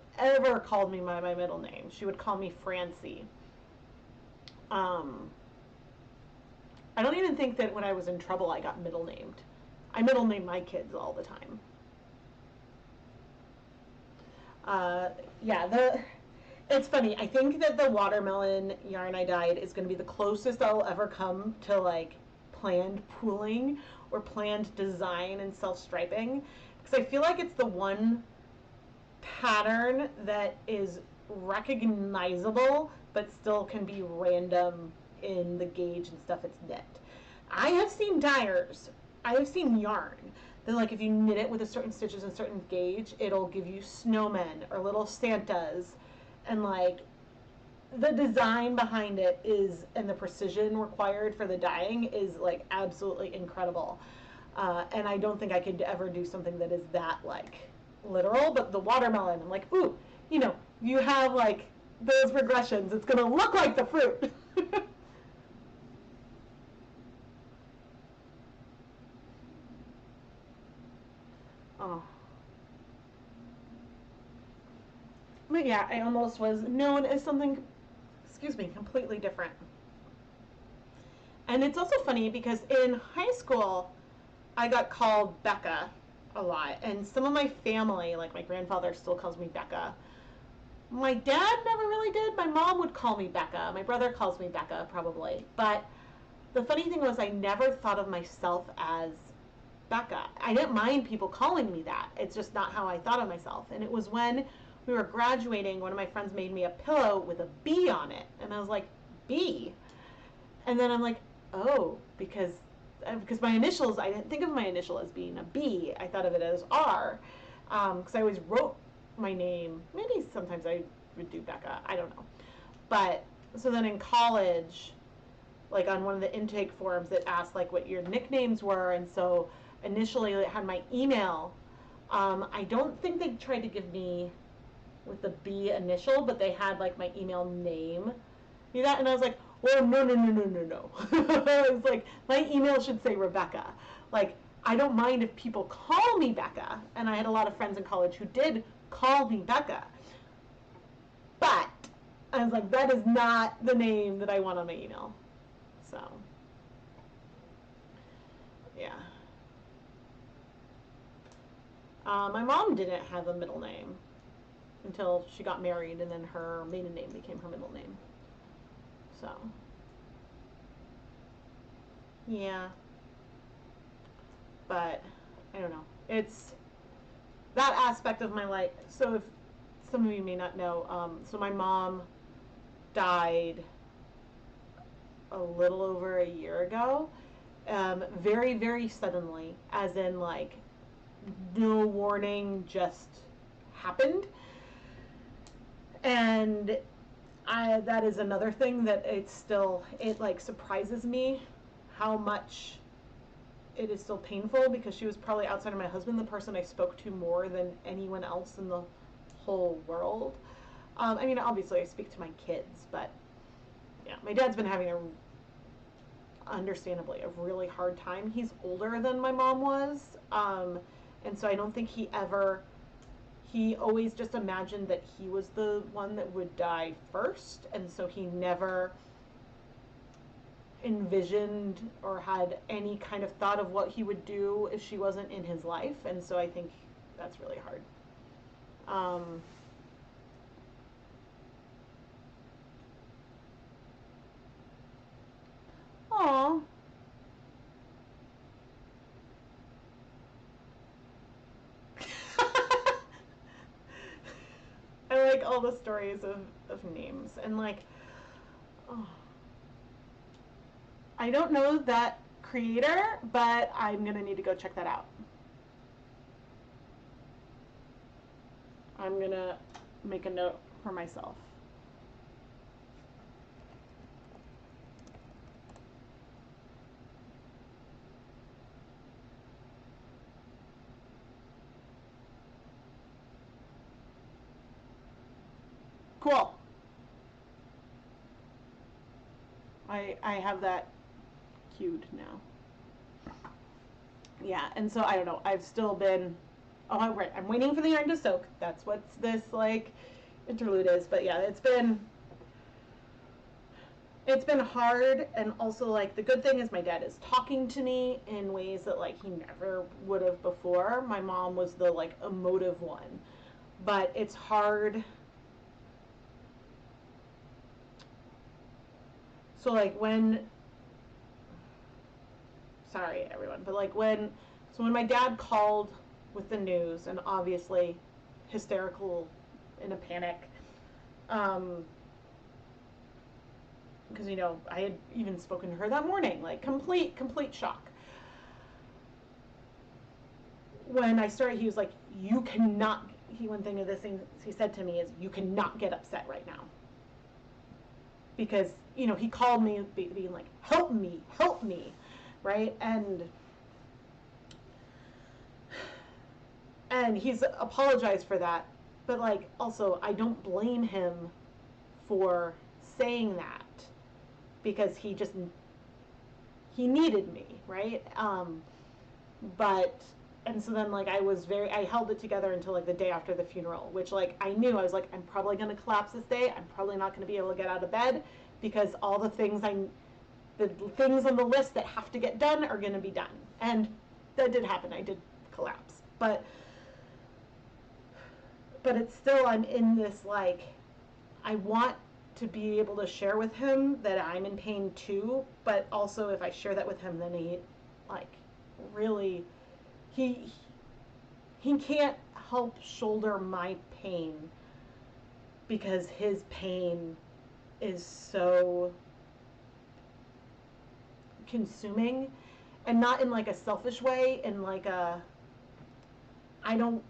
called me by my middle name. She would call me Francie. I don't even think that when I was in trouble I got middle named. I middle name my kids all the time. Yeah, it's funny. I think that the watermelon yarn I dyed is going to be the closest I'll ever come to like planned pooling or planned design and self-striping, because I feel like it's the one pattern that is recognizable but still can be random in the gauge and stuff it's knit. I have seen dyers, I have seen yarn that like if you knit it with a certain stitches and certain gauge, it'll give you snowmen or little Santas, and like the design behind it is, and the precision required for the dyeing is like absolutely incredible. And I don't think I could ever do something that is that like literal, but the watermelon, I'm like, ooh, you know, you have like those regressions, it's gonna look like the fruit. Oh. But yeah, I almost was known as something, excuse me, completely different. And it's also funny because in high school, I got called Becca a lot. And some of my family, like my grandfather still calls me Becca. My dad never really did. My mom would call me Becca. My brother calls me Becca, probably. But the funny thing was I never thought of myself as Becca. I didn't mind people calling me that. It's just not how I thought of myself. And it was when we were graduating, one of my friends made me a pillow with a B on it. And I was like, B? And then I'm like, oh, because my initials, I didn't think of my initial as being a B. I thought of it as R, because I always wrote my name. Maybe sometimes I would do Becca. I don't know. But so then in college, like on one of the intake forms, it asked like what your nicknames were, and so initially it had my email. I don't think they tried to give me with the B initial, but they had like my email name. You know that, and I was like, well, no. I was like, my email should say Rebecca. Like, I don't mind if people call me Becca, and I had a lot of friends in college who did call me Becca. But I was like, that is not the name that I want on my email. So, yeah. My mom didn't have a middle name until she got married, and then her maiden name became her middle name. So, yeah. But I don't know. It's that aspect of my life. So if some of you may not know, so my mom died a little over a year ago, very very suddenly, as in like no warning, just happened. And that is another thing that it like surprises me how much it is still painful, because she was probably, outside of my husband, the person I spoke to more than anyone else in the whole world. I mean, obviously I speak to my kids, but yeah, my dad's been having understandably, a really hard time. He's older than my mom was, and so I don't think he always just imagined that he was the one that would die first, and so he never envisioned or had any kind of thought of what he would do if she wasn't in his life, and so I think that's really hard. Aw. I like all the stories of names, and like, oh, I don't know that creator, but I'm gonna need to go check that out. I'm gonna make a note for myself. Cool. I have that queued now. Yeah, and so I don't know. I've still been. Oh, right. I'm waiting for the yarn to soak. That's what this like interlude is. But yeah, it's been hard, and also like the good thing is my dad is talking to me in ways that like he never would have before. My mom was the like emotive one, but it's hard. So like when, sorry everyone, but like when my dad called with the news, and obviously hysterical, in a panic, because you know I had even spoken to her that morning, like complete shock. When I started, he was like, "You cannot." One thing of the things he said to me is, "You cannot get upset right now," because you know he called me being like, "Help me," right? And he's apologized for that, but like also I don't blame him for saying that, because he needed me, right? But and so then like I held it together until like the day after the funeral, which like I knew, I was like, I'm probably gonna collapse this day. I'm probably not gonna be able to get out of bed, because all the things on the list that have to get done are gonna be done. And that did happen. I did collapse. But it's still, I'm in this like, I want to be able to share with him that I'm in pain too, but also if I share that with him, then he like really he can't help shoulder my pain, because his pain is so consuming, and not in like a selfish way, in like I don't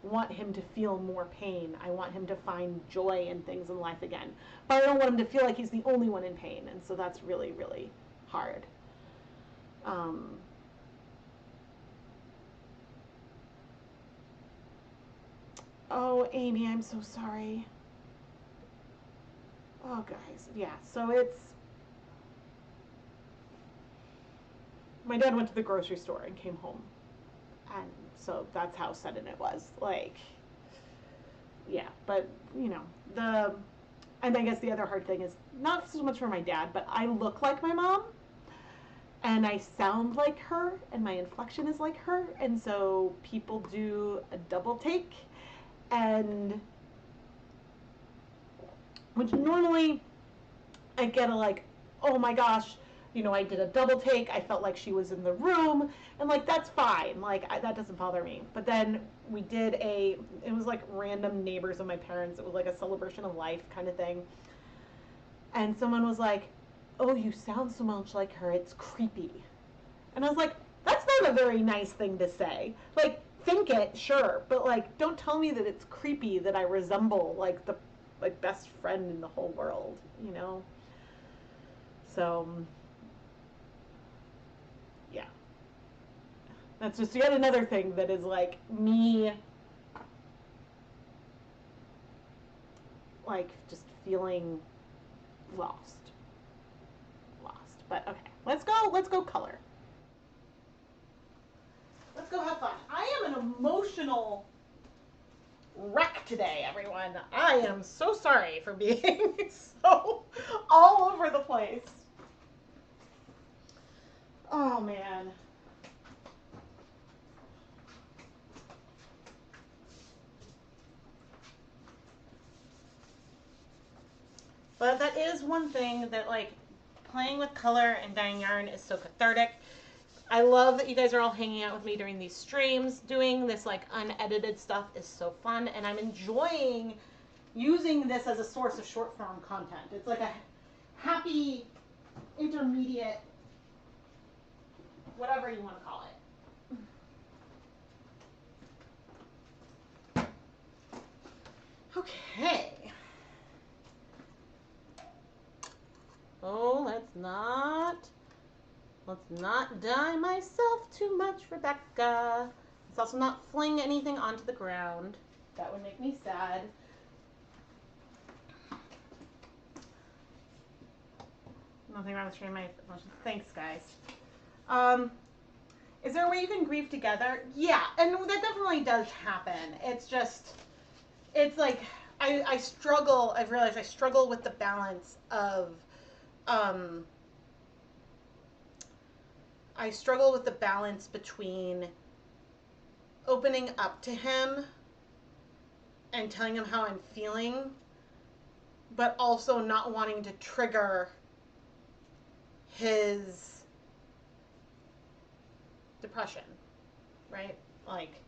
want him to feel more pain. I want him to find joy in things in life again. But I don't want him to feel like he's the only one in pain. And so that's really, really hard. Oh, Amy, I'm so sorry. Oh, guys. Yeah, so my dad went to the grocery store and came home. And so that's how sudden it was. Like, yeah, but, you know, and I guess the other hard thing is not so much for my dad, but I look like my mom, and I sound like her, and my inflection is like her, and so people do a double take, and which normally I get a like, oh my gosh, you know, I did a double take, I felt like she was in the room, and like that's fine, like that doesn't bother me. But then we did it was like random neighbors of my parents, it was like a celebration of life kind of thing, and someone was like, oh, you sound so much like her, it's creepy. And I was like, that's not a very nice thing to say. Like, think it, sure, but like, don't tell me that it's creepy that I resemble like the like best friend in the whole world, you know? So, yeah. That's just yet another thing that is like me, like, just feeling lost. But okay. Let's go color. Let's go have fun. I am an emotional wreck today, everyone. I am so sorry for being so all over the place. Oh, man. But that is one thing that, like, playing with color and dyeing yarn is so cathartic. I love that you guys are all hanging out with me during these streams. Doing this, like, unedited stuff is so fun, and I'm enjoying using this as a source of short form content. It's like a happy intermediate, whatever you want to call it. Okay. Oh, let's not dye myself too much, Rebecca. Let's also not fling anything onto the ground. That would make me sad. Nothing wrong with sharing my emotions. Thanks, guys. Is there a way you can grieve together? Yeah, and that definitely does happen. It's just, it's like, I struggle, I've realized I struggle with the balance of, I struggle with the balance between opening up to him and telling him how I'm feeling, but also not wanting to trigger his depression, right? Like,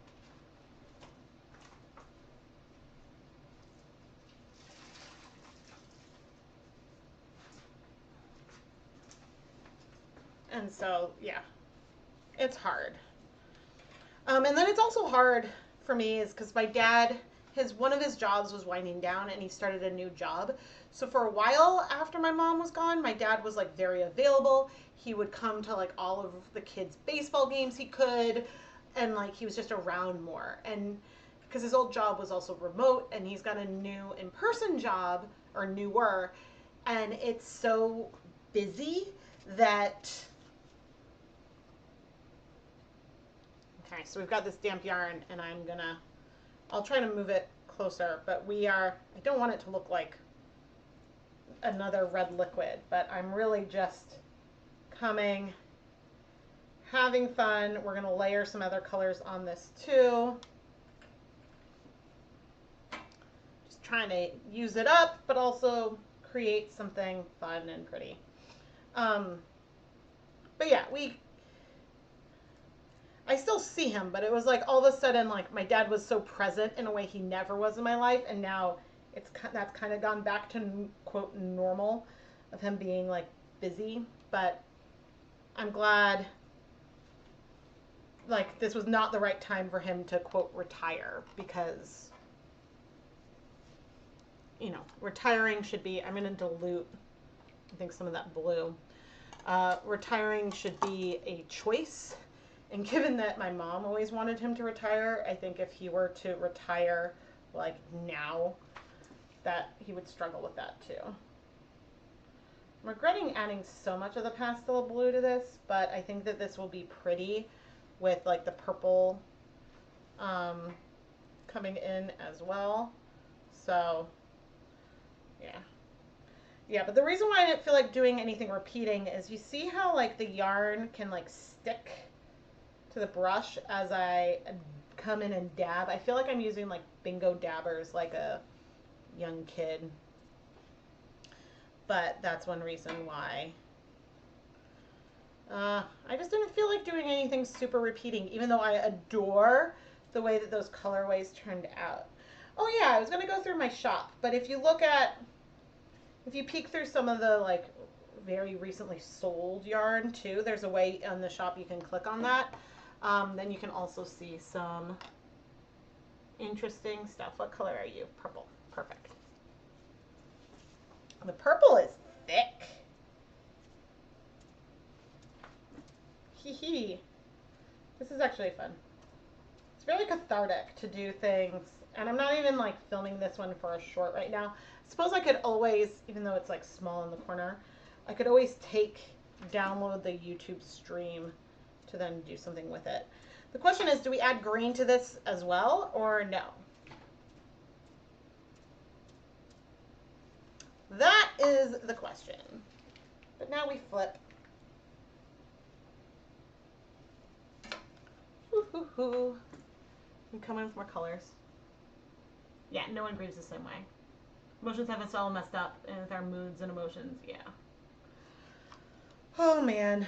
and so, yeah, it's hard. And then it's also hard for me is because my dad, one of his jobs was winding down and he started a new job. So for a while after my mom was gone, my dad was like very available. He would come to like all of the kids' baseball games he could, and like he was just around more. And because his old job was also remote, and he's got a new in-person job, or newer, and it's so busy that. Okay, so we've got this damp yarn, and I'll try to move it closer, but I don't want it to look like another red liquid, but I'm really just coming, having fun. We're gonna layer some other colors on this too. Just trying to use it up, but also create something fun and pretty. But yeah, I still see him, but it was like all of a sudden, like my dad was so present in a way he never was in my life, and now that's kind of gone back to quote normal of him being like busy. But I'm glad, like this was not the right time for him to quote retire, because retiring should be. I'm gonna dilute, I think, some of that blue. Retiring should be a choice. And given that my mom always wanted him to retire, I think if he were to retire, like now, that he would struggle with that too. I'm regretting adding so much of the pastel blue to this, but I think that this will be pretty with like the purple coming in as well. So, yeah. Yeah, but the reason why I didn't feel like doing anything repeating is you see how like the yarn can like stick to the brush as I come in and dab. I feel like I'm using like bingo dabbers like a young kid. But that's one reason why. I just didn't feel like doing anything super repeating, even though I adore the way that those colorways turned out. Oh yeah, I was going to go through my shop, but if you peek through some of the like very recently sold yarn too, there's a way on the shop you can click on that. Then you can also see some interesting stuff. What color are you? Purple. Perfect. The purple is thick. Hee hee. This is actually fun. It's really cathartic to do things. And I'm not even like filming this one for a short right now. I suppose I could always, even though it's like small in the corner, I could always take download the YouTube stream to then do something with it. The question is, do we add green to this as well or no? That is the question. But now we flip. Ooh. And come in with more colors. Yeah, no one grieves the same way. Emotions have us all messed up, and with our moods and emotions, yeah. Oh man.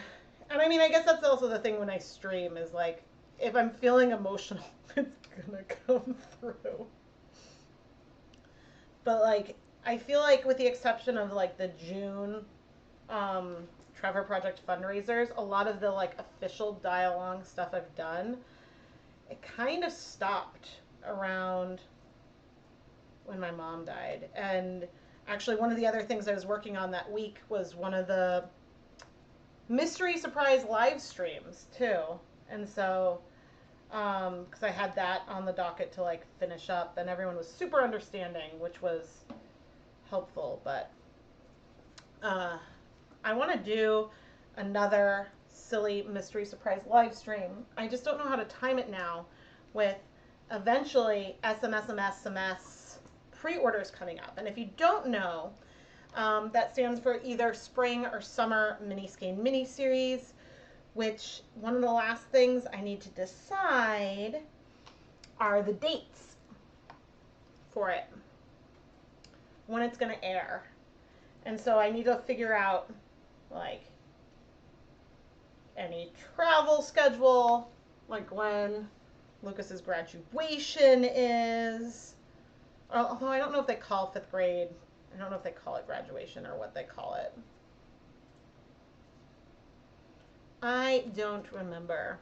And I mean, I guess that's also the thing when I stream is like, if I'm feeling emotional, it's gonna come through. But like, I feel like with the exception of like the June Trevor Project fundraisers, a lot of the like official dialogue stuff I've done, it kind of stopped around when my mom died. And actually one of the other things I was working on that week was one of the mystery surprise live streams too. And so, because I had that on the docket to like finish up, and everyone was super understanding, which was helpful. But I want to do another silly mystery surprise live stream. I just don't know how to time it now with eventually SMS pre-orders coming up. And if you don't know, that stands for either spring or summer mini skein mini series, which one of the last things I need to decide are the dates for it, when it's going to air. And so I need to figure out like any travel schedule, like when Lucas's graduation is. Although I don't know if they call 5th grade, I don't know if they call it graduation or what they call it. I don't remember.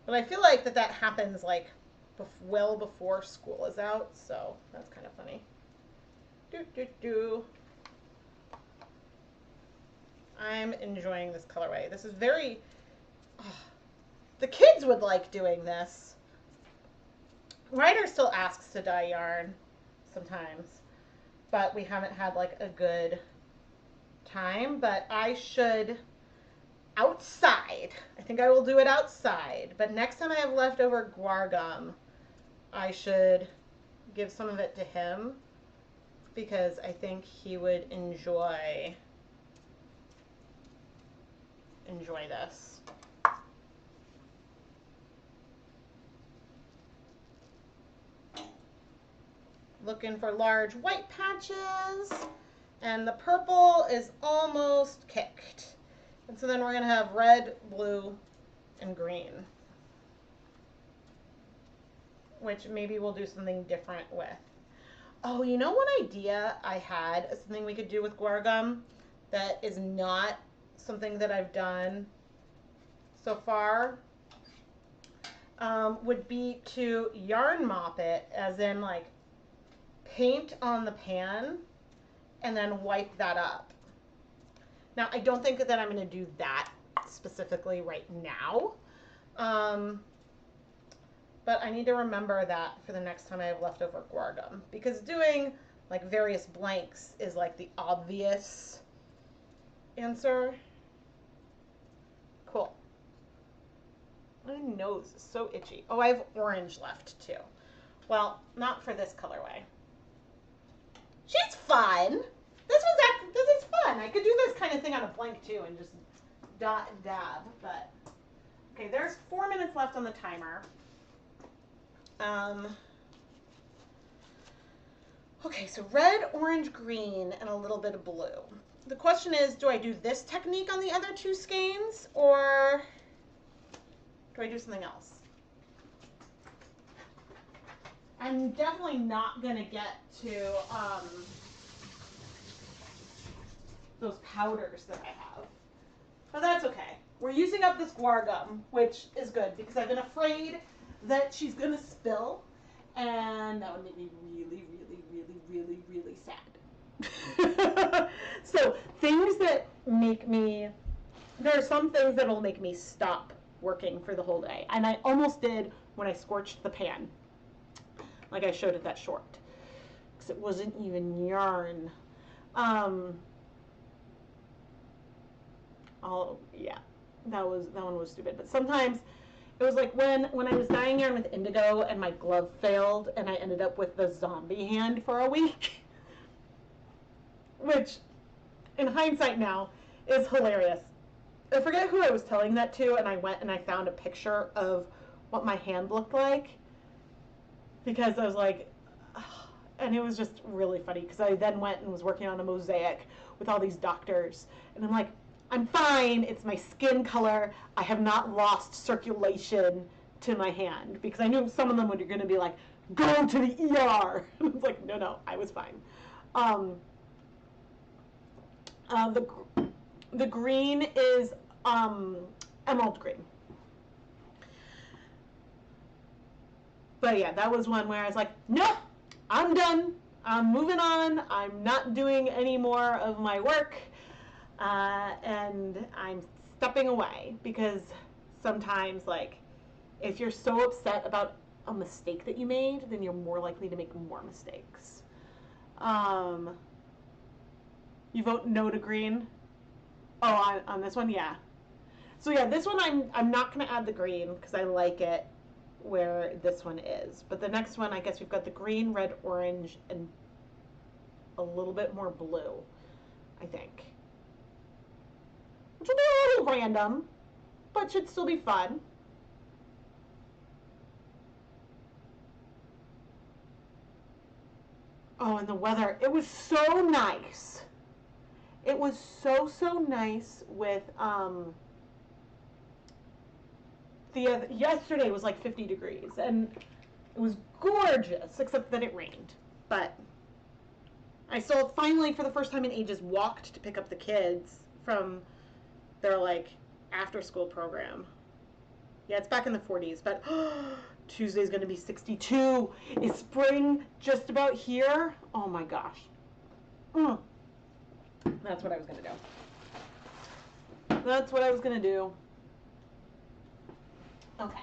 But I feel like that happens like well before school is out, so that's kind of funny. I'm enjoying this colorway. This is very... the kids would like doing this. Ryder still asks to dye yarn sometimes, but we haven't had like a good time. But I should outside. I think I will do it outside. But next time I have leftover guar gum, I should give some of it to him because I think he would enjoy this. Looking for large white patches, and the purple is almost kicked. And so then we're going to have red, blue, and green, which maybe we'll do something different with. Oh, you know what idea I had? Something we could do with guar gum that is not something that I've done so far would be to yarn mop it, as in like paint on the pan and then wipe that up. Now, I don't think that I'm going to do that specifically right now, but I need to remember that for the next time I have leftover guar gum, because doing like various blanks is like the obvious answer. Cool. My nose is so itchy. Oh, I have orange left too. Well, not for this colorway. She's fun. This is fun. I could do this kind of thing on a blank too and just dot and dab, but okay, there's 4 minutes left on the timer. Okay, so red, orange, green, and a little bit of blue. The question is, do I do this technique on the other 2 skeins, or do I do something else? I'm definitely not going to get to those powders that I have. But that's okay. We're using up this guar gum, which is good because I've been afraid that she's going to spill, and that would make me really, really, really, really, really sad. So things that make me, there are some things that will make me stop working for the whole day. And I almost did when I scorched the pan, like I showed at that short, because it wasn't even yarn. Oh yeah, that one was stupid. But sometimes it was like when I was dyeing yarn with indigo and my glove failed and I ended up with the zombie hand for a week, which in hindsight now is hilarious. I forget who I was telling that to, and I went and I found a picture of what my hand looked like because I was like, ugh. And it was just really funny because I then went and was working on a mosaic with all these doctors, and I'm like, I'm fine. It's my skin color. I have not lost circulation to my hand because I knew some of them were going to be like, go to the ER. It's like, no, no, I was fine. The green is emerald green. But yeah, that was one where I was like, no, I'm done. I'm moving on. I'm not doing any more of my work. And I'm stepping away because sometimes, like, if you're so upset about a mistake that you made, then you're more likely to make more mistakes. You vote no to green? Oh, on this one, yeah. So yeah, this one I'm not going to add the green because I like it where this one is. But the next one, I guess we've got the green, red, orange, and a little bit more blue, I think. Which will be a little random, but should still be fun. Oh, and the weather, it was so nice. It was so, so nice with, yesterday was like 50 degrees, and it was gorgeous, except that it rained. But I still finally, for the first time in ages, walked to pick up the kids from their, like, after-school program. Yeah, it's back in the 40s, but Tuesday's going to be 62. Is spring just about here? Oh my gosh. That's what I was going to do. That's what I was going to do. Okay.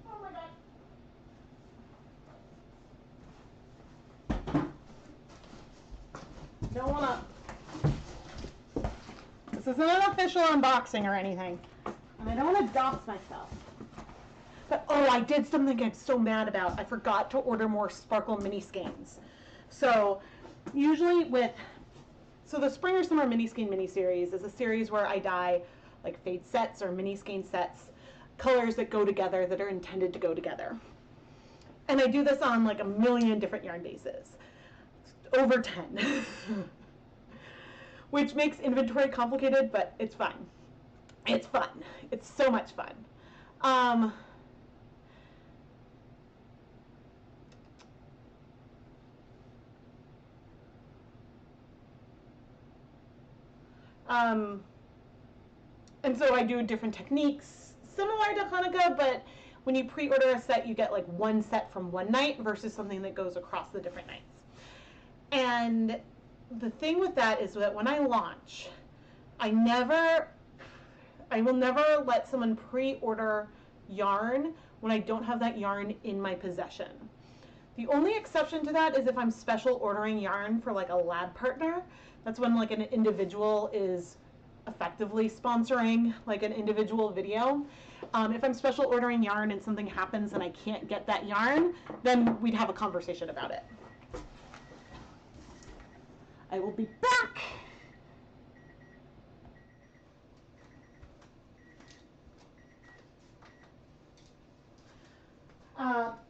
Oh my God. Don't want to. This isn't an official unboxing or anything. And I don't want to dox myself. But, oh, I did something I'm so mad about. I forgot to order more Sparkle mini skeins. So, usually so the Spring or Summer mini skein mini series is a series where I dye like fade sets or mini skein sets, colors that go together that are intended to go together. And I do this on like a million different yarn bases. Over 10. Which makes inventory complicated, but it's fun. It's fun. It's so much fun. And so I do different techniques similar to Hanukkah, but when you pre-order a set, you get like one set from one night versus something that goes across the different nights. And the thing with that is that when I launch, I will never let someone pre-order yarn when I don't have that yarn in my possession. The only exception to that is if I'm special ordering yarn for like a lab partner. That's when like an individual is effectively sponsoring like an individual video. If I'm special ordering yarn and something happens and I can't get that yarn, then we'd have a conversation about it. I will be back.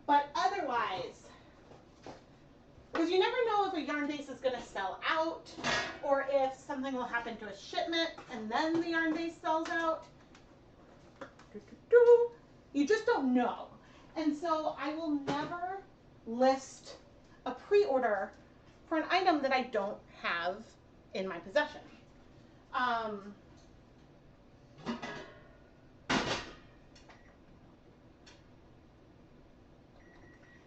But otherwise, because you never know if a yarn base is going to sell out or if something will happen to a shipment and then the yarn base sells out. You just don't know. And so I will never list a pre-order for an item that I don't have in my possession.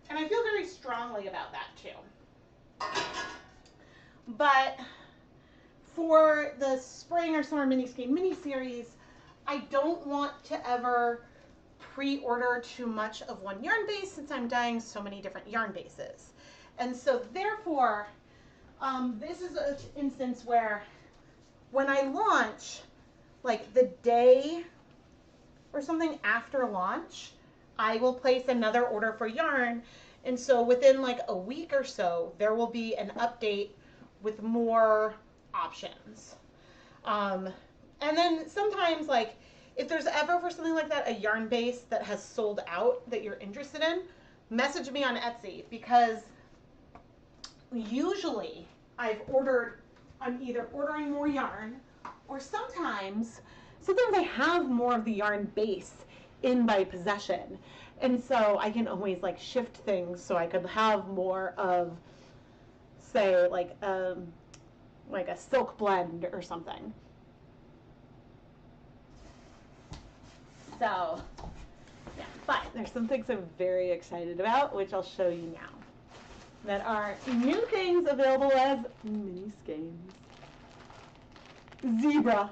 And I feel very strongly about that too. But for the Spring or Summer mini skein mini series, I don't want to ever pre-order too much of one yarn base since I'm dyeing so many different yarn bases. And so therefore, this is an instance where when I launch, like the day or something after launch, I will place another order for yarn. And so within like a week or so, there will be an update with more options. And then sometimes, like, if there's ever for something like that, a yarn base that has sold out that you're interested in, message me on Etsy, because usually I'm either ordering more yarn, or sometimes I have more of the yarn base in my possession. And so I can always like shift things so I could have more of, say, like a silk blend or something. So, yeah, but there's some things I'm very excited about, which I'll show you now, that are new things available as mini skeins. Zebra.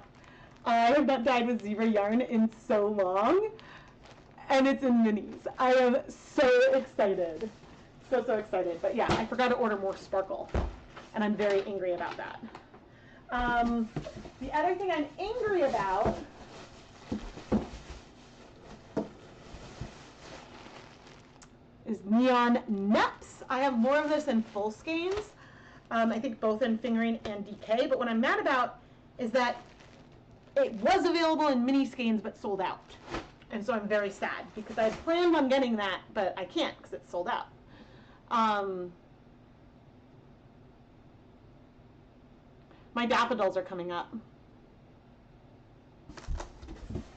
I have not dyed with zebra yarn in so long, and it's in minis. I am so excited. So excited. But yeah, I forgot to order more sparkle, and I'm very angry about that. The other thing I'm angry about is neon neps. I have more of this in full skeins. I think both in fingering and DK, but what I'm mad about is that it was available in mini skeins but sold out. And so I'm very sad because I had planned on getting that, but I can't because it's sold out. My daffodils are coming up.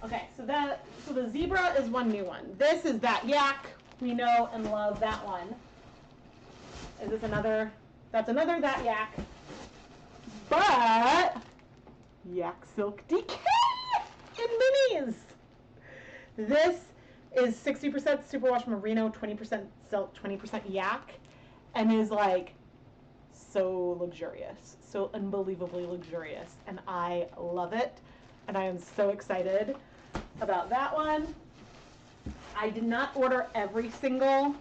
Okay, so the zebra is one new one. This is that yak. We know and love that one. Is this another? That's another that yak. But yak silk DK in minis. This is 60% superwash merino, 20% silk, 20% yak, and is like so luxurious, so unbelievably luxurious, and I love it, and I am so excited about that one. I did not order every single,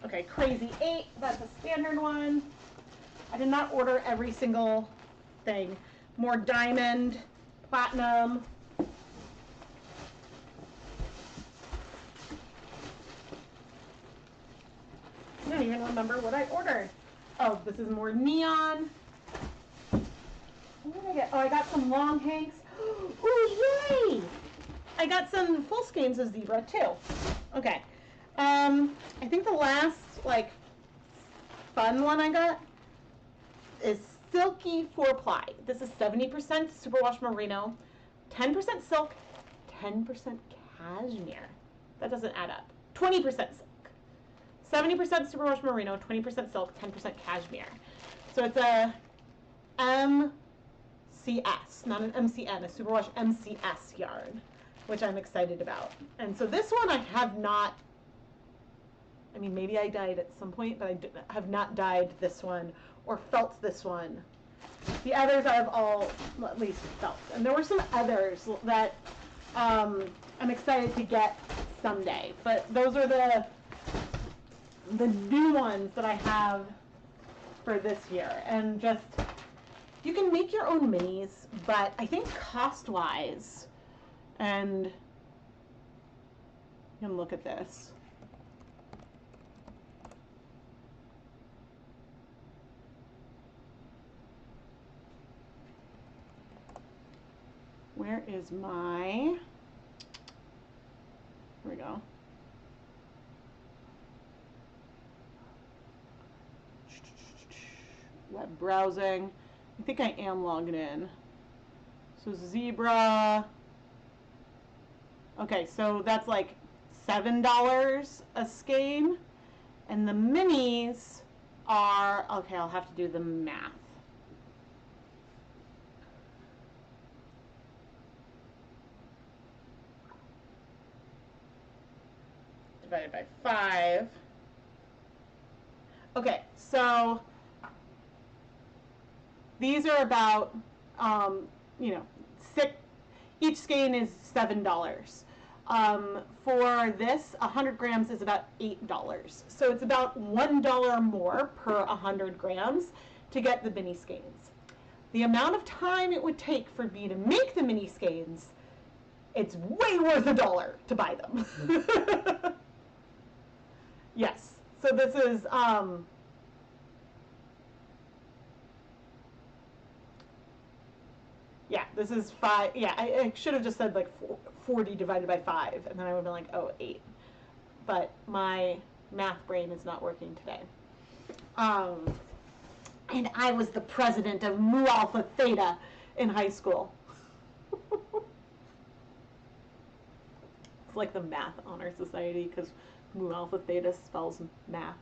okay, Crazy 8, that's a standard one. I did not order every single thing. More diamond, platinum. I don't even remember what I ordered. Oh, this is more neon. What did I get? Oh, I got some long hanks. Oh, yay! I got some full skeins of zebra too. Okay. I think the last like fun one I got is silky 4-ply. This is 70% superwash merino, 10% silk, 10% cashmere. That doesn't add up. 20% silk. 70% superwash merino, 20% silk, 10% cashmere. So it's a MCS, not an MCN, a superwash MCS yarn, which I'm excited about. And so this one I have not, I mean, maybe I dyed at some point, but I have not dyed this one or felt this one. The others I've all, well, at least felt. And there were some others that I'm excited to get someday. But those are the new ones that I have for this year. And just, you can make your own minis, but I think cost-wise, and you can look at this. Where is my, here we go. Web browsing. I think I am logged in. So zebra. Okay, so that's like $7 a skein. And the minis are, okay, I'll have to do the math. Divided by 5. Okay, so these are about, you know, each skein is $7. For this, 100 grams is about $8. So it's about $1 more per 100 grams to get the mini skeins. The amount of time it would take for me to make the mini skeins, it's way worth $1 to buy them. Yes. So this is, yeah, this is 5. Yeah, I should have just said like 40 divided by 5, and then I would have been like, oh, 8. But my math brain is not working today. And I was the president of Mu Alpha Theta in high school. It's like the Math Honor Society, because Mu Alpha Theta spells math.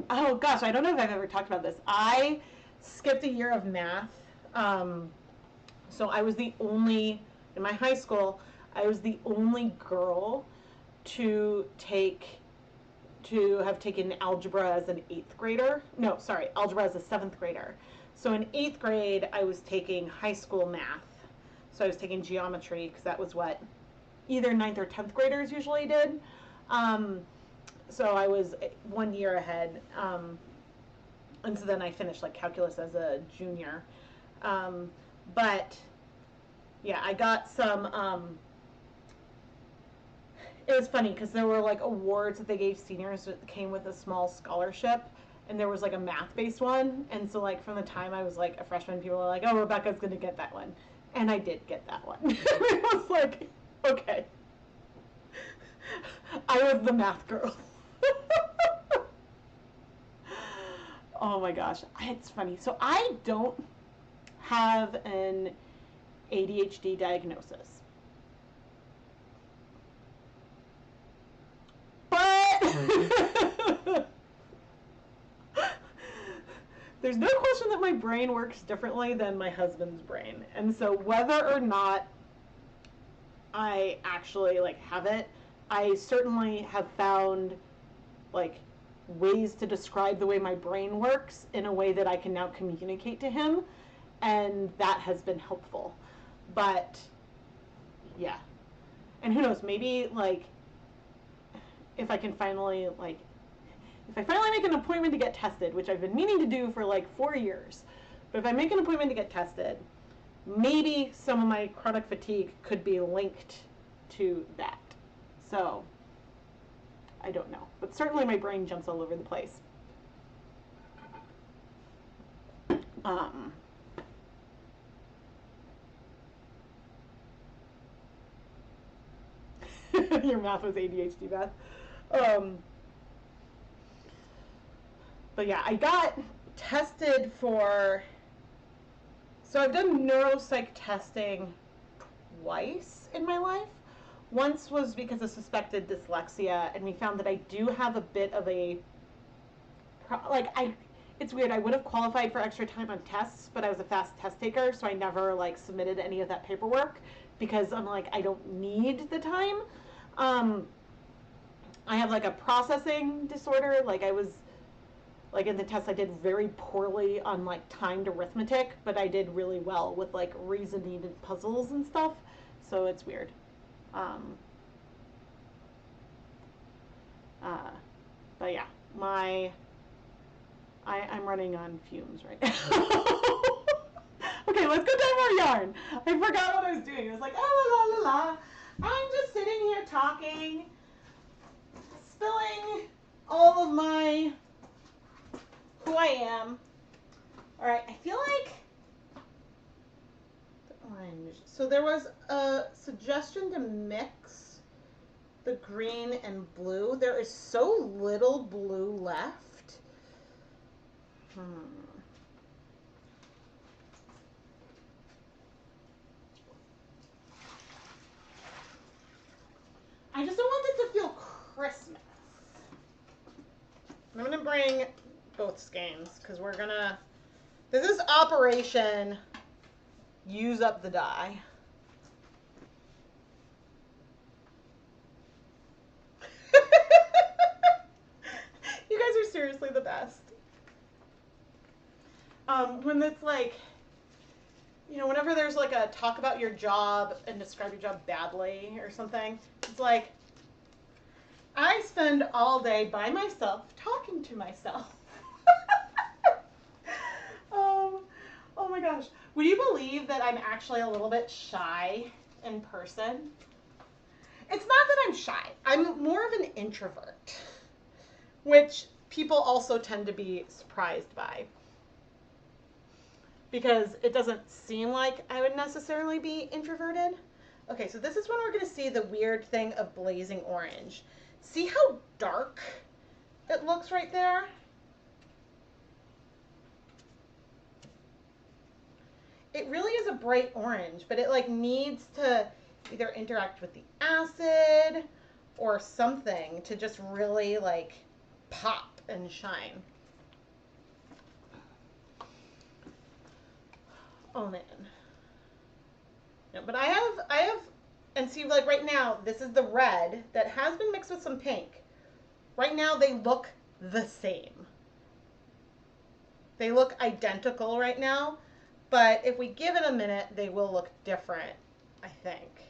Oh gosh, I don't know if I've ever talked about this. I skipped a year of math. So I was the only, in my high school, I was the only girl to have taken algebra as an 8th grader. No, sorry, algebra as a 7th grader. So in 8th grade, I was taking high school math. So I was taking geometry, because that was what either 9th or 10th graders usually did. So I was 1 year ahead. And so then I finished like calculus as a junior. But yeah, I got some, it was funny because there were like awards that they gave seniors that came with a small scholarship, and there was like a math-based one. And so like from the time I was like a freshman, people were like, oh, Rebecca's gonna get that one. And I did get that one. It was like, okay. I was the math girl. Oh my gosh, it's funny. So I don't have an ADHD diagnosis. But there's no question that my brain works differently than my husband's brain. And so whether or not I actually like have it, I certainly have found like ways to describe the way my brain works in a way that I can now communicate to him, and that has been helpful. But yeah, and who knows, maybe like if I finally make an appointment to get tested, which I've been meaning to do for like 4 years, but if I make an appointment to get tested, maybe some of my chronic fatigue could be linked to that. So I don't know, but certainly my brain jumps all over the place. Your math was ADHD math. But yeah, I got tested for, so I've done neuropsych testing twice in my life. Once was because of suspected dyslexia, and we found that I do have a bit of a, it's weird, I would have qualified for extra time on tests, but I was a fast test taker, so I never like submitted any of that paperwork because I'm like, I don't need the time. I have like a processing disorder, like I was, like in the test I did very poorly on like timed arithmetic, but I did really well with like reasoning and puzzles and stuff, so it's weird. But yeah, I'm running on fumes right now. Okay, let's go tell more yarn. I forgot what I was doing. I was like, oh, la, la, la, la. I'm just sitting here talking, spilling all of who I am. All right, I feel like the orange. So there was a suggestion to mix the green and blue. There is so little blue left. I just don't want it to feel Christmas. I'm going to bring both skeins because we're going to, this is Operation Use Up the Dye. You guys are seriously the best. When it's like, you know, whenever there's like a talk about your job and describe your job badly or something, it's like, I spend all day by myself talking to myself. Oh my gosh. Would you believe that I'm actually a little bit shy in person? It's not that I'm shy. I'm more of an introvert, which people also tend to be surprised by, because it doesn't seem like I would necessarily be introverted. Okay, so this is when we're going to see the weird thing of blazing orange. See how dark it looks right there? It really is a bright orange, but it like needs to either interact with the acid or something to just really like pop and shine. Oh man. No, but I have, and see, like right now, this is the red that has been mixed with some pink. Right now they look the same. They look identical right now, but if we give it a minute, they will look different, I think.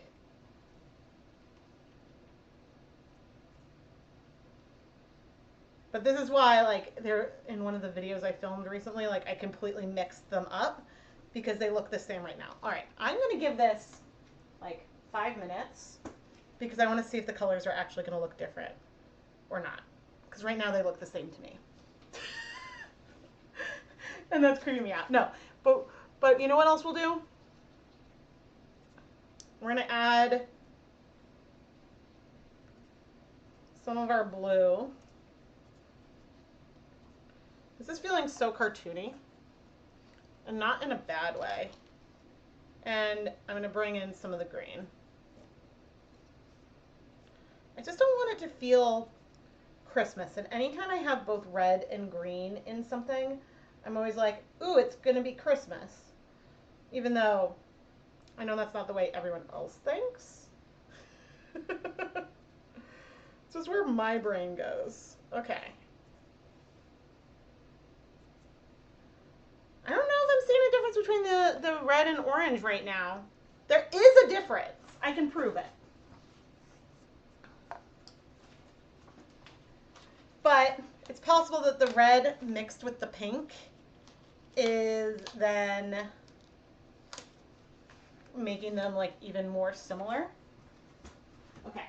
But this is why, like, they're in one of the videos I filmed recently, like, I completely mixed them up because they look the same right now. All right, I'm going to give this, like, 5 minutes because I want to see if the colors are actually going to look different or not. Because right now they look the same to me. And that's creeping me out. No, but you know what else we'll do? We're going to add some of our blue. This is feeling so cartoony, and not in a bad way. And I'm going to bring in some of the green. I just don't want it to feel Christmas. And anytime I have both red and green in something, I'm always like, ooh, it's going to be Christmas. Even though I know that's not the way everyone else thinks. This is where my brain goes. Okay. I don't know if I'm seeing a difference between the red and orange right now. There is a difference. I can prove it. But it's possible that the red mixed with the pink is then making them like even more similar. Okay,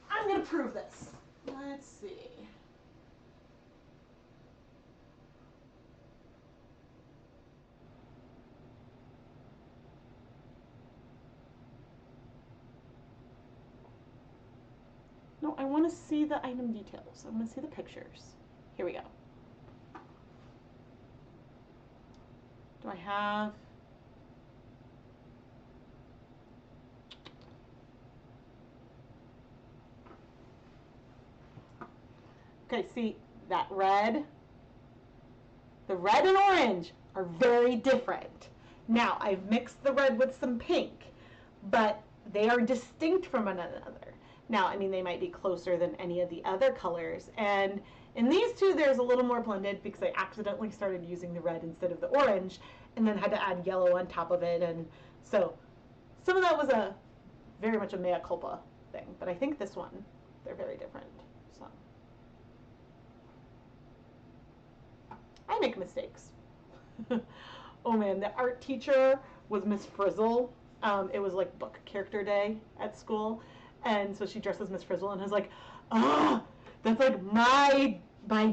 I'm gonna prove this. Let's see. No, I want to see the item details. I want to see the pictures. Here we go. Do I have... Okay, see that red? The red and orange are very different. Now, I've mixed the red with some pink, but they are distinct from one another. Now, I mean, they might be closer than any of the other colors. And in these two, there's a little more blended because I accidentally started using the red instead of the orange and then had to add yellow on top of it. And so some of that was a very much a mea culpa thing. But I think this one, they're very different. So I make mistakes. Oh man, the art teacher was Miss Frizzle. It was like book character day at school. And so she dressed as Miss Frizzle and I was like, ah, that's like my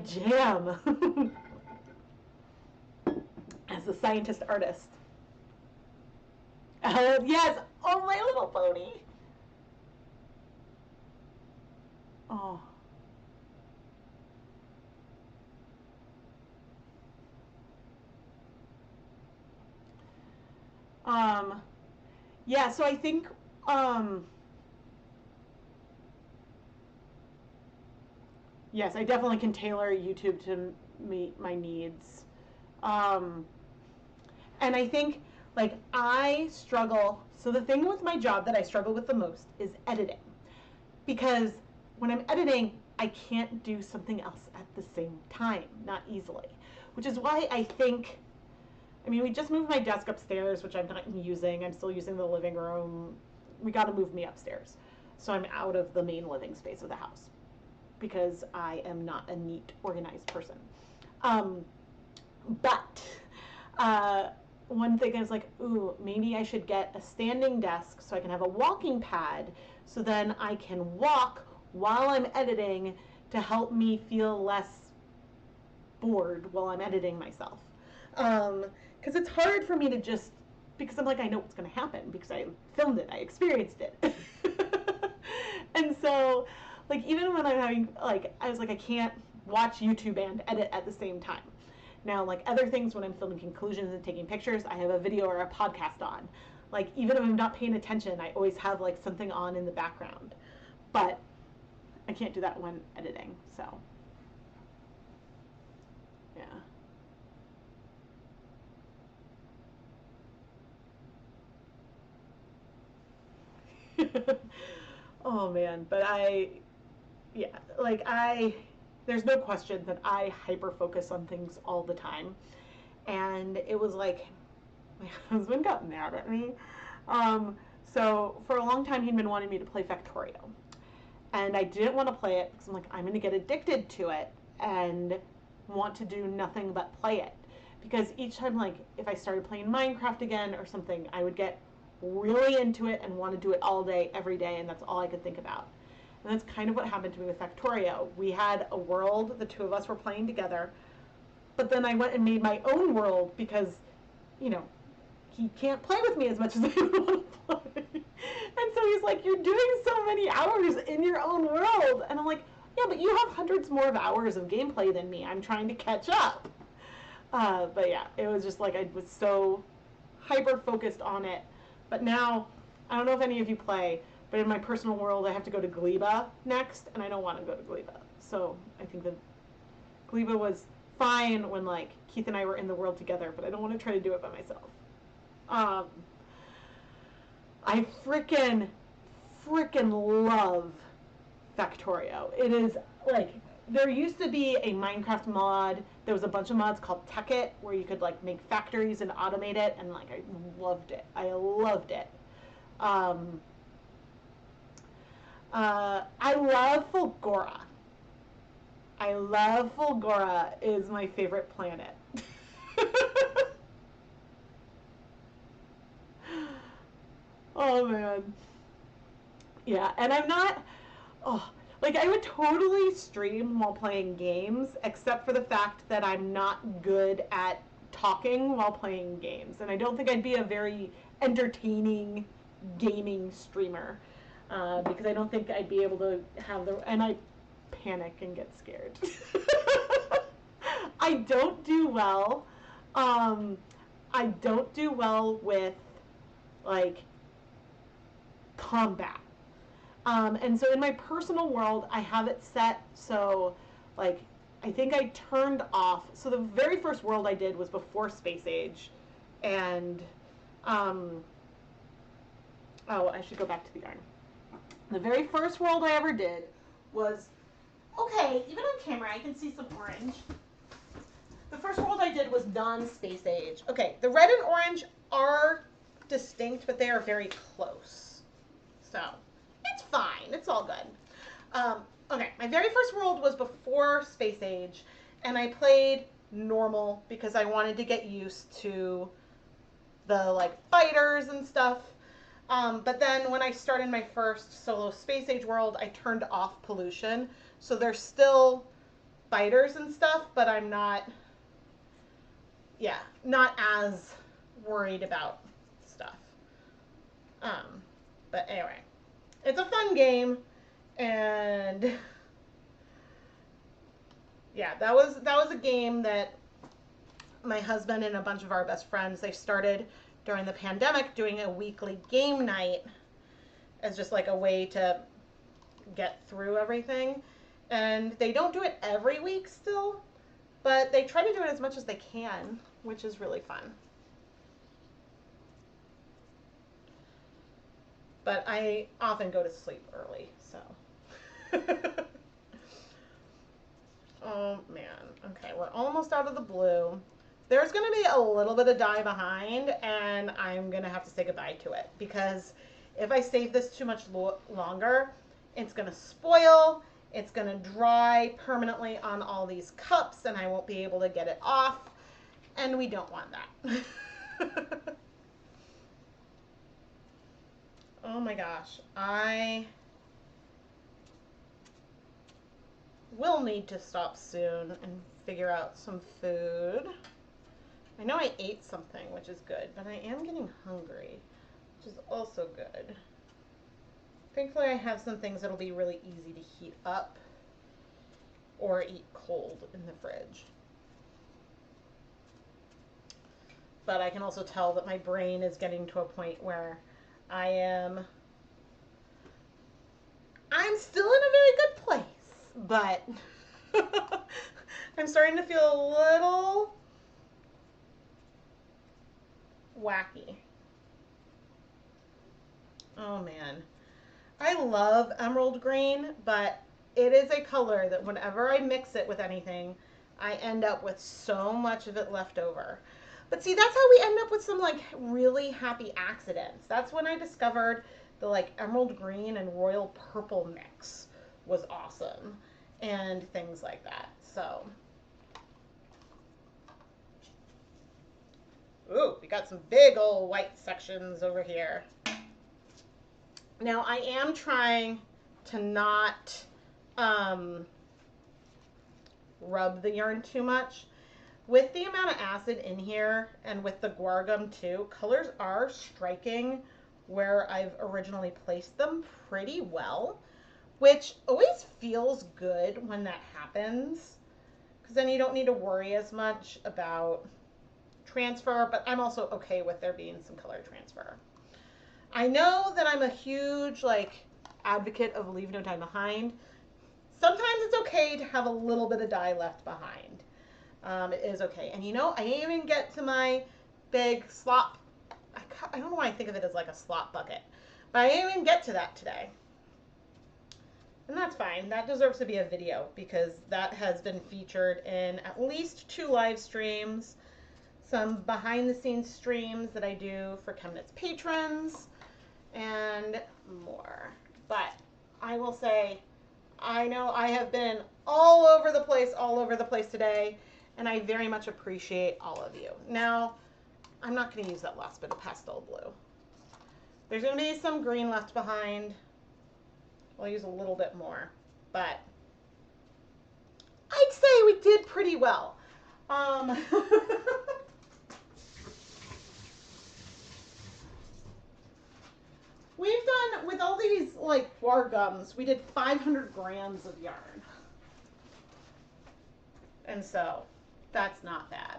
jam. As a scientist artist. Yes, oh My Little Pony. Oh. Yeah, so I think, yes, I definitely can tailor YouTube to meet my needs. And I think, like, I struggle. So the thing with my job that I struggle with the most is editing. Because when I'm editing, I can't do something else at the same time, not easily. Which is why I think I mean, we just moved my desk upstairs, which I'm not using. I'm still using the living room. We got to move me upstairs. So I'm out of the main living space of the house because I am not a neat, organized person. Um, but one thing is like, ooh, maybe I should get a standing desk so I can have a walking pad so then I can walk while I'm editing to help me feel less bored while I'm editing myself. Because it's hard for me to just, because I'm like, I know what's going to happen because I filmed it, I experienced it. And so, like, even when I'm having, like, I was like, I can't watch YouTube and edit at the same time. Now, like other things, when I'm filming conclusions and taking pictures, I have a video or a podcast on. Like, even if I'm not paying attention, I always have like something on in the background. But I can't do that when editing, so yeah. Oh man, but yeah, like there's no question that I hyper focus on things all the time. And it was like, my husband got mad at me. So for a long time, he'd been wanting me to play Factorio. And I didn't want to play it because I'm like, I'm going to get addicted to it and want to do nothing but play it. Because each time, like, if I started playing Minecraft again or something, I would get really into it and want to do it all day, every day, and that's all I could think about. And that's kind of what happened to me with Factorio. We had a world, the two of us were playing together, but then I went and made my own world because, you know, he can't play with me as much as I want to play. And so he's like, you're doing so many hours in your own world. And I'm like, yeah, but you have hundreds more of hours of gameplay than me. I'm trying to catch up. But yeah, it was just like I was so hyper focused on it. But now, I don't know if any of you play, but in my personal world, I have to go to Gleba next, and I don't want to go to Gleba. So I think that Gleba was fine when like Keith and I were in the world together, but I don't want to try to do it by myself. I frickin' love Factorio. It is like, there used to be a Minecraft mod. There was a bunch of mods called Tekkit where you could like make factories and automate it, and like I loved it. I loved it. I love Fulgora. I love Fulgora. Is my favorite planet. Oh man. Yeah, and I'm not, oh, like I would totally stream while playing games, except for the fact that I'm not good at talking while playing games. And I don't think I'd be a very entertaining gaming streamer, because I don't think I'd be able to have and I panic and get scared. I don't do well. I don't do well with like combat. And so in my personal world, I have it set so, like, I think I turned off. So the very first world I did was before Space Age. And, oh, I should go back to the yarn. The very first world I ever did was, okay, even on camera, I can see some orange. The first world I did was non-Space Age. Okay, the red and orange are distinct, but they are very close. So it's fine. It's all good. Okay, my very first world was before Space Age, and I played normal because I wanted to get used to the like fighters and stuff. But then when I started my first solo Space Age world, I turned off pollution. So there's still fighters and stuff, but I'm not, yeah, not as worried about stuff. But anyway, it's a fun game, and yeah, that was a game that my husband and a bunch of our best friends, they started during the pandemic doing a weekly game night as just like a way to get through everything. And they don't do it every week still, but they try to do it as much as they can, which is really fun. But I often go to sleep early, so. Oh man. Okay, we're almost out of the blue. there's going to be a little bit of dye behind, and I'm going to have to say goodbye to it, because if I save this too much longer, it's going to spoil, it's going to dry permanently on all these cups, and I won't be able to get it off, and we don't want that. Oh my gosh, I will need to stop soon and figure out some food. I know I ate something, which is good, but I am getting hungry, which is also good. Thankfully, I have some things that'll be really easy to heat up or eat cold in the fridge. But I can also tell that my brain is getting to a point where I'm still in a very good place, but I'm starting to feel a little wacky. Oh man. I love emerald green, but it is a color that whenever I mix it with anything, I end up with so much of it left over. But see, that's how we end up with some like really happy accidents. That's when I discovered the like emerald green and royal purple mix was awesome and things like that. So, ooh, we got some big old white sections over here. Now I am trying to not rub the yarn too much. With the amount of acid in here and with the guar gum too, colors are striking where I've originally placed them pretty well, which always feels good when that happens, because then you don't need to worry as much about transfer, but I'm also okay with there being some color transfer. I know that I'm a huge like advocate of leave no dye behind. Sometimes it's okay to have a little bit of dye left behind. It is okay. And you know, I didn't even get to my big slop. I don't know why I think of it as like a slop bucket, but I didn't even get to that today. And that's fine. That deserves to be a video because that has been featured in at least 2 live streams, some behind the scenes streams that I do for ChemKnits patrons, and more. But I will say, I know I have been all over the place today, and I very much appreciate all of you. Now, I'm not going to use that last bit of pastel blue. There's going to be some green left behind. I'll use a little bit more, but I'd say we did pretty well. We've done, with all these like guar gums, we did 500 grams of yarn. And so that's not bad.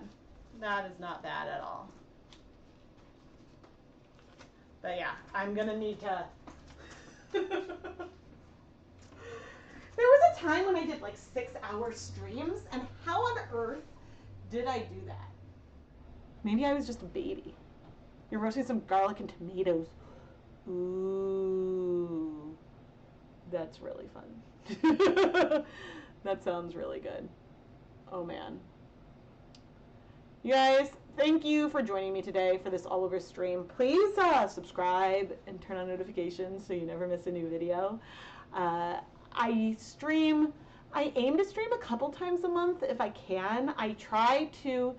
That is not bad at all. But yeah, I'm gonna need to. There was a time when I did like 6-hour streams, and how on earth did I do that? Maybe I was just a baby. You're roasting some garlic and tomatoes. Ooh, that's really fun. That sounds really good. Oh man. You guys, thank you for joining me today for this all over stream. Please subscribe and turn on notifications so you never miss a new video. I aim to stream a couple times a month if I can. I try to,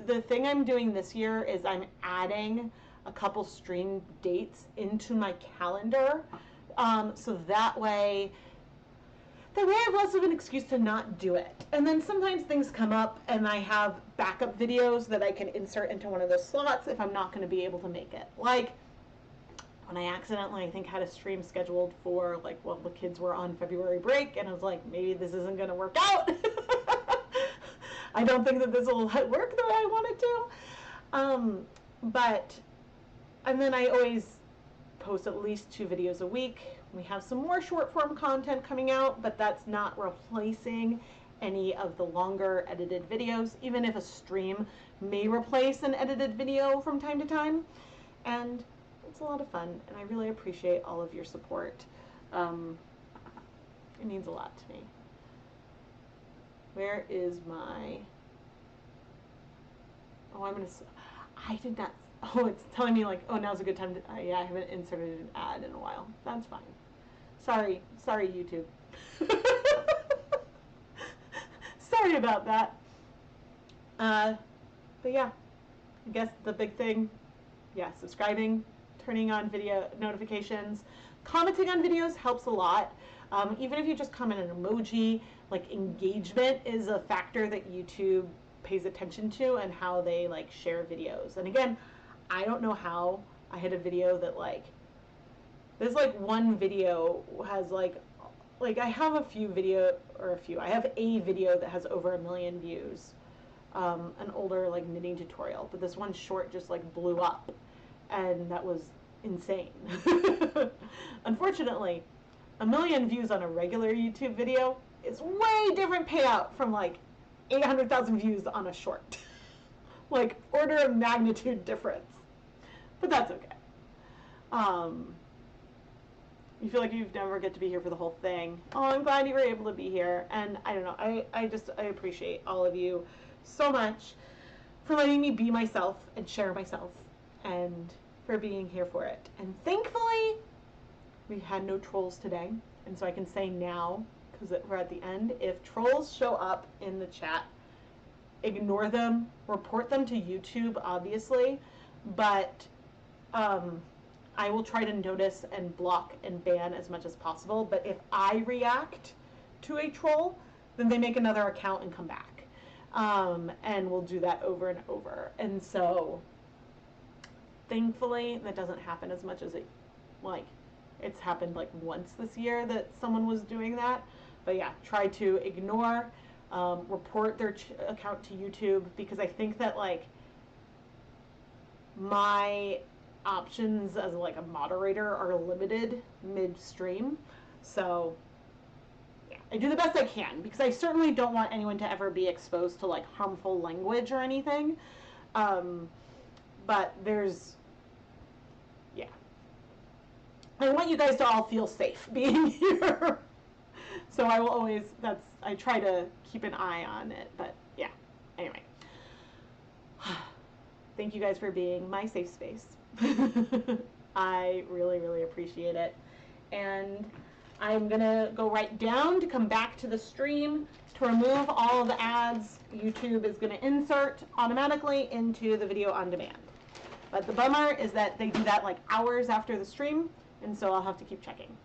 the thing I'm doing this year is I'm adding a couple stream dates into my calendar. So that way I have less of an excuse to not do it. And then sometimes things come up and I have backup videos that I can insert into one of those slots if I'm not going to be able to make it. Like when I accidentally, I think, had a stream scheduled for like while the kids were on February break, and I was like, maybe this isn't going to work out. I don't think that this will work the way I want it to. And then I always post at least 2 videos a week. We have some more short form content coming out, but that's not replacing any of the longer edited videos, even if a stream may replace an edited video from time to time. And it's a lot of fun, and I really appreciate all of your support. It means a lot to me. Where is my... Oh, I did not. Oh, it's telling me like, oh, now's a good time to, yeah, I haven't inserted an ad in a while. That's fine. Sorry, YouTube. Sorry about that. But yeah, I guess the big thing, yeah, subscribing, turning on video notifications, commenting on videos helps a lot. Even if you just comment an emoji, like engagement is a factor that YouTube pays attention to and how they like share videos. And again, I don't know how. I had a video that like, there's like one video has like I have a few video, or a few, I have a video that has over 1 million views. An older like knitting tutorial, but this one short just like blew up, and that was insane. Unfortunately, 1 million views on a regular YouTube video is way different payout from like 800,000 views on a short. Like order of magnitude difference, but that's okay. You feel like you never get to be here for the whole thing. Oh, I'm glad you were able to be here, and I don't know, I appreciate all of you so much for letting me be myself and share myself, and for being here for it. And thankfully, we had no trolls today, and so I can say now, because we're at the end, if trolls show up in the chat, ignore them, report them to YouTube, obviously, but I will try to notice and block and ban as much as possible. But if I react to a troll, then they make another account and come back. And we'll do that over and over. And so, thankfully, that doesn't happen as much as it's happened like once this year that someone was doing that. But yeah, try to ignore, report their account to YouTube, because I think that like my options as like a moderator are limited midstream. So yeah, I do the best I can, because I certainly don't want anyone to ever be exposed to like harmful language or anything. But there's, yeah, I want you guys to all feel safe being here. So I will always, I try to keep an eye on it, but yeah, anyway. Thank you guys for being my safe space. I really, really appreciate it. And I'm gonna go right down to come back to the stream to remove all of the ads. YouTube is gonna insert automatically into the video on demand. But the bummer is that they do that like hours after the stream, and so I'll have to keep checking.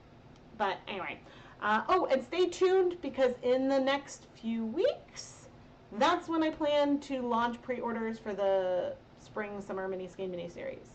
But anyway, oh, and stay tuned, because in the next few weeks, that's when I plan to launch pre-orders for the Spring Summer Mini Skein mini series.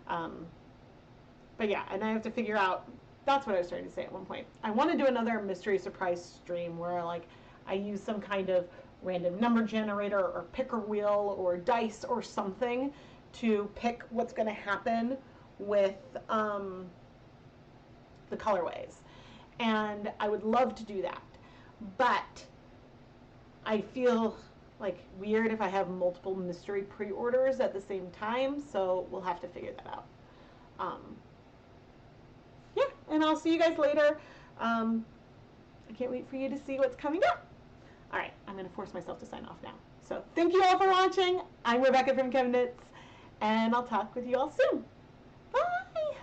But yeah, and I have to figure out, that's what I was trying to say at one point. I want to do another mystery surprise stream where like I use some kind of random number generator or picker wheel or dice or something to pick what's going to happen with the colorways. And I would love to do that. But I feel like weird if I have multiple mystery pre-orders at the same time, so we'll have to figure that out. Yeah, and I'll see you guys later. I can't wait for you to see what's coming up. All right, I'm going to force myself to sign off now. So thank you all for watching. I'm Rebecca from ChemKnits, and I'll talk with you all soon. Bye!